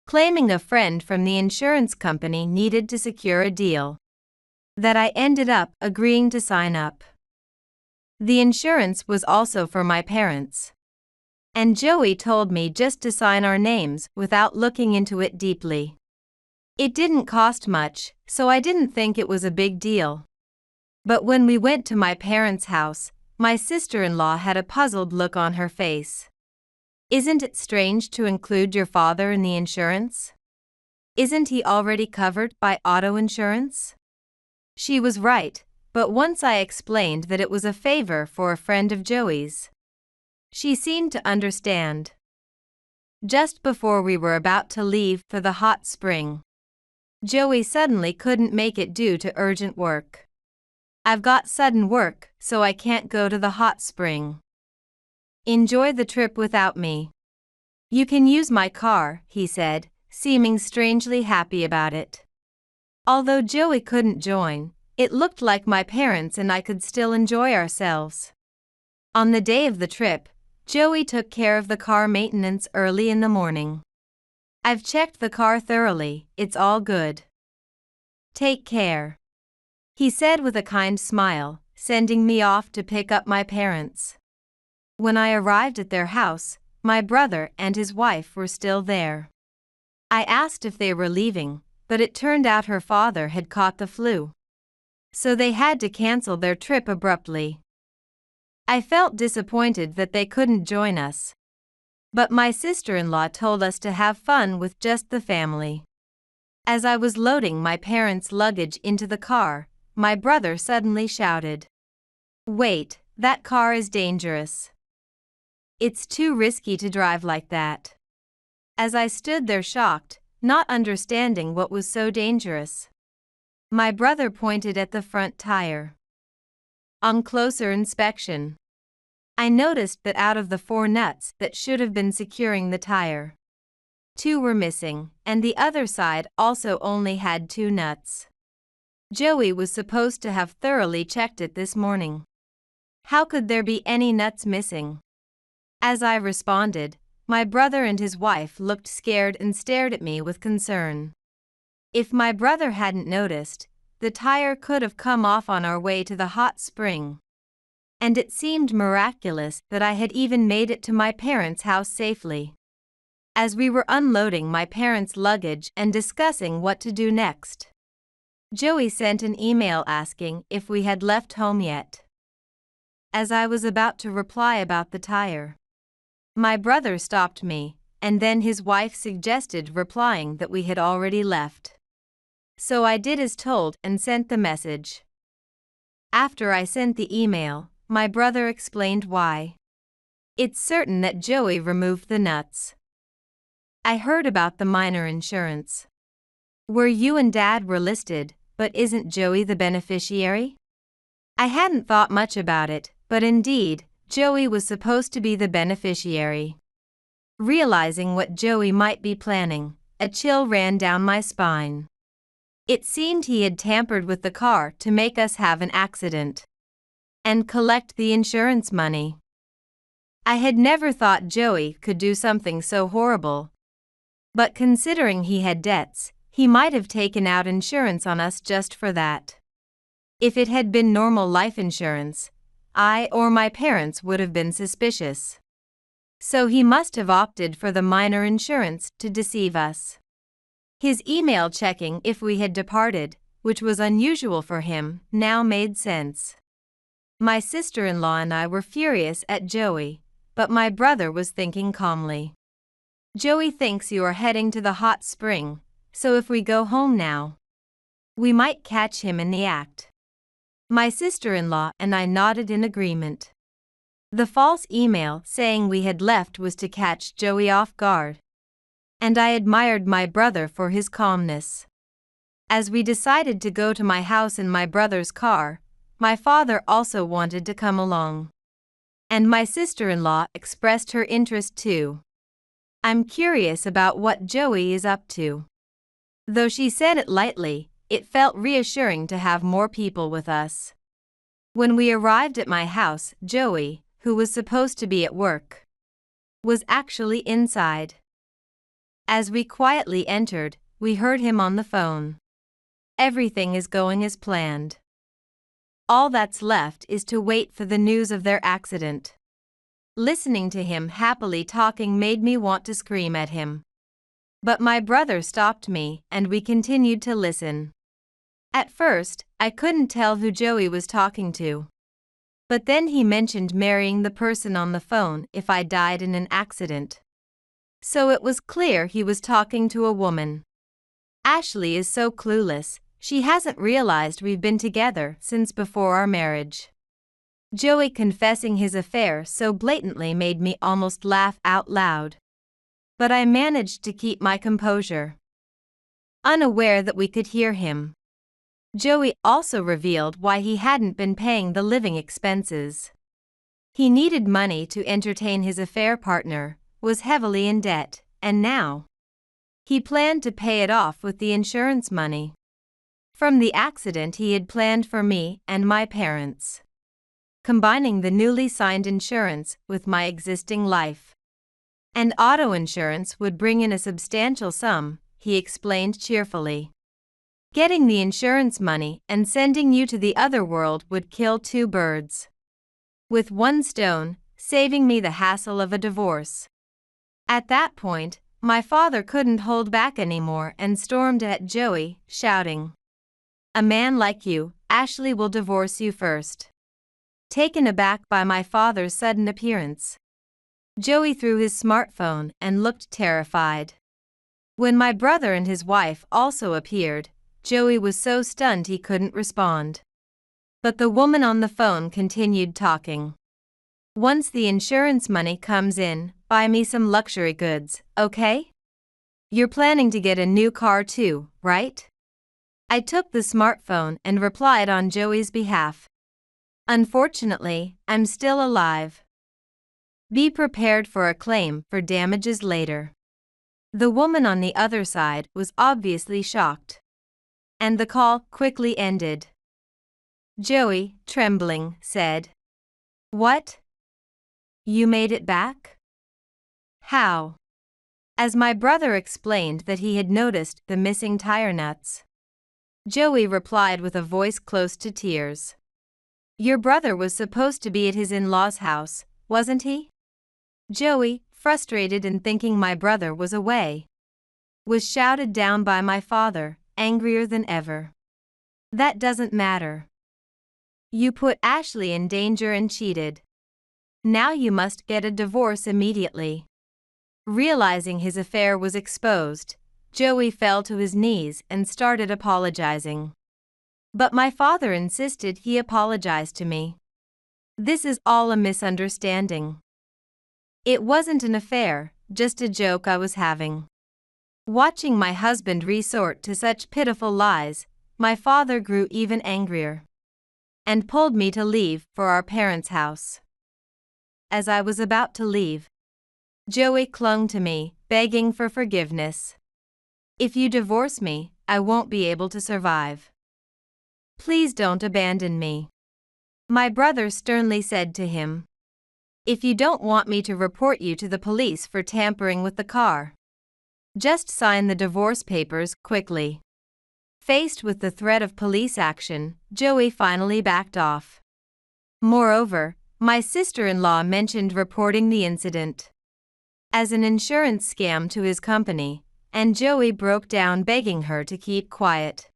claiming a friend from the insurance company needed to secure a deal, that I ended up agreeing to sign up. The insurance was also for my parents, and Joey told me just to sign our names without looking into it deeply. It didn't cost much, so I didn't think it was a big deal. But when we went to my parents' house, my sister-in-law had a puzzled look on her face. "Isn't it strange to include your father in the insurance? Isn't he already covered by auto insurance?" She was right, but once I explained that it was a favor for a friend of Joey's, she seemed to understand. Just before we were about to leave for the hot spring, Joey suddenly couldn't make it due to urgent work. "I've got sudden work, so I can't go to the hot spring. Enjoy the trip without me. You can use my car," he said, seeming strangely happy about it. Although Joey couldn't join, it looked like my parents and I could still enjoy ourselves. On the day of the trip, Joey took care of the car maintenance early in the morning. I've checked the car thoroughly, it's all good. Take care, he said with a kind smile, sending me off to pick up my parents. When I arrived at their house, my brother and his wife were still there. I asked if they were leaving, but it turned out her father had caught the flu. So they had to cancel their trip abruptly. I felt disappointed that they couldn't join us. But my sister-in-law told us to have fun with just the family. As I was loading my parents' luggage into the car, my brother suddenly shouted, "Wait, that car is dangerous. It's too risky to drive like that." As I stood there shocked, not understanding what was so dangerous, my brother pointed at the front tire. On closer inspection, I noticed that out of the 4 nuts that should have been securing the tire, 2 were missing, and the other side also only had 2 nuts. Joey was supposed to have thoroughly checked it this morning. How could there be any nuts missing? As I responded, my brother and his wife looked scared and stared at me with concern. If my brother hadn't noticed, the tire could have come off on our way to the hot spring. And it seemed miraculous that I had even made it to my parents' house safely. As we were unloading my parents' luggage and discussing what to do next, Joey sent an email asking if we had left home yet. As I was about to reply about the tire, my brother stopped me, and then his wife suggested replying that we had already left. So I did as told and sent the message. After I sent the email, my brother explained why. It's certain that Joey removed the nuts. I heard about the minor insurance. Where you and Dad were listed, but isn't Joey the beneficiary? I hadn't thought much about it, but indeed, Joey was supposed to be the beneficiary. Realizing what Joey might be planning, a chill ran down my spine. It seemed he had tampered with the car to make us have an accident and collect the insurance money. I had never thought Joey could do something so horrible. But considering he had debts, he might have taken out insurance on us just for that. If it had been normal life insurance, I or my parents would have been suspicious. So he must have opted for the minor insurance to deceive us. His email checking if we had departed, which was unusual for him, now made sense. My sister-in-law and I were furious at Joey, but my brother was thinking calmly. Joey thinks you are heading to the hot spring, so if we go home now, we might catch him in the act. My sister-in-law and I nodded in agreement. The false email saying we had left was to catch Joey off guard, and I admired my brother for his calmness. As we decided to go to my house in my brother's car, my father also wanted to come along. And my sister-in-law expressed her interest too. I'm curious about what Joey is up to. Though she said it lightly, it felt reassuring to have more people with us. When we arrived at my house, Joey, who was supposed to be at work, was actually inside. As we quietly entered, we heard him on the phone. Everything is going as planned. All that's left is to wait for the news of their accident. Listening to him happily talking made me want to scream at him. But my brother stopped me, and we continued to listen. At first, I couldn't tell who Joey was talking to. But then he mentioned marrying the person on the phone if I died in an accident. So it was clear he was talking to a woman. Ashley is so clueless, she hasn't realized we've been together since before our marriage. Joey confessing his affair so blatantly made me almost laugh out loud. But I managed to keep my composure, unaware that we could hear him. Joey also revealed why he hadn't been paying the living expenses. He needed money to entertain his affair partner, was heavily in debt, and now he planned to pay it off with the insurance money from the accident he had planned for me and my parents. combining the newly signed insurance with my existing life. And auto insurance would bring in a substantial sum, he explained cheerfully. Getting the insurance money and sending you to the other world would kill two birds with one stone, saving me the hassle of a divorce. At that point, my father couldn't hold back anymore and stormed at Joey, shouting, "A man like you, Ashley, will divorce you first." Taken aback by my father's sudden appearance, Joey threw his smartphone and looked terrified. When my brother and his wife also appeared, Joey was so stunned he couldn't respond. But the woman on the phone continued talking. "Once the insurance money comes in, buy me some luxury goods, okay? You're planning to get a new car too, right?" I took the smartphone and replied on Joey's behalf. "Unfortunately, I'm still alive. Be prepared for a claim for damages later." The woman on the other side was obviously shocked. And the call quickly ended. Joey, trembling, said, "What? You made it back? How?" As my brother explained that he had noticed the missing tire nuts, Joey replied with a voice close to tears, "Your brother was supposed to be at his in-laws' house, wasn't he?" Joey, frustrated and thinking my brother was away, was shouted down by my father, angrier than ever. "That doesn't matter. You put Ashley in danger and cheated. Now you must get a divorce immediately." Realizing his affair was exposed, Joey fell to his knees and started apologizing. But my father insisted he apologize to me. "This is all a misunderstanding. It wasn't an affair, just a joke I was having." Watching my husband resort to such pitiful lies, my father grew even angrier and pulled me to leave for our parents' house. As I was about to leave, Joey clung to me, begging for forgiveness. "If you divorce me, I won't be able to survive. Please don't abandon me." My brother sternly said to him, "If you don't want me to report you to the police for tampering with the car, just sign the divorce papers quickly." Faced with the threat of police action, Joey finally backed off. Moreover, my sister-in-law mentioned reporting the incident as an insurance scam to his company, and Joey broke down begging her to keep quiet.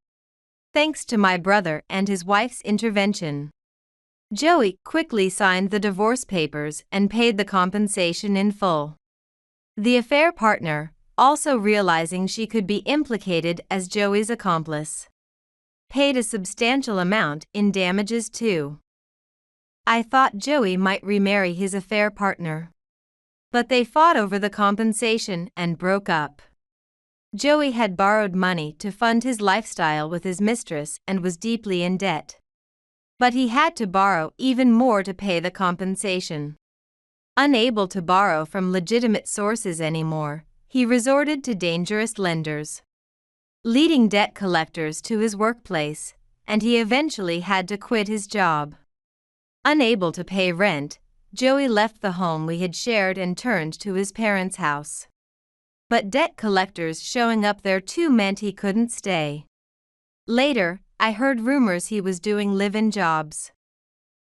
Thanks to my brother and his wife's intervention, Joey quickly signed the divorce papers and paid the compensation in full. The affair partner, also realizing she could be implicated as Joey's accomplice, paid a substantial amount in damages too. I thought Joey might remarry his affair partner, but they fought over the compensation and broke up. Joey had borrowed money to fund his lifestyle with his mistress and was deeply in debt. But he had to borrow even more to pay the compensation. Unable to borrow from legitimate sources anymore, he resorted to dangerous lenders, leading debt collectors to his workplace, and he eventually had to quit his job. Unable to pay rent, Joey left the home we had shared and turned to his parents' house. But debt collectors showing up there too meant he couldn't stay. Later, I heard rumors he was doing live-in jobs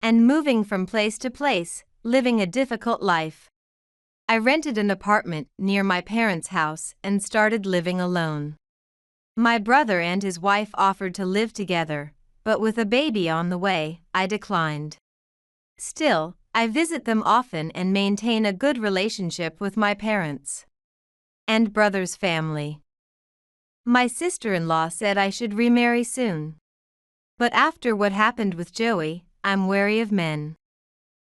and moving from place to place, living a difficult life. I rented an apartment near my parents' house and started living alone. My brother and his wife offered to live together, but with a baby on the way, I declined. Still, I visit them often and maintain a good relationship with my parents and brother's family. My sister-in-law said I should remarry soon. But after what happened with Joey, I'm wary of men,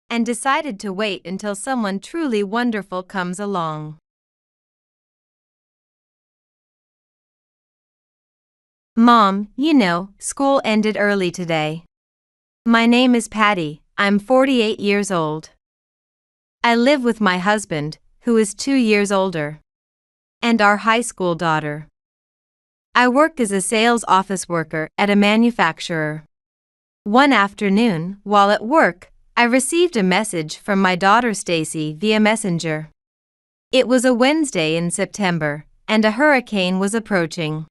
and decided to wait until someone truly wonderful comes along. Mom, school ended early today. My name is Patty, I'm 48 years old. I live with my husband, who is 2 years older, and our high school daughter. I work as a sales office worker at a manufacturer. One afternoon, while at work, I received a message from my daughter Stacy via Messenger. It was a Wednesday in September, and a hurricane was approaching.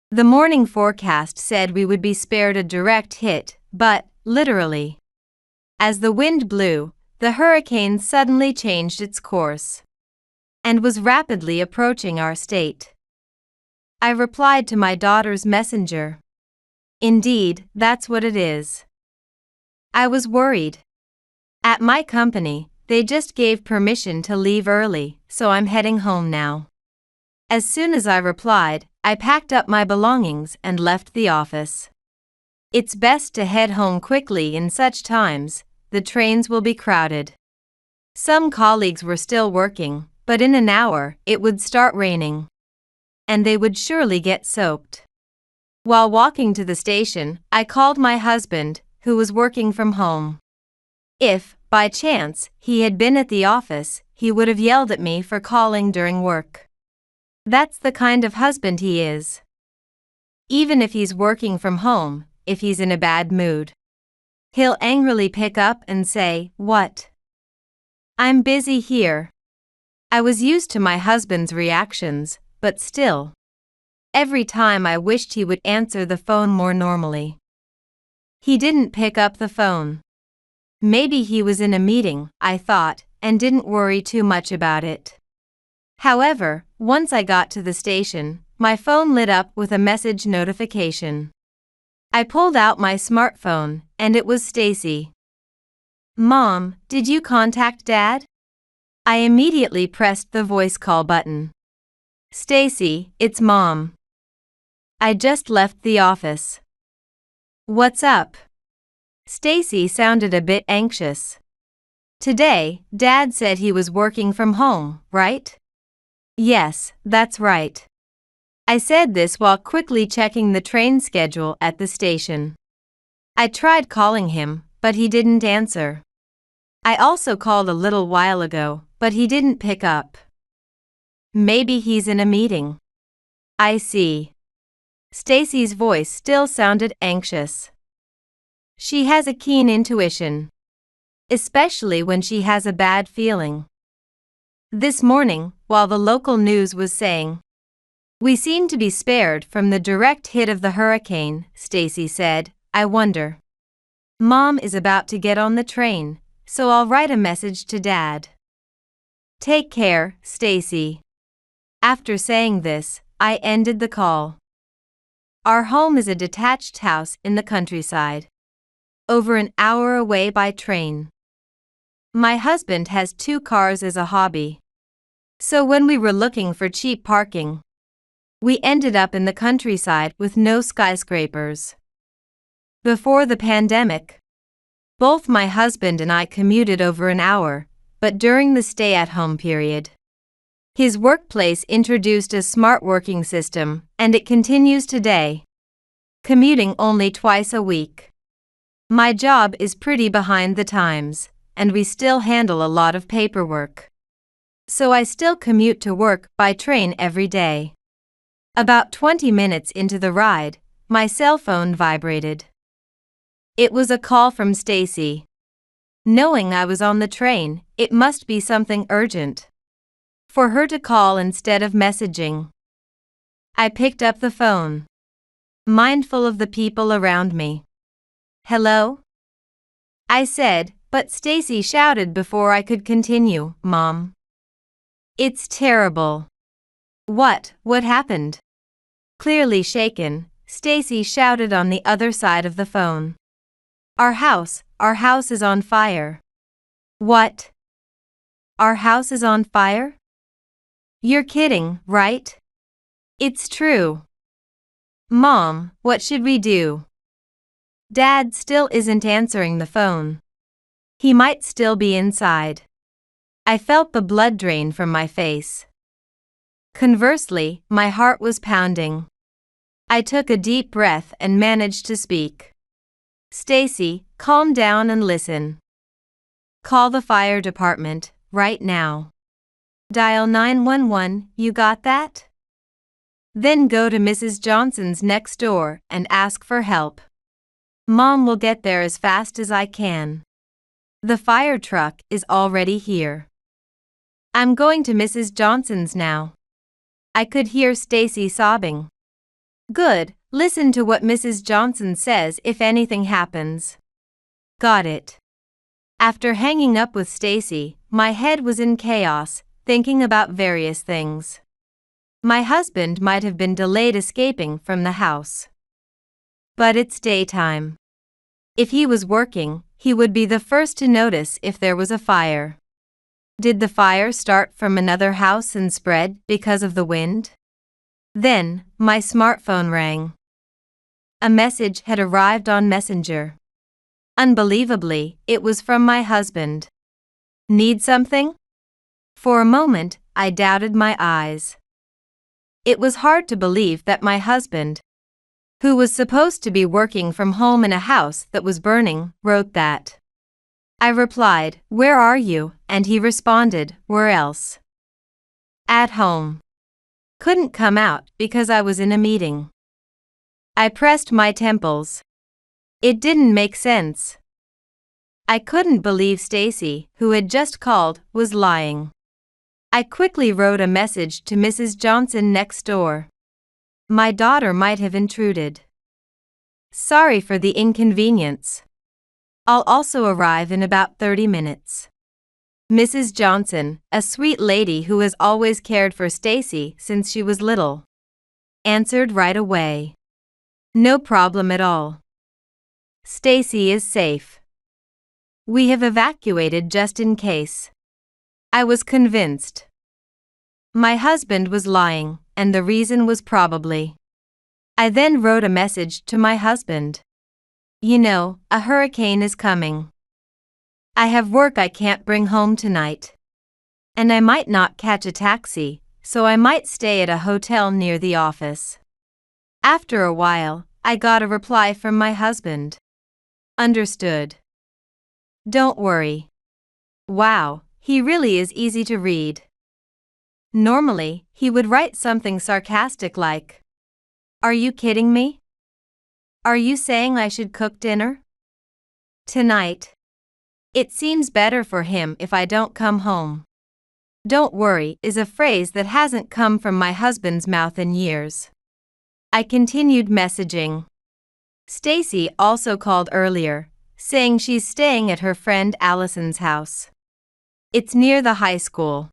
The morning forecast said we would be spared a direct hit, but, literally, as the wind blew, the hurricane suddenly changed its course and was rapidly approaching our state. I replied to my daughter's messenger. Indeed, that's what it is. I was worried. At my company, they just gave permission to leave early, so I'm heading home now. As soon as I replied, I packed up my belongings and left the office. It's best to head home quickly in such times. The trains will be crowded. Some colleagues were still working, but in an hour it would start raining, and they would surely get soaked. While walking to the station, I called my husband, who was working from home. If, by chance, he had been at the office, he would have yelled at me for calling during work. That's the kind of husband he is. Even if he's working from home, if he's in a bad mood, he'll angrily pick up and say, "What? I'm busy here." I was used to my husband's reactions, but still, every time I wished he would answer the phone more normally. He didn't pick up the phone. Maybe he was in a meeting, I thought, and didn't worry too much about it. However, once I got to the station, my phone lit up with a message notification. I pulled out my smartphone, and it was Stacy. "Mom, did you contact Dad?" I immediately pressed the voice call button. "Stacy, it's Mom. I just left the office." "What's up?" Stacy sounded a bit anxious. "Today, Dad said he was working from home, right?" "Yes, that's right." I said this while quickly checking the train schedule at the station. I tried calling him, but he didn't answer. I also called a little while ago, but he didn't pick up. Maybe he's in a meeting. I see. Stacy's voice still sounded anxious. She has a keen intuition, especially when she has a bad feeling. This morning, while the local news was saying, "We seem to be spared from the direct hit of the hurricane," Stacy said, "I wonder. Mom is about to get on the train, so I'll write a message to Dad." "Take care, Stacy." After saying this, I ended the call. Our home is a detached house in the countryside, over an hour away by train. My husband has 2 cars as a hobby. So when we were looking for cheap parking, we ended up in the countryside with no skyscrapers. Before the pandemic, both my husband and I commuted over an hour, but during the stay-at-home period, his workplace introduced a smart working system, and it continues today, commuting only twice a week. My job is pretty behind the times, and we still handle a lot of paperwork. So I still commute to work by train every day. About 20 minutes into the ride, my cell phone vibrated. It was a call from Stacy. Knowing I was on the train, it must be something urgent for her to call instead of messaging. I picked up the phone, mindful of the people around me. "Hello?" I said, but Stacy shouted before I could continue, "Mom. It's terrible." What happened?" Clearly shaken, Stacy shouted on the other side of the phone. Our house is on fire." "What? Our house is on fire? You're kidding, right?" "It's true." "Mom, what should we do?" Dad still isn't answering the phone. He might still be inside. I felt the blood drain from my face. Conversely, my heart was pounding. I took a deep breath and managed to speak. "Stacy, calm down and listen. Call the fire department, right now. Dial 911, you got that? Then go to Mrs. Johnson's next door and ask for help. Mom will get there as fast as I can." The fire truck is already here. I'm going to Mrs. Johnson's now. I could hear Stacy sobbing. Good, listen to what Mrs. Johnson says if anything happens. Got it. After hanging up with Stacy, my head was in chaos, thinking about various things. My husband might have been delayed escaping from the house. But it's daytime. If he was working, he would be the first to notice if there was a fire. Did the fire start from another house and spread because of the wind? Then, my smartphone rang. A message had arrived on Messenger. Unbelievably, it was from my husband. Need something? For a moment, I doubted my eyes. It was hard to believe that my husband, who was supposed to be working from home in a house that was burning, wrote that. I replied, "Where are you?" and he responded, "Where else?" At home. Couldn't come out because I was in a meeting. I pressed my temples. It didn't make sense. I couldn't believe Stacy, who had just called, was lying. I quickly wrote a message to Mrs. Johnson next door. My daughter might have intruded. Sorry for the inconvenience. I'll also arrive in about 30 minutes. Mrs. Johnson, a sweet lady who has always cared for Stacy since she was little, answered right away. No problem at all. Stacy is safe. We have evacuated just in case. I was convinced. My husband was lying, and the reason was probably. I then wrote a message to my husband. You know, a hurricane is coming. I have work I can't bring home tonight. And I might not catch a taxi, so I might stay at a hotel near the office. After a while, I got a reply from my husband. Understood. Don't worry. Wow, he really is easy to read. Normally, he would write something sarcastic like, "Are you kidding me? Are you saying I should cook dinner tonight? It seems better for him if I don't come home." Don't worry is a phrase that hasn't come from my husband's mouth in years. I continued messaging. Stacy also called earlier, saying she's staying at her friend Allison's house. It's near the high school.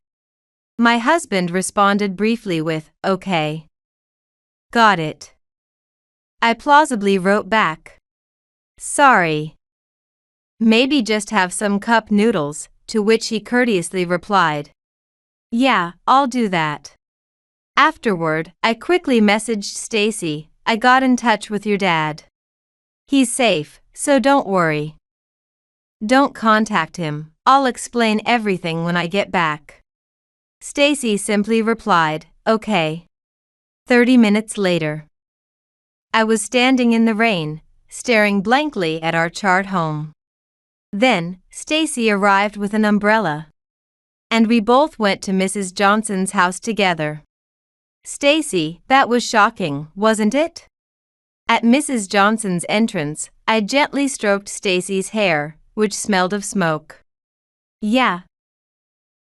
My husband responded briefly with, "Okay. Got it." I plausibly wrote back, "Sorry. Maybe just have some cup noodles," to which he courteously replied, "Yeah, I'll do that." Afterward, I quickly messaged Stacy, "I got in touch with your dad. He's safe, so don't worry. Don't contact him, I'll explain everything when I get back." Stacy simply replied, "Okay." 30 minutes later. I was standing in the rain, staring blankly at our charred home. Then, Stacy arrived with an umbrella. And we both went to Mrs. Johnson's house together. Stacy, that was shocking, wasn't it? At Mrs. Johnson's entrance, I gently stroked Stacy's hair, which smelled of smoke. Yeah.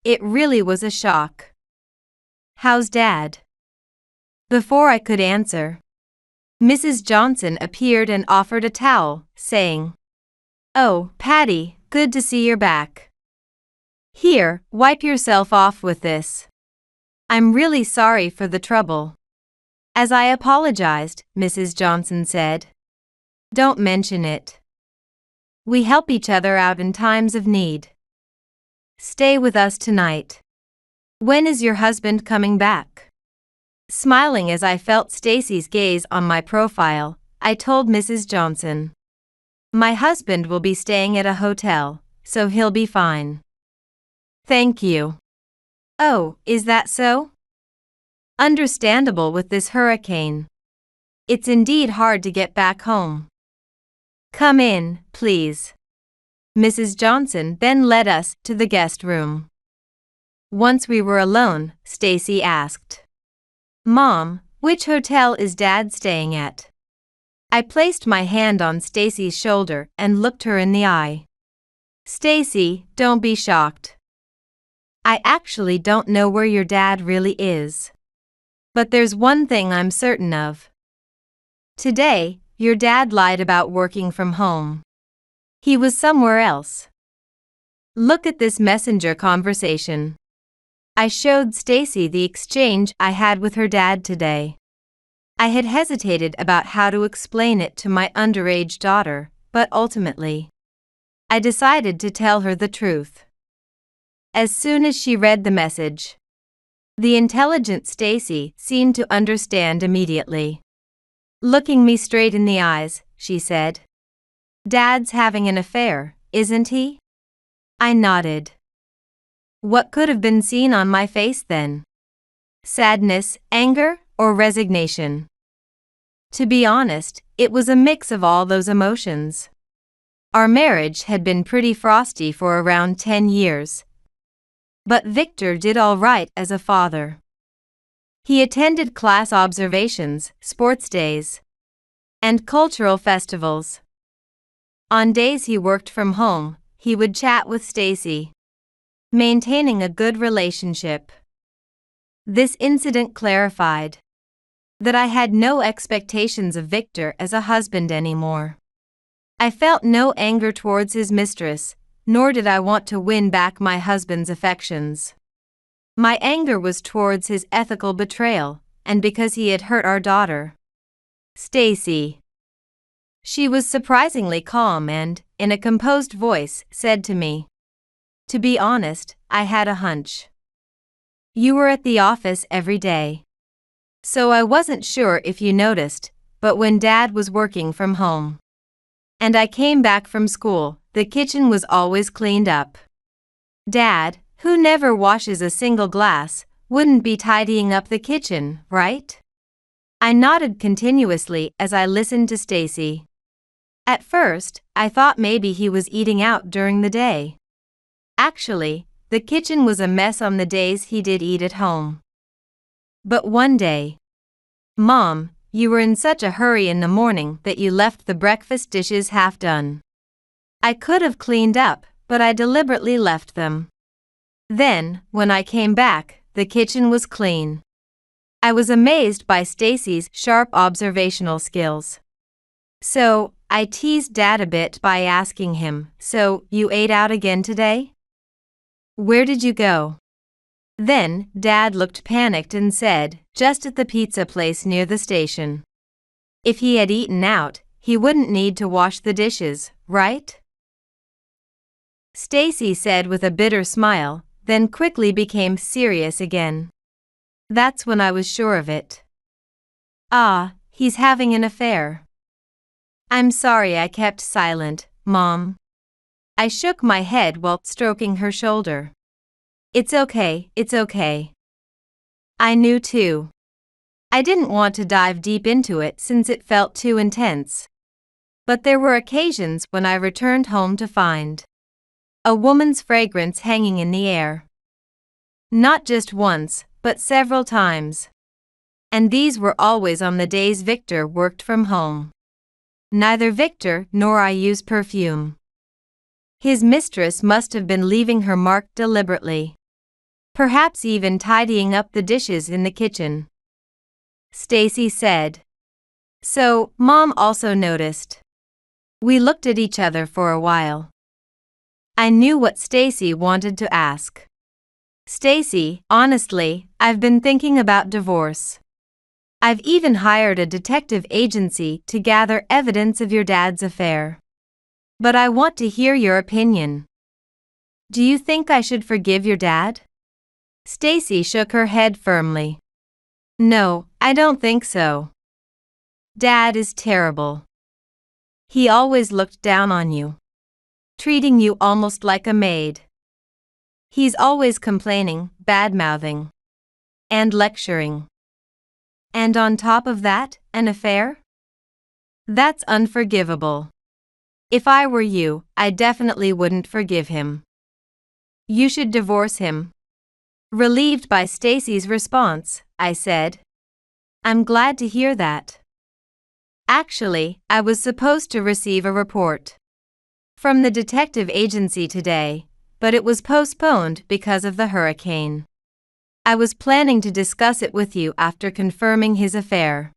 It really was a shock. How's Dad? Before I could answer, Mrs. Johnson appeared and offered a towel, saying, "Oh, Patty, good to see you're back. Here, wipe yourself off with this. I'm really sorry for the trouble." As I apologized, Mrs. Johnson said, "Don't mention it. We help each other out in times of need. Stay with us tonight. When is your husband coming back?" Smiling as I felt Stacy's gaze on my profile, I told Mrs. Johnson, "My husband will be staying at a hotel, so he'll be fine." "Thank you." "Oh, is that so?" Understandable with this hurricane. It's indeed hard to get back home. "Come in, please." Mrs. Johnson then led us to the guest room. Once we were alone, Stacy asked, "Mom, which hotel is Dad staying at?" I placed my hand on Stacy's shoulder and looked her in the eye. Stacy, don't be shocked. I actually don't know where your dad really is. But there's one thing I'm certain of. Today, your dad lied about working from home. He was somewhere else. Look at this messenger conversation. I showed Stacy the exchange I had with her dad today. I had hesitated about how to explain it to my underage daughter, but ultimately, I decided to tell her the truth. As soon as she read the message, the intelligent Stacy seemed to understand immediately. Looking me straight in the eyes, she said, "Dad's having an affair, isn't he?" I nodded. What could have been seen on my face then? Sadness, anger, or resignation? To be honest, it was a mix of all those emotions. Our marriage had been pretty frosty for around 10 years. But Victor did all right as a father. He attended class observations, sports days, and cultural festivals. On days he worked from home, he would chat with Stacy, maintaining a good relationship. This incident clarified that I had no expectations of Victor as a husband anymore. I felt no anger towards his mistress, nor did I want to win back my husband's affections. My anger was towards his ethical betrayal, and because he had hurt our daughter, Stacy. She was surprisingly calm and, in a composed voice, said to me, "To be honest, I had a hunch. You were at the office every day. So I wasn't sure if you noticed, but when Dad was working from home, and I came back from school, the kitchen was always cleaned up. Dad, who never washes a single glass, wouldn't be tidying up the kitchen, right?" I nodded continuously as I listened to Stacy. At first, I thought maybe he was eating out during the day. Actually, the kitchen was a mess on the days he did eat at home. But one day, "Mom, you were in such a hurry in the morning that you left the breakfast dishes half done. I could have cleaned up, but I deliberately left them. Then, when I came back, the kitchen was clean." I was amazed by Stacy's sharp observational skills. So, I teased Dad a bit by asking him, "So, you ate out again today? Where did you go?" Then, Dad looked panicked and said, "Just at the pizza place near the station." If he had eaten out, he wouldn't need to wash the dishes, right? Stacy said with a bitter smile, then quickly became serious again. That's when I was sure of it. "Ah, he's having an affair." "I'm sorry I kept silent, Mom." I shook my head while stroking her shoulder. It's okay. I knew too. I didn't want to dive deep into it since it felt too intense. But there were occasions when I returned home to find a woman's fragrance hanging in the air. Not just once, but several times. And these were always on the days Victor worked from home. Neither Victor nor I used perfume. His mistress must have been leaving her mark deliberately. Perhaps even tidying up the dishes in the kitchen. Stacy said. So, Mom also noticed. We looked at each other for a while. I knew what Stacy wanted to ask. "Stacy, honestly, I've been thinking about divorce. I've even hired a detective agency to gather evidence of your dad's affair. But I want to hear your opinion. Do you think I should forgive your dad?" Stacy shook her head firmly. "No, I don't think so. Dad is terrible. He always looked down on you, treating you almost like a maid. He's always complaining, bad-mouthing, and lecturing. And on top of that, an affair? That's unforgivable. If I were you, I definitely wouldn't forgive him. You should divorce him." Relieved by Stacy's response, I said, "I'm glad to hear that. Actually, I was supposed to receive a report From the detective agency today, but it was postponed because of the hurricane. I was planning to discuss it with you after confirming his affair.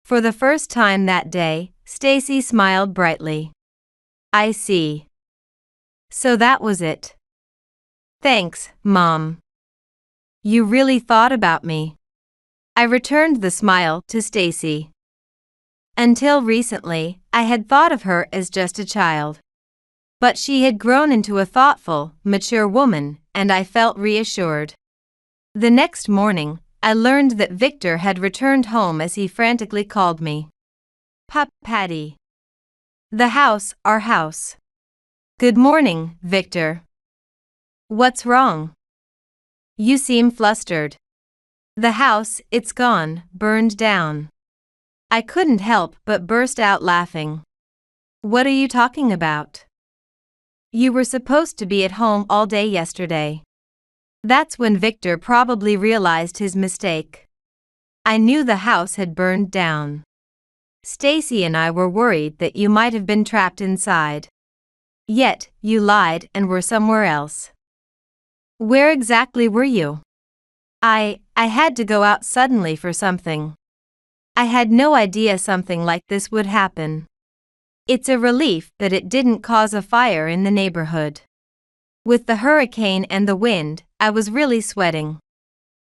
For the first time that day, Stacy smiled brightly. I see. So that was it. Thanks, Mom. You really thought about me. I returned the smile to Stacy. Until recently, I had thought of her as just a child. But she had grown into a thoughtful, mature woman, and I felt reassured. The next morning, I learned that Victor had returned home as he frantically called me. Patty. The house, our house. Good morning, Victor. What's wrong? You seem flustered. The house, it's gone, burned down. I couldn't help but burst out laughing. What are you talking about? You were supposed to be at home all day yesterday. That's when Victor probably realized his mistake. I knew the house had burned down. Stacy and I were worried that you might have been trapped inside. Yet, you lied and were somewhere else. Where exactly were you? I had to go out suddenly for something. I had no idea something like this would happen. It's a relief that it didn't cause a fire in the neighborhood. With the hurricane and the wind, I was really sweating.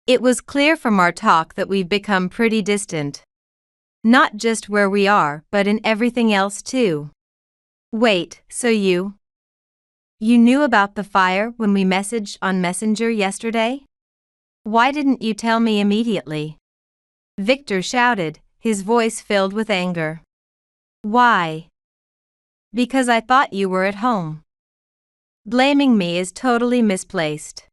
It was clear from our talk that we've become pretty distant. Not just where we are, but in everything else too. Wait, so you knew about the fire when we messaged on Messenger yesterday? Why didn't you tell me immediately? Victor shouted, his voice filled with anger. Why? Because I thought you were at home. Blaming me is totally misplaced.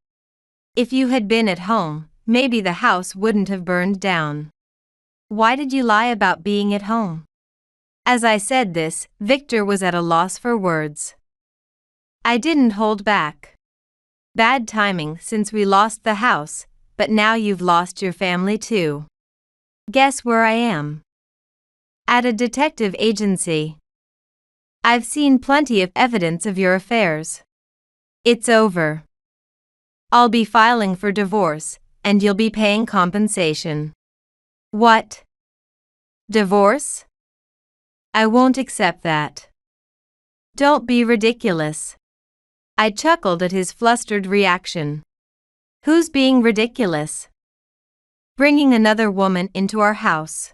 If you had been at home, maybe the house wouldn't have burned down. Why did you lie about being at home? As I said this, Victor was at a loss for words. I didn't hold back. Bad timing since we lost the house, but now you've lost your family too. Guess where I am? At a detective agency. I've seen plenty of evidence of your affairs. It's over. I'll be filing for divorce, and you'll be paying compensation. What? Divorce? I won't accept that. Don't be ridiculous. I chuckled at his flustered reaction. Who's being ridiculous? Bringing another woman into our house.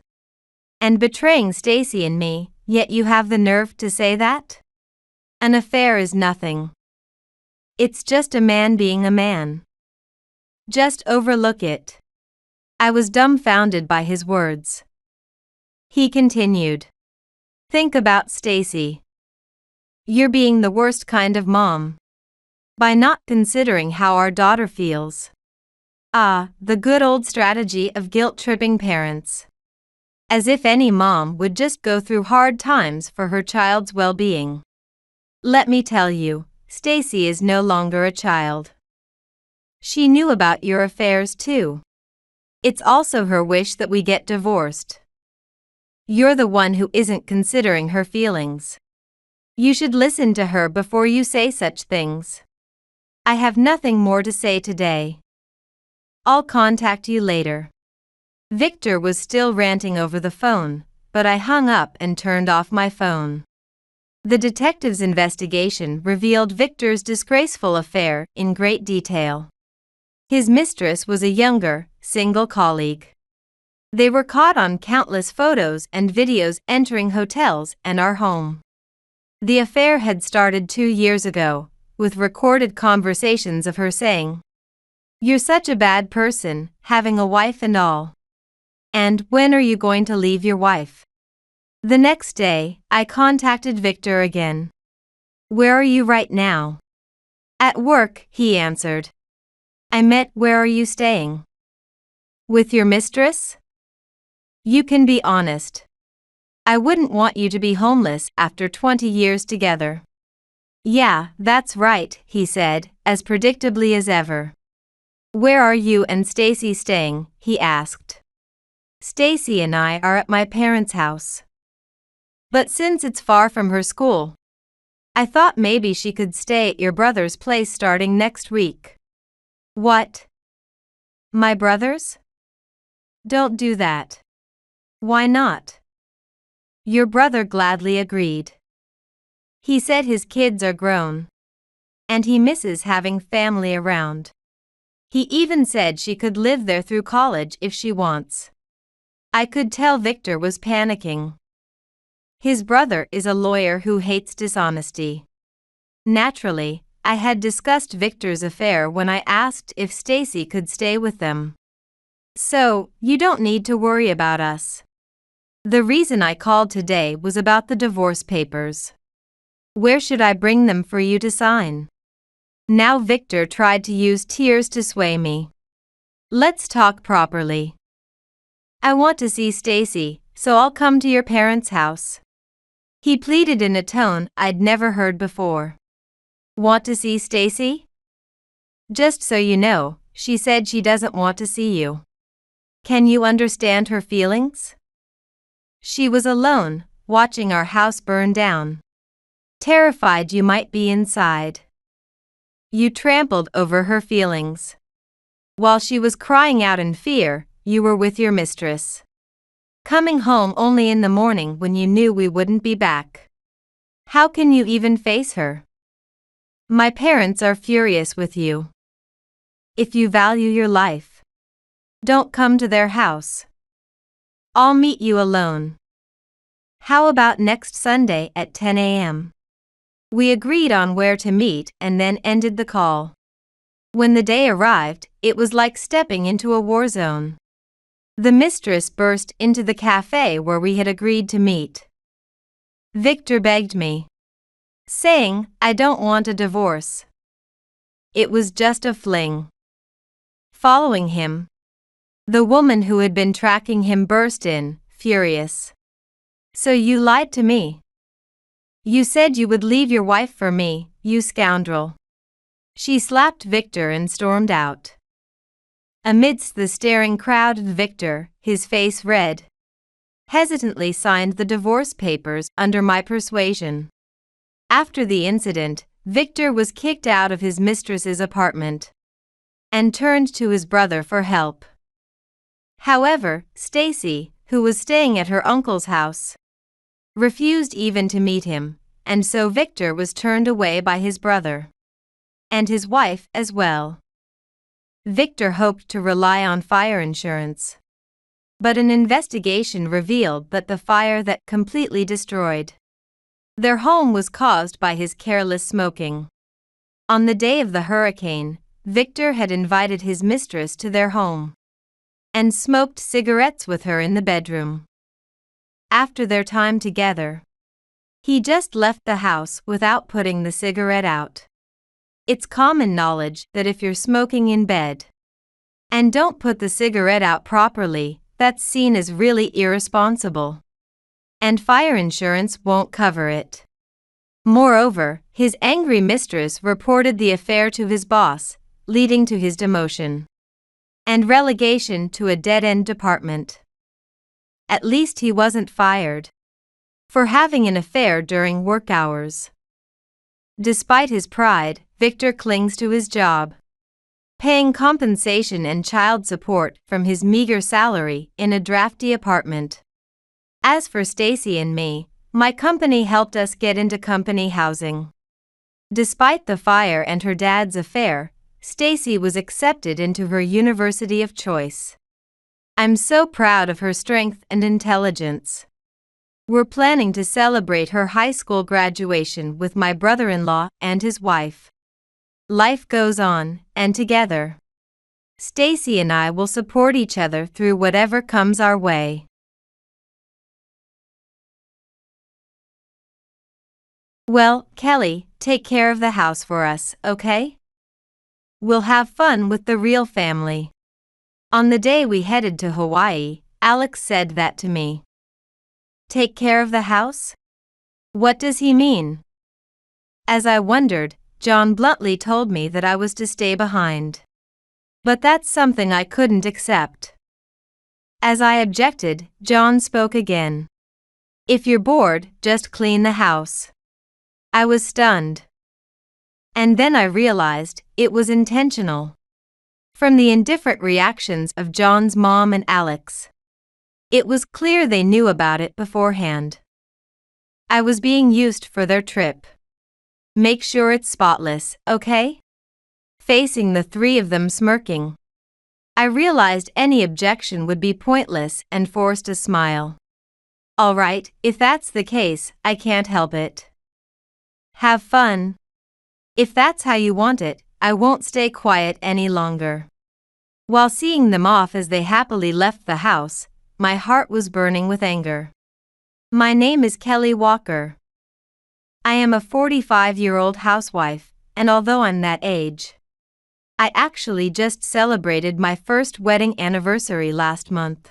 And betraying Stacy and me, yet you have the nerve to say that? An affair is nothing. It's just a man being a man. Just overlook it. I was dumbfounded by his words. He continued. Think about Stacy. You're being the worst kind of mom. By not considering how our daughter feels. The good old strategy of guilt-tripping parents. As if any mom would just go through hard times for her child's well-being. Let me tell you, Stacy is no longer a child. She knew about your affairs too. It's also her wish that we get divorced. You're the one who isn't considering her feelings. You should listen to her before you say such things. I have nothing more to say today. I'll contact you later. Victor was still ranting over the phone, but I hung up and turned off my phone. The detective's investigation revealed Victor's disgraceful affair in great detail. His mistress was a younger, single colleague. They were caught on countless photos and videos entering hotels and our home. The affair had started 2 years ago, with recorded conversations of her saying, "You're such a bad person, having a wife and all. And when are you going to leave your wife?" The next day, I contacted Victor again. "Where are you right now?" "At work," he answered. I meant, where are you staying? With your mistress? You can be honest. I wouldn't want you to be homeless after 20 years together. Yeah, that's right, he said, as predictably as ever. Where are you and Stacy staying? He asked. Stacy and I are at my parents' house. But since it's far from her school, I thought maybe she could stay at your brother's place starting next week. What? My brother's? Don't do that. Why not? Your brother gladly agreed. He said his kids are grown. And he misses having family around. He even said she could live there through college if she wants. I could tell Victor was panicking. His brother is a lawyer who hates dishonesty. Naturally, I had discussed Victor's affair when I asked if Stacy could stay with them. So, you don't need to worry about us. The reason I called today was about the divorce papers. Where should I bring them for you to sign? Now Victor tried to use tears to sway me. Let's talk properly. I want to see Stacy, so I'll come to your parents' house. He pleaded in a tone I'd never heard before. Want to see Stacy? Just so you know, she said she doesn't want to see you. Can you understand her feelings? She was alone, watching our house burn down. Terrified you might be inside. You trampled over her feelings. While she was crying out in fear, you were with your mistress. Coming home only in the morning when you knew we wouldn't be back. How can you even face her? My parents are furious with you. If you value your life, don't come to their house. I'll meet you alone. How about next Sunday at 10 a.m.? We agreed on where to meet and then ended the call. When the day arrived, it was like stepping into a war zone. The mistress burst into the cafe where we had agreed to meet. Victor begged me, saying, I don't want a divorce. It was just a fling. Following him, the woman who had been tracking him burst in, furious. So you lied to me. You said you would leave your wife for me, you scoundrel. She slapped Victor and stormed out. Amidst the staring crowd, Victor, his face red, hesitantly signed the divorce papers under my persuasion. After the incident, Victor was kicked out of his mistress's apartment and turned to his brother for help. However, Stacy, who was staying at her uncle's house, refused even to meet him, and so Victor was turned away by his brother. And his wife as well. Victor hoped to rely on fire insurance. But an investigation revealed that the fire that completely destroyed their home was caused by his careless smoking. On the day of the hurricane, Victor had invited his mistress to their home and smoked cigarettes with her in the bedroom. After their time together, he just left the house without putting the cigarette out. It's common knowledge that if you're smoking in bed and don't put the cigarette out properly, that's seen as really irresponsible. And fire insurance won't cover it. Moreover, his angry mistress reported the affair to his boss, leading to his demotion and relegation to a dead-end department. At least he wasn't fired for having an affair during work hours. Despite his pride, Victor clings to his job, paying compensation and child support from his meager salary in a drafty apartment. As for Stacy and me, my company helped us get into company housing. Despite the fire and her dad's affair, Stacy was accepted into her university of choice. I'm so proud of her strength and intelligence. We're planning to celebrate her high school graduation with my brother-in-law and his wife. Life goes on, and together, Stacy and I will support each other through whatever comes our way. Well, Kelly, take care of the house for us, okay? We'll have fun with the real family. On the day we headed to Hawaii, Alex said that to me. Take care of the house? What does he mean? As I wondered, John bluntly told me that I was to stay behind. But that's something I couldn't accept. As I objected, John spoke again. If you're bored, just clean the house. I was stunned. And then I realized it was intentional. From the indifferent reactions of John's mom and Alex, it was clear they knew about it beforehand. I was being used for their trip. Make sure it's spotless, okay? Facing the three of them smirking, I realized any objection would be pointless and forced a smile. All right, if that's the case, I can't help it. Have fun. If that's how you want it, I won't stay quiet any longer. While seeing them off as they happily left the house, my heart was burning with anger. My name is Kelly Walker. I am a 45-year-old housewife, and although I'm that age, I actually just celebrated my first wedding anniversary last month.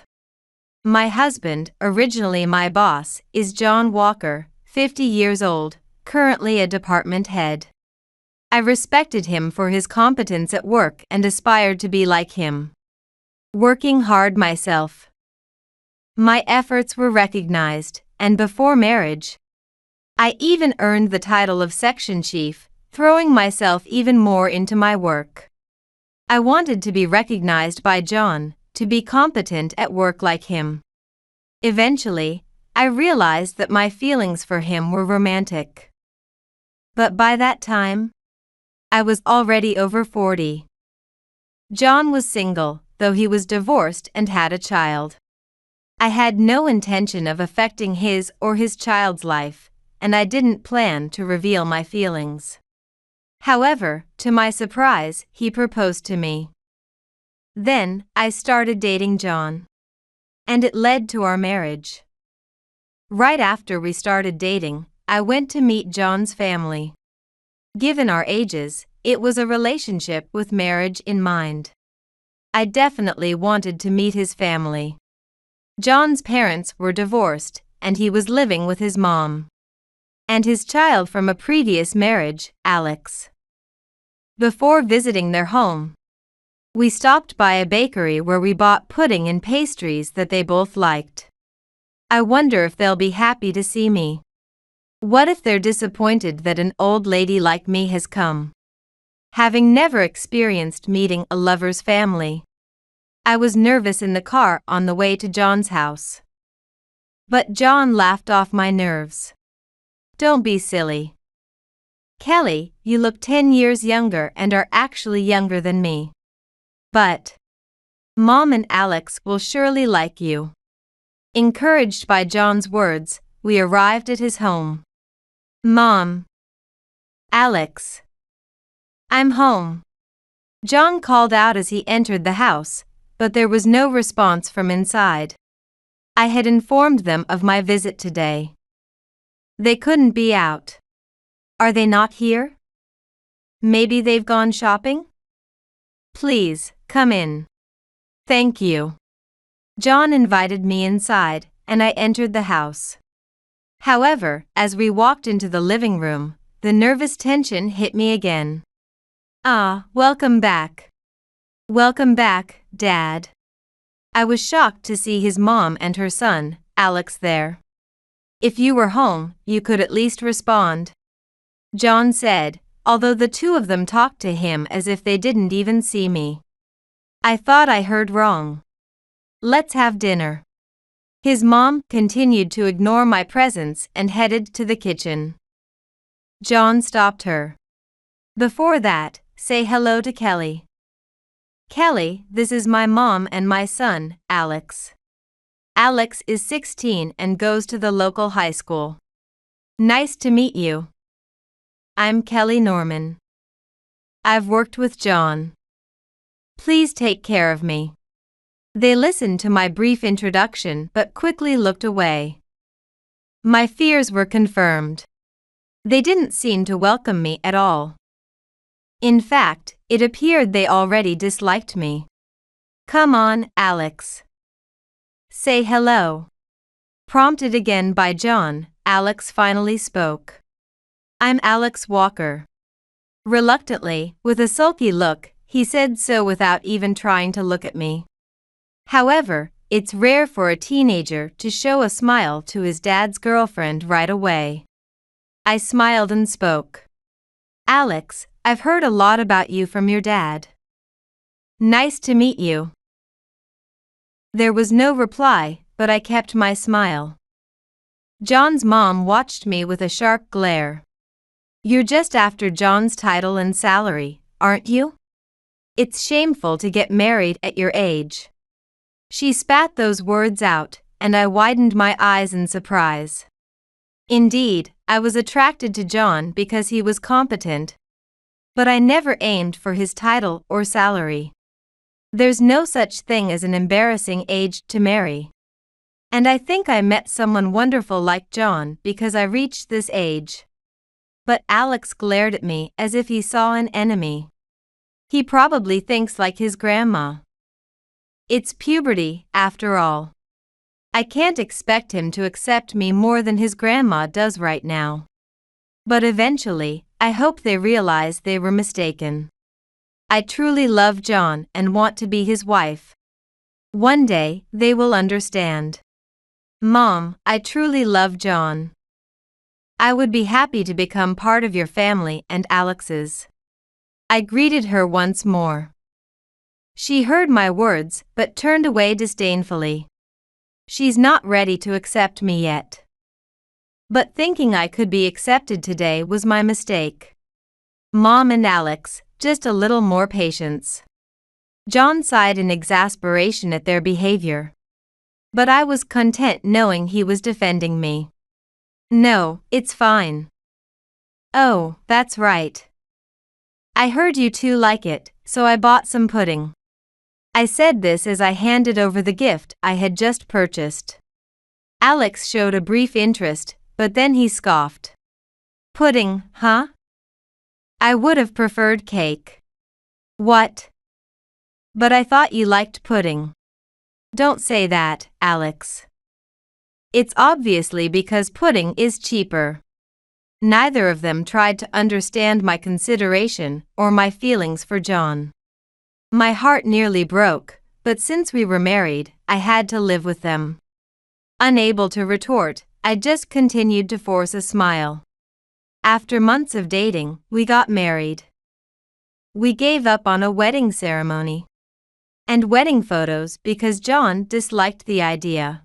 My husband, originally my boss, is John Walker, 50 years old, currently a department head. I respected him for his competence at work and aspired to be like him. Working hard myself. My efforts were recognized, and before marriage, I even earned the title of section chief, throwing myself even more into my work. I wanted to be recognized by John, to be competent at work like him. Eventually, I realized that my feelings for him were romantic. But by that time, I was already over 40. John was single, though he was divorced and had a child. I had no intention of affecting his or his child's life, and I didn't plan to reveal my feelings. However, to my surprise, he proposed to me. Then, I started dating John. And it led to our marriage. Right after we started dating, I went to meet John's family. Given our ages, it was a relationship with marriage in mind. I definitely wanted to meet his family. John's parents were divorced, and he was living with his mom and his child from a previous marriage, Alex. Before visiting their home, we stopped by a bakery where we bought pudding and pastries that they both liked. I wonder if they'll be happy to see me. What if they're disappointed that an old lady like me has come? Having never experienced meeting a lover's family, I was nervous in the car on the way to John's house. But John laughed off my nerves. Don't be silly. Kelly, you look 10 years younger and are actually younger than me. But Mom and Alex will surely like you. Encouraged by John's words, we arrived at his home. Mom. Alex. I'm home. John called out as he entered the house, but there was no response from inside. I had informed them of my visit today. They couldn't be out. Are they not here? Maybe they've gone shopping? Please, come in. Thank you. John invited me inside, and I entered the house. However, as we walked into the living room, the nervous tension hit me again. Welcome back. Welcome back, Dad. I was shocked to see his mom and her son, Alex, there. If you were home, you could at least respond, John said, although the two of them talked to him as if they didn't even see me. I thought I heard wrong. Let's have dinner. His mom continued to ignore my presence and headed to the kitchen. John stopped her. Before that, say hello to Kelly. Kelly, this is my mom and my son, Alex. Alex is 16 and goes to the local high school. Nice to meet you. I'm Kelly Norman. I've worked with John. Please take care of me. They listened to my brief introduction but quickly looked away. My fears were confirmed. They didn't seem to welcome me at all. In fact, it appeared they already disliked me. Come on, Alex. Say hello. Prompted again by John, Alex finally spoke. I'm Alex Walker. Reluctantly, with a sulky look, he said so without even trying to look at me. However, it's rare for a teenager to show a smile to his dad's girlfriend right away. I smiled and spoke. Alex, I've heard a lot about you from your dad. Nice to meet you. There was no reply, but I kept my smile. John's mom watched me with a sharp glare. You're just after John's title and salary, aren't you? It's shameful to get married at your age. She spat those words out, and I widened my eyes in surprise. Indeed, I was attracted to John because he was competent. But I never aimed for his title or salary. There's no such thing as an embarrassing age to marry. And I think I met someone wonderful like John because I reached this age. But Alex glared at me as if he saw an enemy. He probably thinks like his grandma. It's puberty, after all. I can't expect him to accept me more than his grandma does right now. But eventually, I hope they realize they were mistaken. I truly love John and want to be his wife. One day, they will understand. Mom, I truly love John. I would be happy to become part of your family and Alex's. I greeted her once more. She heard my words but turned away disdainfully. She's not ready to accept me yet. But thinking I could be accepted today was my mistake. Mom and Alex, just a little more patience. John sighed in exasperation at their behavior. But I was content knowing he was defending me. No, it's fine. Oh, that's right. I heard you two like it, so I bought some pudding. I said this as I handed over the gift I had just purchased. Alex showed a brief interest, but then he scoffed. Pudding, huh? I would have preferred cake. What? But I thought you liked pudding. Don't say that, Alex. It's obviously because pudding is cheaper. Neither of them tried to understand my consideration or my feelings for John. My heart nearly broke, but since we were married, I had to live with them. Unable to retort, I just continued to force a smile. After months of dating, we got married. We gave up on a wedding ceremony and wedding photos because John disliked the idea.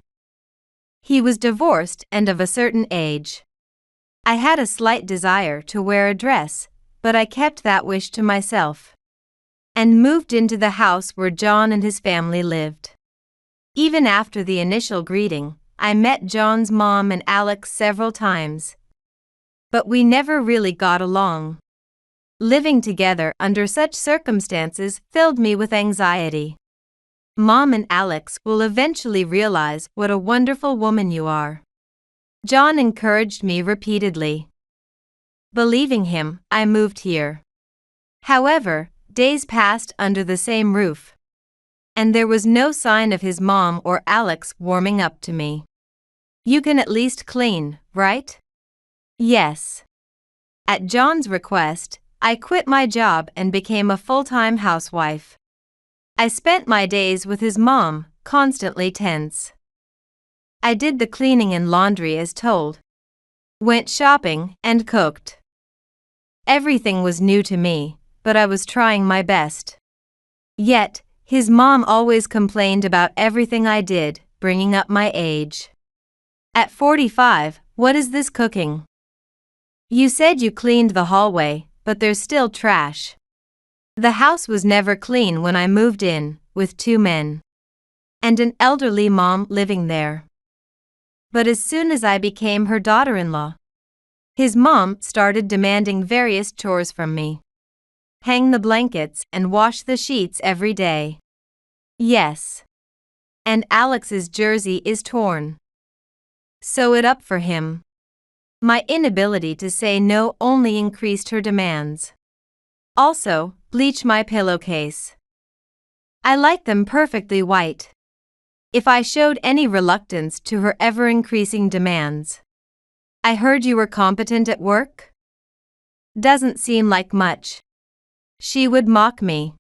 He was divorced and of a certain age. I had a slight desire to wear a dress, but I kept that wish to myself and moved into the house where John and his family lived. Even after the initial greeting, I met John's mom and Alex several times. But we never really got along. Living together under such circumstances filled me with anxiety. Mom and Alex will eventually realize what a wonderful woman you are. John encouraged me repeatedly. Believing him, I moved here. However, days passed under the same roof, and there was no sign of his mom or Alex warming up to me. You can at least clean, right? Yes. At John's request, I quit my job and became a full-time housewife. I spent my days with his mom, constantly tense. I did the cleaning and laundry as told, went shopping, and cooked. Everything was new to me, but I was trying my best. Yet, his mom always complained about everything I did, bringing up my age. At 45, what is this cooking? You said you cleaned the hallway, but there's still trash. The house was never clean when I moved in, with 2 men and an elderly mom living there. But as soon as I became her daughter-in-law, his mom started demanding various chores from me. Hang the blankets and wash the sheets every day. Yes. And Alex's jersey is torn. Sew it up for him. My inability to say no only increased her demands. Also, bleach my pillowcase. I like them perfectly white. If I showed any reluctance to her ever-increasing demands. I heard you were competent at work? Doesn't seem like much. She would mock me.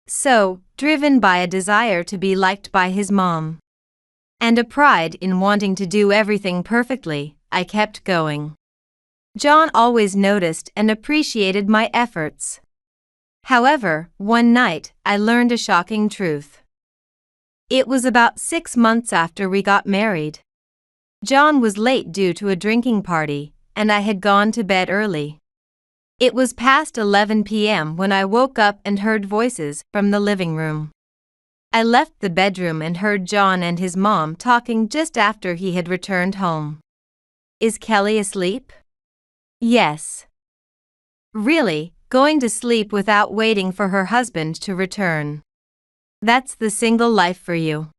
So, driven by a desire to be liked by his mom and a pride in wanting to do everything perfectly, I kept going. John always noticed and appreciated my efforts. However, one night, I learned a shocking truth. It was about 6 months after we got married. John was late due to a drinking party, and I had gone to bed early. It was past 11 p.m. when I woke up and heard voices from the living room. I left the bedroom and heard John and his mom talking just after he had returned home. "Is Kelly asleep?" "Yes." "Really, going to sleep without waiting for her husband to return? That's the single life for you."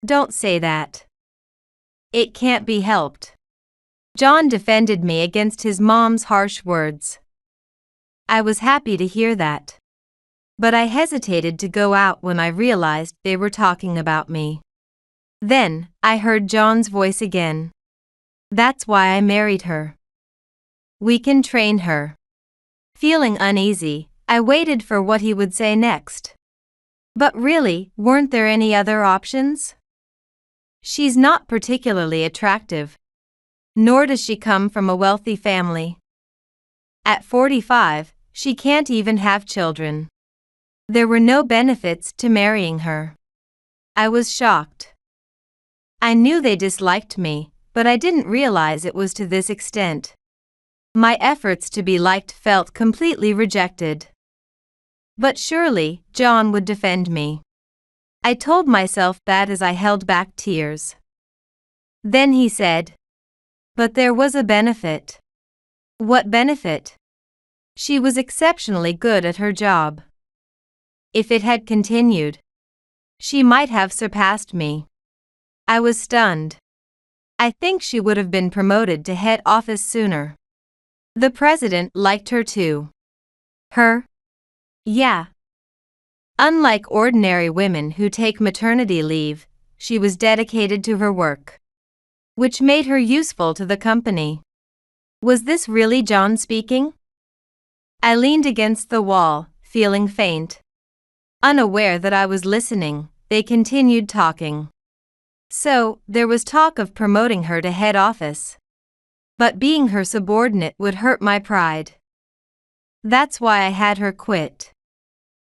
"Don't say that. It can't be helped." John defended me against his mom's harsh words. I was happy to hear that. But I hesitated to go out when I realized they were talking about me. Then, I heard John's voice again. "That's why I married her. We can train her." Feeling uneasy, I waited for what he would say next. But really, weren't there any other options? "She's not particularly attractive. Nor does she come from a wealthy family. At 45, she can't even have children. There were no benefits to marrying her." I was shocked. I knew they disliked me, but I didn't realize it was to this extent. My efforts to be liked felt completely rejected. But surely, John would defend me. I told myself that as I held back tears. Then he said, "But there was a benefit." "What benefit?" "She was exceptionally good at her job. If it had continued, she might have surpassed me." I was stunned. I think she would have been promoted to head office sooner. The president liked her too. Her? Yeah. Unlike ordinary women who take maternity leave, she was dedicated to her work, which made her useful to the company. Was this really John speaking? I leaned against the wall, feeling faint. Unaware that I was listening, they continued talking. So, there was talk of promoting her to head office. But being her subordinate would hurt my pride. That's why I had her quit.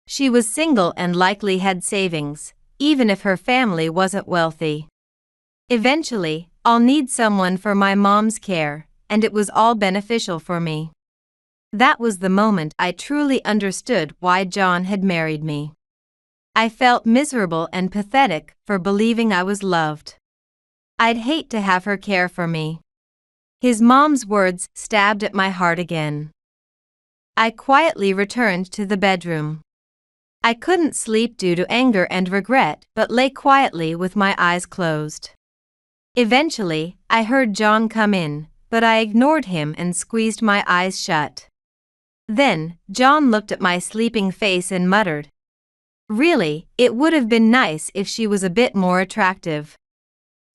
She was single and likely had savings, even if her family wasn't wealthy. Eventually, I'll need someone for my mom's care, and it was all beneficial for me. That was the moment I truly understood why John had married me. I felt miserable and pathetic for believing I was loved. I'd hate to have her care for me. His mom's words stabbed at my heart again. I quietly returned to the bedroom. I couldn't sleep due to anger and regret, but lay quietly with my eyes closed. Eventually, I heard John come in, but I ignored him and squeezed my eyes shut. Then, John looked at my sleeping face and muttered, "Really, it would have been nice if she was a bit more attractive."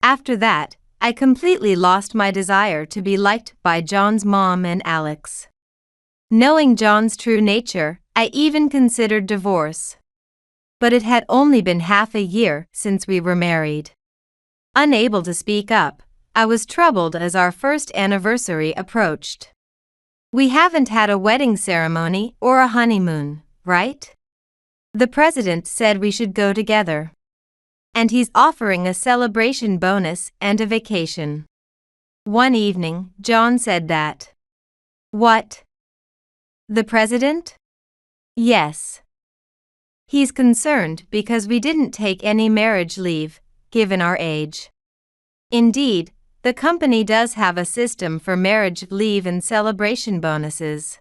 After that, I completely lost my desire to be liked by John's mom and Alex. Knowing John's true nature, I even considered divorce. But it had only been half a year since we were married. Unable to speak up, I was troubled as our first anniversary approached. "We haven't had a wedding ceremony or a honeymoon, right? The president said we should go together. And he's offering a celebration bonus and a vacation." One evening, John said that. "What? The president?" "Yes. He's concerned because we didn't take any marriage leave, given our age. Indeed, the company does have a system for marriage leave and celebration bonuses.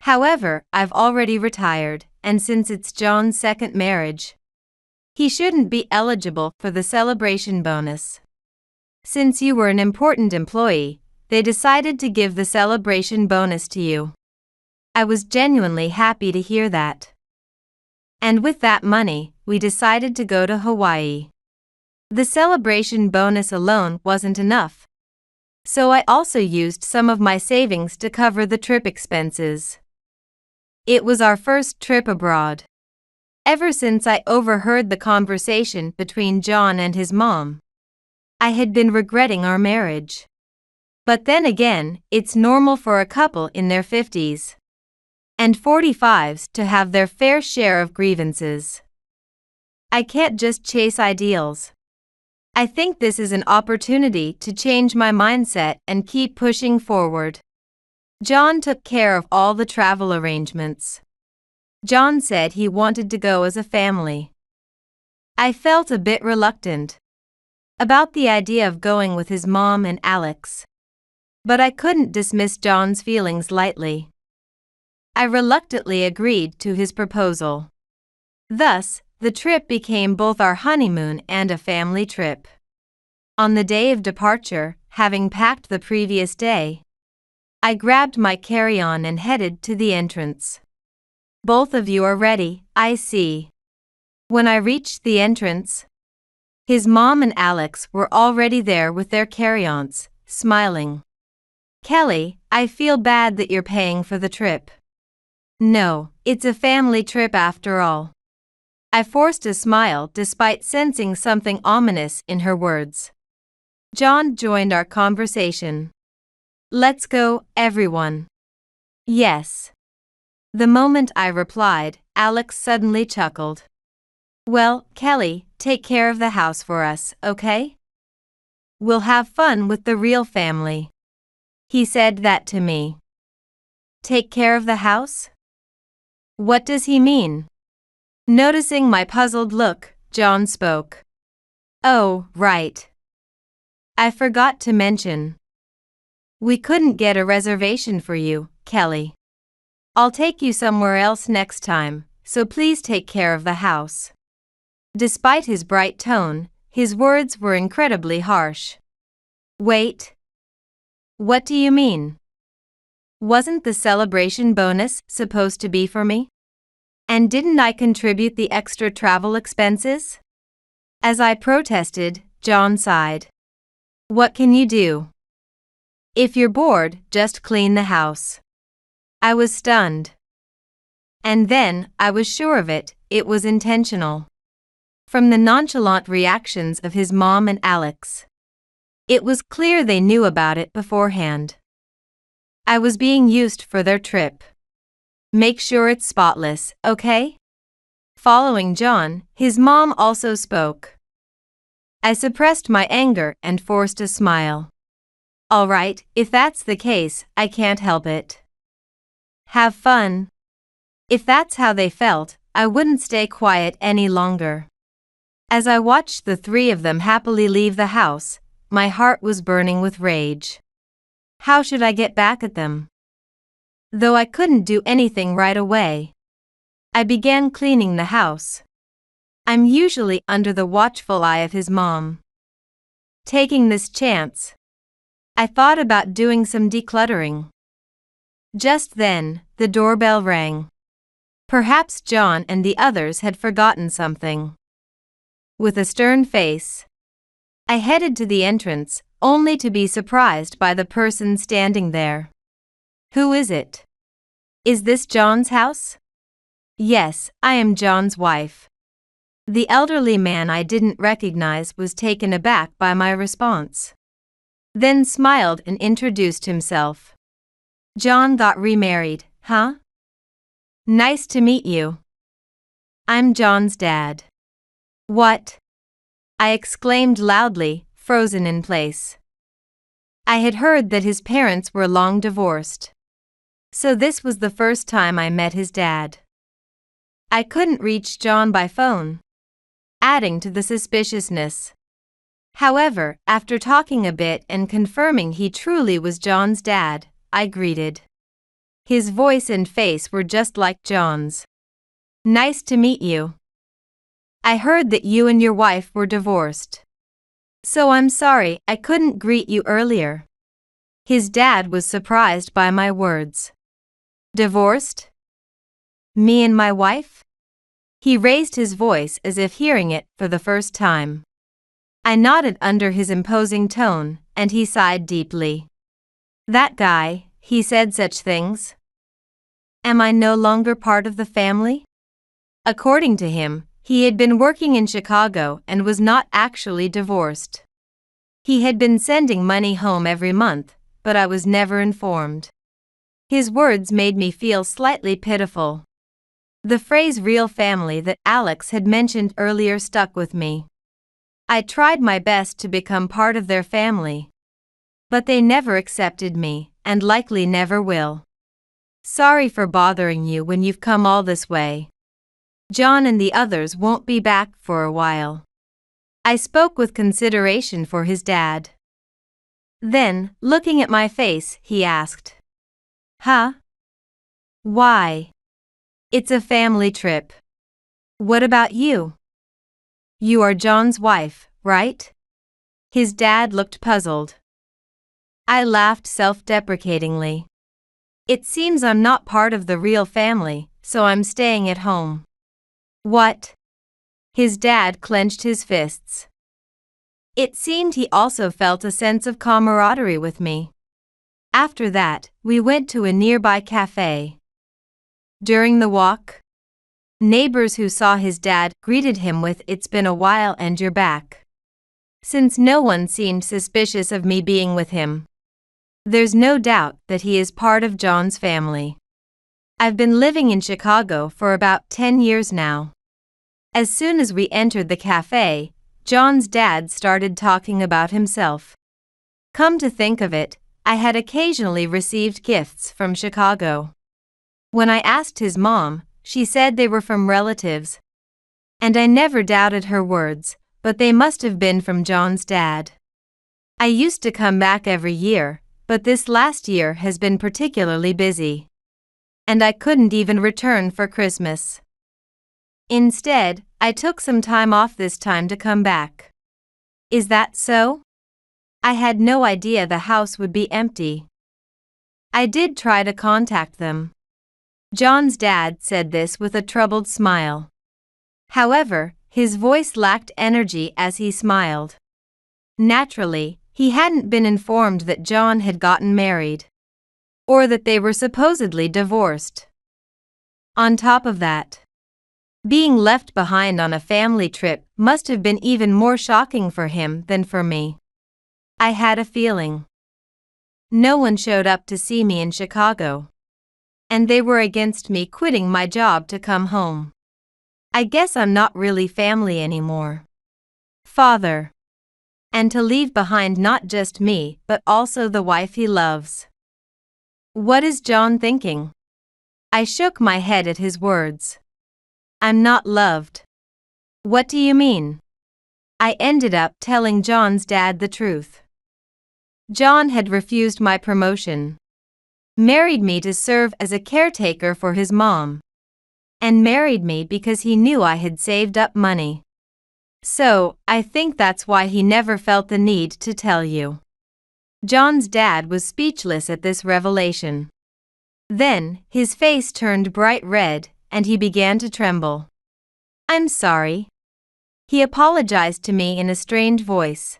However, I've already retired, and since it's John's second marriage, he shouldn't be eligible for the celebration bonus. Since you were an important employee, they decided to give the celebration bonus to you." I was genuinely happy to hear that. And with that money, we decided to go to Hawaii. The celebration bonus alone wasn't enough. So I also used some of my savings to cover the trip expenses. It was our first trip abroad. Ever since I overheard the conversation between John and his mom, I had been regretting our marriage. But then again, it's normal for a couple in their 50s and 45s to have their fair share of grievances. I can't just chase ideals. I think this is an opportunity to change my mindset and keep pushing forward. John took care of all the travel arrangements. John said he wanted to go as a family. I felt a bit reluctant about the idea of going with his mom and Alex. But I couldn't dismiss John's feelings lightly. I reluctantly agreed to his proposal. Thus, the trip became both our honeymoon and a family trip. On the day of departure, having packed the previous day, I grabbed my carry-on and headed to the entrance. Both of you are ready, I see. When I reached the entrance, his mom and Alex were already there with their carry-ons, smiling. Kelly, I feel bad that you're paying for the trip. No, it's a family trip after all. I forced a smile despite sensing something ominous in her words. John joined our conversation. Let's go, everyone. Yes. The moment I replied, Alex suddenly chuckled. Well, Kelly, take care of the house for us, okay? We'll have fun with the real family. He said that to me. Take care of the house? What does he mean? Noticing my puzzled look, John spoke. Oh, right. I forgot to mention. We couldn't get a reservation for you, Kelly. I'll take you somewhere else next time, so please take care of the house. Despite his bright tone, his words were incredibly harsh. Wait. What do you mean? Wasn't the celebration bonus supposed to be for me? And didn't I contribute the extra travel expenses? As I protested, John sighed. What can you do? If you're bored, just clean the house. I was stunned. And then, I was sure of it, it was intentional. From the nonchalant reactions of his mom and Alex, it was clear they knew about it beforehand. I was being used for their trip. Make sure it's spotless, okay? Following John, his mom also spoke. I suppressed my anger and forced a smile. All right, if that's the case, I can't help it. Have fun. If that's how they felt, I wouldn't stay quiet any longer. As I watched the three of them happily leave the house, my heart was burning with rage. How should I get back at them? Though I couldn't do anything right away, I began cleaning the house. I'm usually under the watchful eye of his mom. Taking this chance, I thought about doing some decluttering. Just then, the doorbell rang. Perhaps John and the others had forgotten something. With a stern face, I headed to the entrance, only to be surprised by the person standing there. Who is it? Is this John's house? Yes, I am John's wife. The elderly man I didn't recognize was taken aback by my response. Then smiled and introduced himself. John got remarried, huh? Nice to meet you. I'm John's dad. What? I exclaimed loudly, frozen in place. I had heard that his parents were long divorced. So this was the first time I met his dad. I couldn't reach John by phone, adding to the suspiciousness. However, after talking a bit and confirming he truly was John's dad, I greeted. His voice and face were just like John's. Nice to meet you. I heard that you and your wife were divorced. So I'm sorry I couldn't greet you earlier. His dad was surprised by my words. Divorced? Me and my wife? He raised his voice as if hearing it for the first time. I nodded under his imposing tone, and he sighed deeply. That guy, he said such things. Am I no longer part of the family? According to him, he had been working in Chicago and was not actually divorced. He had been sending money home every month, but I was never informed. His words made me feel slightly pitiful. The phrase real family that Alex had mentioned earlier stuck with me. I tried my best to become part of their family, but they never accepted me, and likely never will. Sorry for bothering you when you've come all this way. John and the others won't be back for a while. I spoke with consideration for his dad. Then, looking at my face, he asked, "Huh? Why? It's a family trip. What about you? You are John's wife, right?" His dad looked puzzled. I laughed self-deprecatingly. It seems I'm not part of the real family, so I'm staying at home. What? His dad clenched his fists. It seemed he also felt a sense of camaraderie with me. After that, we went to a nearby cafe. During the walk, neighbors who saw his dad greeted him with "It's been a while and you're back." Since no one seemed suspicious of me being with him, there's no doubt that he is part of John's family. I've been living in Chicago for about 10 years now. As soon as we entered the cafe, John's dad started talking about himself. Come to think of it, I had occasionally received gifts from Chicago. When I asked his mom, she said they were from relatives. And I never doubted her words, but they must have been from John's dad. I used to come back every year, but this last year has been particularly busy. And I couldn't even return for Christmas. Instead, I took some time off this time to come back. Is that so? I had no idea the house would be empty. I did try to contact them. John's dad said this with a troubled smile. However, his voice lacked energy as he smiled. Naturally, he hadn't been informed that John had gotten married, or that they were supposedly divorced. On top of that, being left behind on a family trip must have been even more shocking for him than for me. I had a feeling. No one showed up to see me in Chicago, and they were against me quitting my job to come home. I guess I'm not really family anymore. Father. And to leave behind not just me, but also the wife he loves. What is John thinking? I shook my head at his words. I'm not loved. What do you mean? I ended up telling John's dad the truth. John had refused my promotion, married me to serve as a caretaker for his mom, and married me because he knew I had saved up money. So, I think that's why he never felt the need to tell you. John's dad was speechless at this revelation. Then, his face turned bright red, and he began to tremble. I'm sorry. He apologized to me in a strained voice.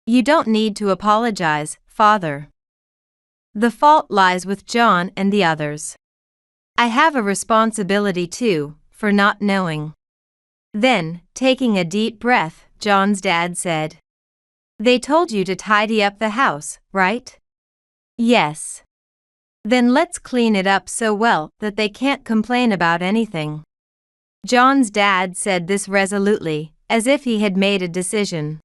You don't need to apologize, Father. The fault lies with John and the others. I have a responsibility too, for not knowing. Then, taking a deep breath, John's dad said, They told you to tidy up the house, right? Yes. Then let's clean it up so well that they can't complain about anything. John's dad said this resolutely, as if he had made a decision.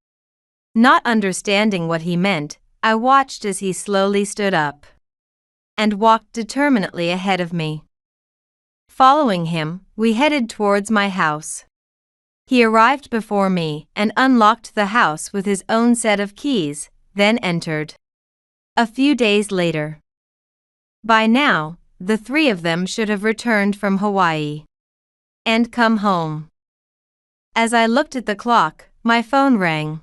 Not understanding what he meant, I watched as he slowly stood up and walked determinedly ahead of me. Following him, we headed towards my house. He arrived before me and unlocked the house with his own set of keys, then entered. A few days later. By now, the three of them should have returned from Hawaii and come home. As I looked at the clock, my phone rang.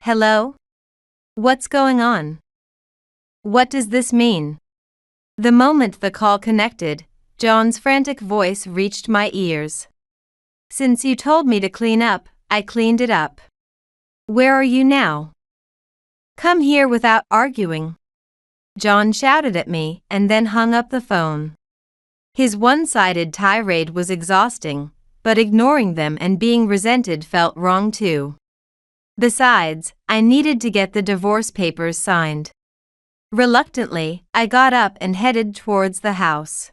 Hello? What's going on? What does this mean? The moment the call connected, John's frantic voice reached my ears. Since you told me to clean up, I cleaned it up. Where are you now? Come here without arguing. John shouted at me and then hung up the phone. His one-sided tirade was exhausting, but ignoring them and being resented felt wrong too. Besides, I needed to get the divorce papers signed. Reluctantly, I got up and headed towards the house.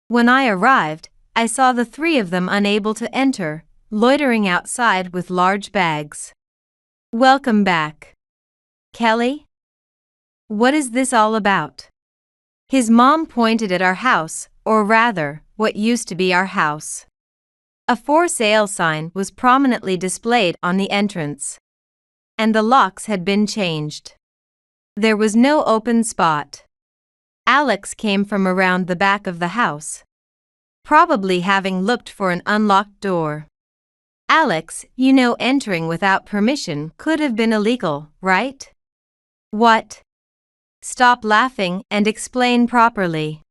When I arrived, I saw the three of them unable to enter, loitering outside with large bags. "Welcome back, Kelly? What is this all about?" His mom pointed at our house, or rather, what used to be our house. A for sale sign was prominently displayed on the entrance, and the locks had been changed. There was no open spot. Alex came from around the back of the house, probably having looked for an unlocked door. Alex, you know, entering without permission could have been illegal, right? What? Stop laughing and explain properly.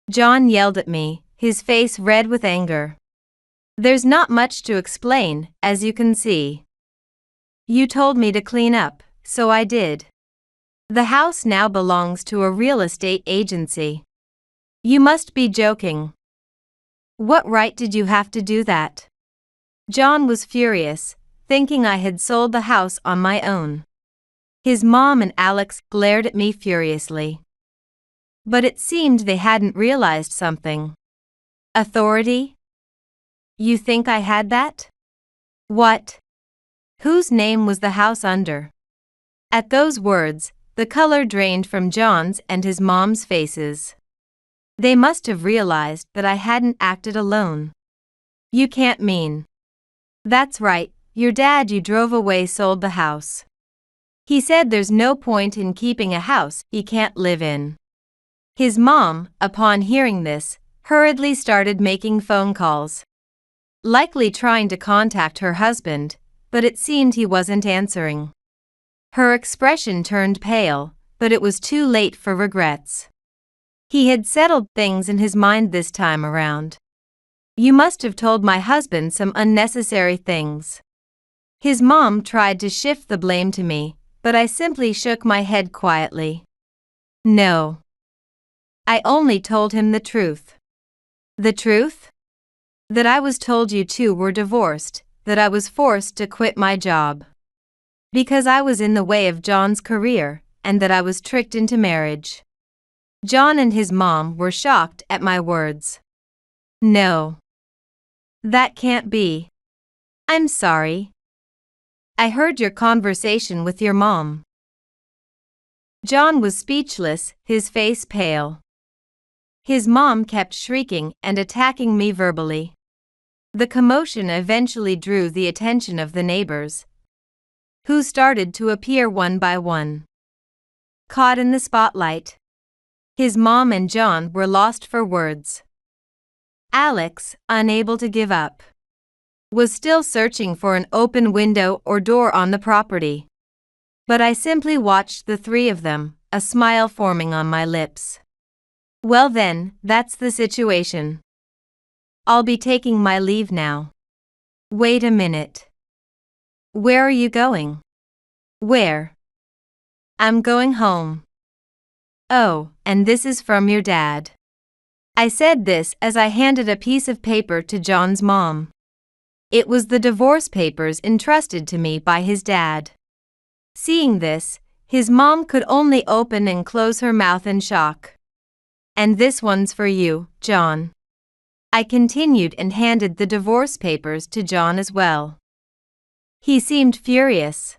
John yelled at me, his face red with anger. There's not much to explain, as you can see. You told me to clean up, so I did. The house now belongs to a real estate agency. You must be joking. What right did you have to do that? John was furious, thinking I had sold the house on my own. His mom and Alex glared at me furiously. But it seemed they hadn't realized something. Authority? You think I had that? What? Whose name was the house under? At those words, the color drained from John's and his mom's faces. They must have realized that I hadn't acted alone. You can't mean. That's right, your dad you drove away sold the house. He said there's no point in keeping a house he can't live in. His mom, upon hearing this, hurriedly started making phone calls, likely trying to contact her husband, but it seemed he wasn't answering. Her expression turned pale, but it was too late for regrets. He had settled things in his mind this time around. You must have told my husband some unnecessary things. His mom tried to shift the blame to me, but I simply shook my head quietly. No. I only told him the truth. The truth? That I was told you two were divorced, that I was forced to quit my job because I was in the way of John's career, and that I was tricked into marriage. John and his mom were shocked at my words. No. That can't be. I'm sorry. I heard your conversation with your mom. John was speechless, his face pale. His mom kept shrieking and attacking me verbally. The commotion eventually drew the attention of the neighbors, who started to appear one by one. Caught in the spotlight, his mom and John were lost for words. Alex, unable to give up, was still searching for an open window or door on the property. But I simply watched the three of them, a smile forming on my lips. Well then, that's the situation. I'll be taking my leave now. Wait a minute. Where are you going? Where? I'm going home. Oh, and this is from your dad. I said this as I handed a piece of paper to John's mom. It was the divorce papers entrusted to me by his dad. Seeing this, his mom could only open and close her mouth in shock. And this one's for you, John. I continued and handed the divorce papers to John as well. He seemed furious,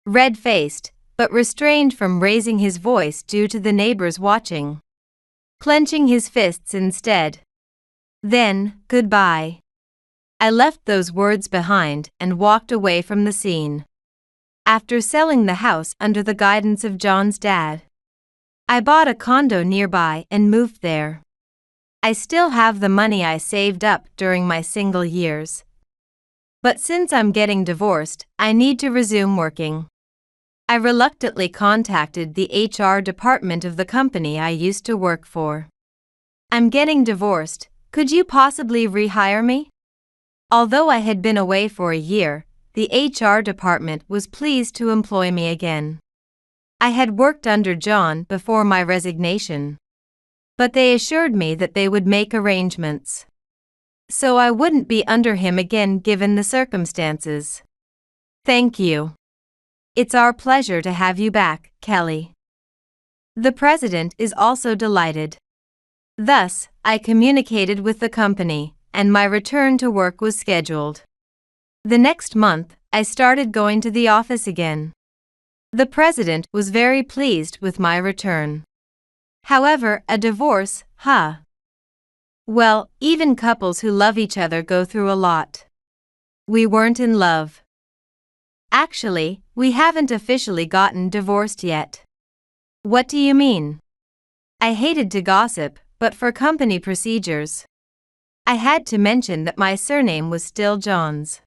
red-faced, but restrained from raising his voice due to the neighbors watching, clenching his fists instead. Then, goodbye. I left those words behind and walked away from the scene. After selling the house under the guidance of John's dad, I bought a condo nearby and moved there. I still have the money I saved up during my single years. But since I'm getting divorced, I need to resume working. I reluctantly contacted the HR department of the company I used to work for. I'm getting divorced, could you possibly rehire me? Although I had been away for a year, the HR department was pleased to employ me again. I had worked under John before my resignation, but they assured me that they would make arrangements so I wouldn't be under him again given the circumstances. Thank you. It's our pleasure to have you back, Kelly. The president is also delighted. Thus, I communicated with the company, and my return to work was scheduled. The next month, I started going to the office again. The president was very pleased with my return. However, a divorce, huh? Well, even couples who love each other go through a lot. We weren't in love. Actually, we haven't officially gotten divorced yet. What do you mean? I hated to gossip, but for company procedures, I had to mention that my surname was still John's,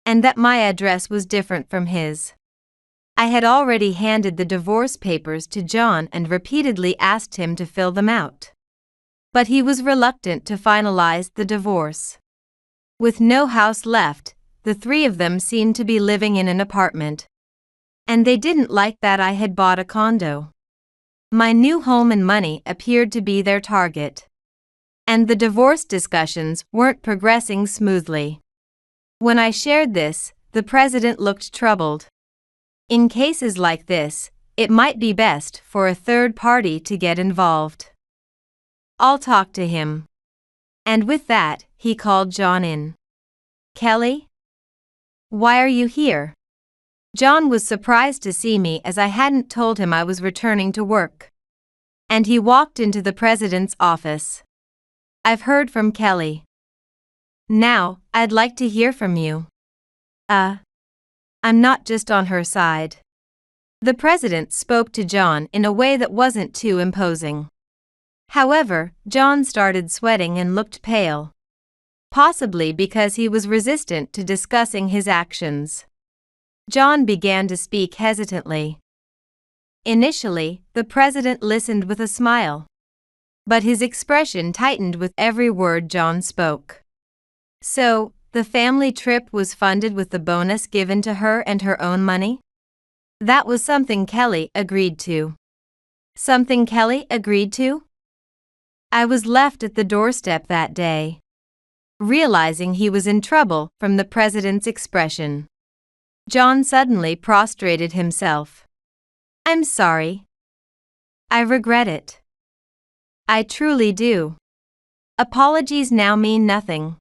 and that my address was different from his. I had already handed the divorce papers to John and repeatedly asked him to fill them out. But he was reluctant to finalize the divorce. With no house left, the three of them seemed to be living in an apartment. And they didn't like that I had bought a condo. My new home and money appeared to be their target. And the divorce discussions weren't progressing smoothly. When I shared this, the president looked troubled. In cases like this, it might be best for a third party to get involved. I'll talk to him. And with that, he called John in. Kelly? Why are you here? John was surprised to see me as I hadn't told him I was returning to work. And he walked into the president's office. I've heard from Kelly. Now, I'd like to hear from you. I'm not just on her side. The president spoke to John in a way that wasn't too imposing. However, John started sweating and looked pale. Possibly because he was resistant to discussing his actions. John began to speak hesitantly. Initially, the president listened with a smile. But his expression tightened with every word John spoke. So, the family trip was funded with the bonus given to her and her own money? That was something Kelly agreed to. Something Kelly agreed to? I was left at the doorstep that day, realizing he was in trouble from the president's expression. John suddenly prostrated himself. I'm sorry. I regret it. I truly do. Apologies now mean nothing.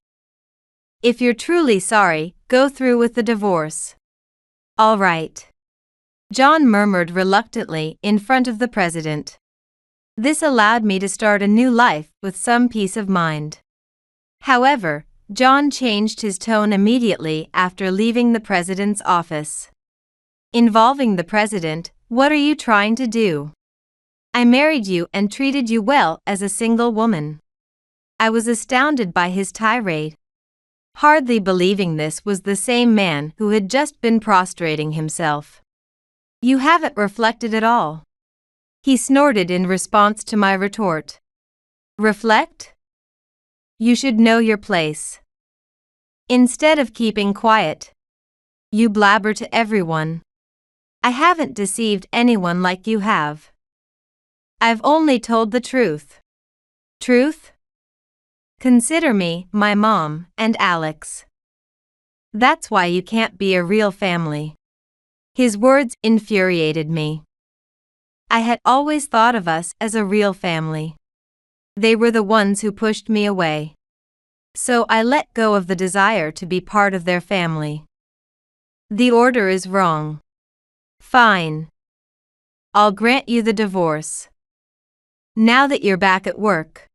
If you're truly sorry, go through with the divorce. All right. John murmured reluctantly in front of the president. This allowed me to start a new life with some peace of mind. However, John changed his tone immediately after leaving the president's office. Involving the president, what are you trying to do? I married you and treated you well as a single woman. I was astounded by his tirade. Hardly believing this was the same man who had just been prostrating himself. You haven't reflected at all. He snorted in response to my retort. Reflect? You should know your place. Instead of keeping quiet, you blabber to everyone. I haven't deceived anyone like you have. I've only told the truth. Truth? Consider me, my mom, and Alex. That's why you can't be a real family. His words infuriated me. I had always thought of us as a real family. They were the ones who pushed me away. So I let go of the desire to be part of their family. The order is wrong. Fine. I'll grant you the divorce. Now that you're back at work,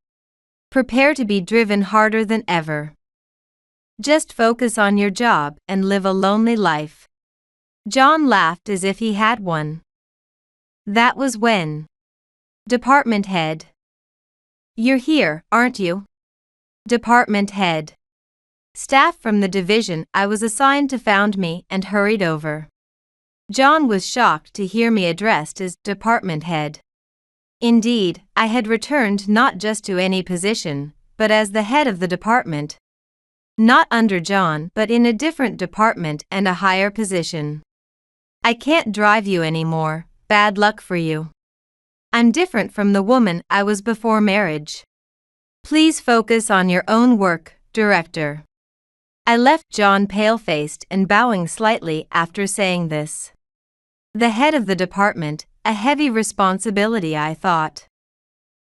prepare to be driven harder than ever. Just focus on your job and live a lonely life. John laughed as if he had one. That was when. Department head. You're here, aren't you? Department head. Staff from the division I was assigned to found me and hurried over. John was shocked to hear me addressed as department head. Indeed, I had returned not just to any position, but as the head of the department. Not under John, but in a different department and a higher position. I can't drive you anymore, bad luck for you. I'm different from the woman I was before marriage. Please focus on your own work, director. I left John pale-faced and bowing slightly after saying this. The head of the department, a heavy responsibility, I thought.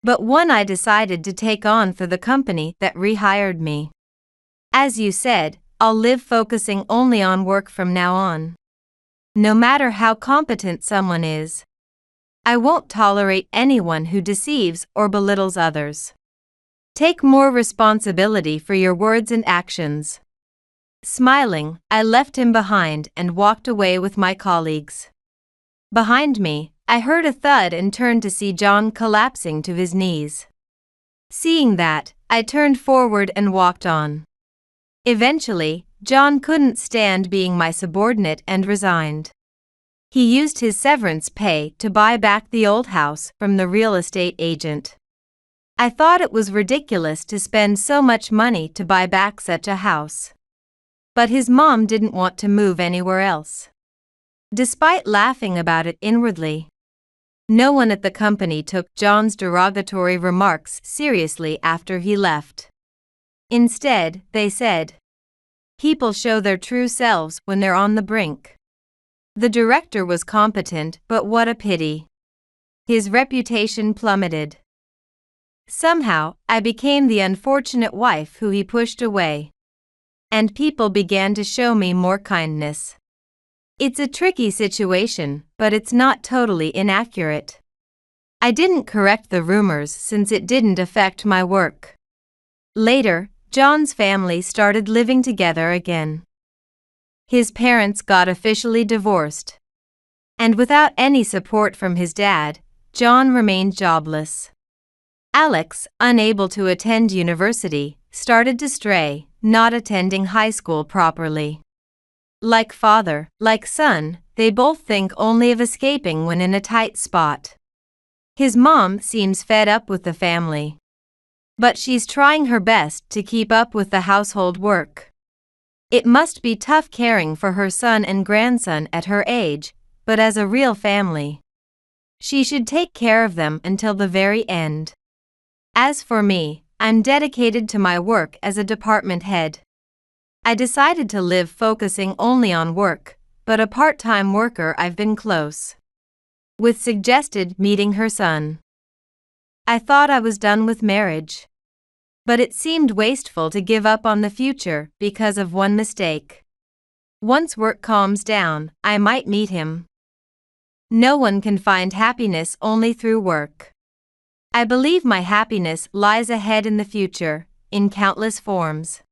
But one I decided to take on for the company that rehired me. As you said, I'll live focusing only on work from now on. No matter how competent someone is, I won't tolerate anyone who deceives or belittles others. Take more responsibility for your words and actions. Smiling, I left him behind and walked away with my colleagues. Behind me, I heard a thud and turned to see John collapsing to his knees. Seeing that, I turned forward and walked on. Eventually, John couldn't stand being my subordinate and resigned. He used his severance pay to buy back the old house from the real estate agent. I thought it was ridiculous to spend so much money to buy back such a house. But his mom didn't want to move anywhere else. Despite laughing about it inwardly, no one at the company took John's derogatory remarks seriously after he left. Instead, they said, "People show their true selves when they're on the brink." The director was competent, but what a pity. His reputation plummeted. Somehow, I became the unfortunate wife who he pushed away. And people began to show me more kindness. It's a tricky situation, but it's not totally inaccurate. I didn't correct the rumors since it didn't affect my work. Later, John's family started living together again. His parents got officially divorced. And without any support from his dad, John remained jobless. Alex, unable to attend university, started to stray, not attending high school properly. Like father, like son, they both think only of escaping when in a tight spot. His mom seems fed up with the family. But she's trying her best to keep up with the household work. It must be tough caring for her son and grandson at her age, but as a real family, she should take care of them until the very end. As for me, I'm dedicated to my work as a department head. I decided to live focusing only on work, but a part-time worker I've been close with suggested meeting her son. I thought I was done with marriage. But it seemed wasteful to give up on the future because of one mistake. Once work calms down, I might meet him. No one can find happiness only through work. I believe my happiness lies ahead in the future, in countless forms.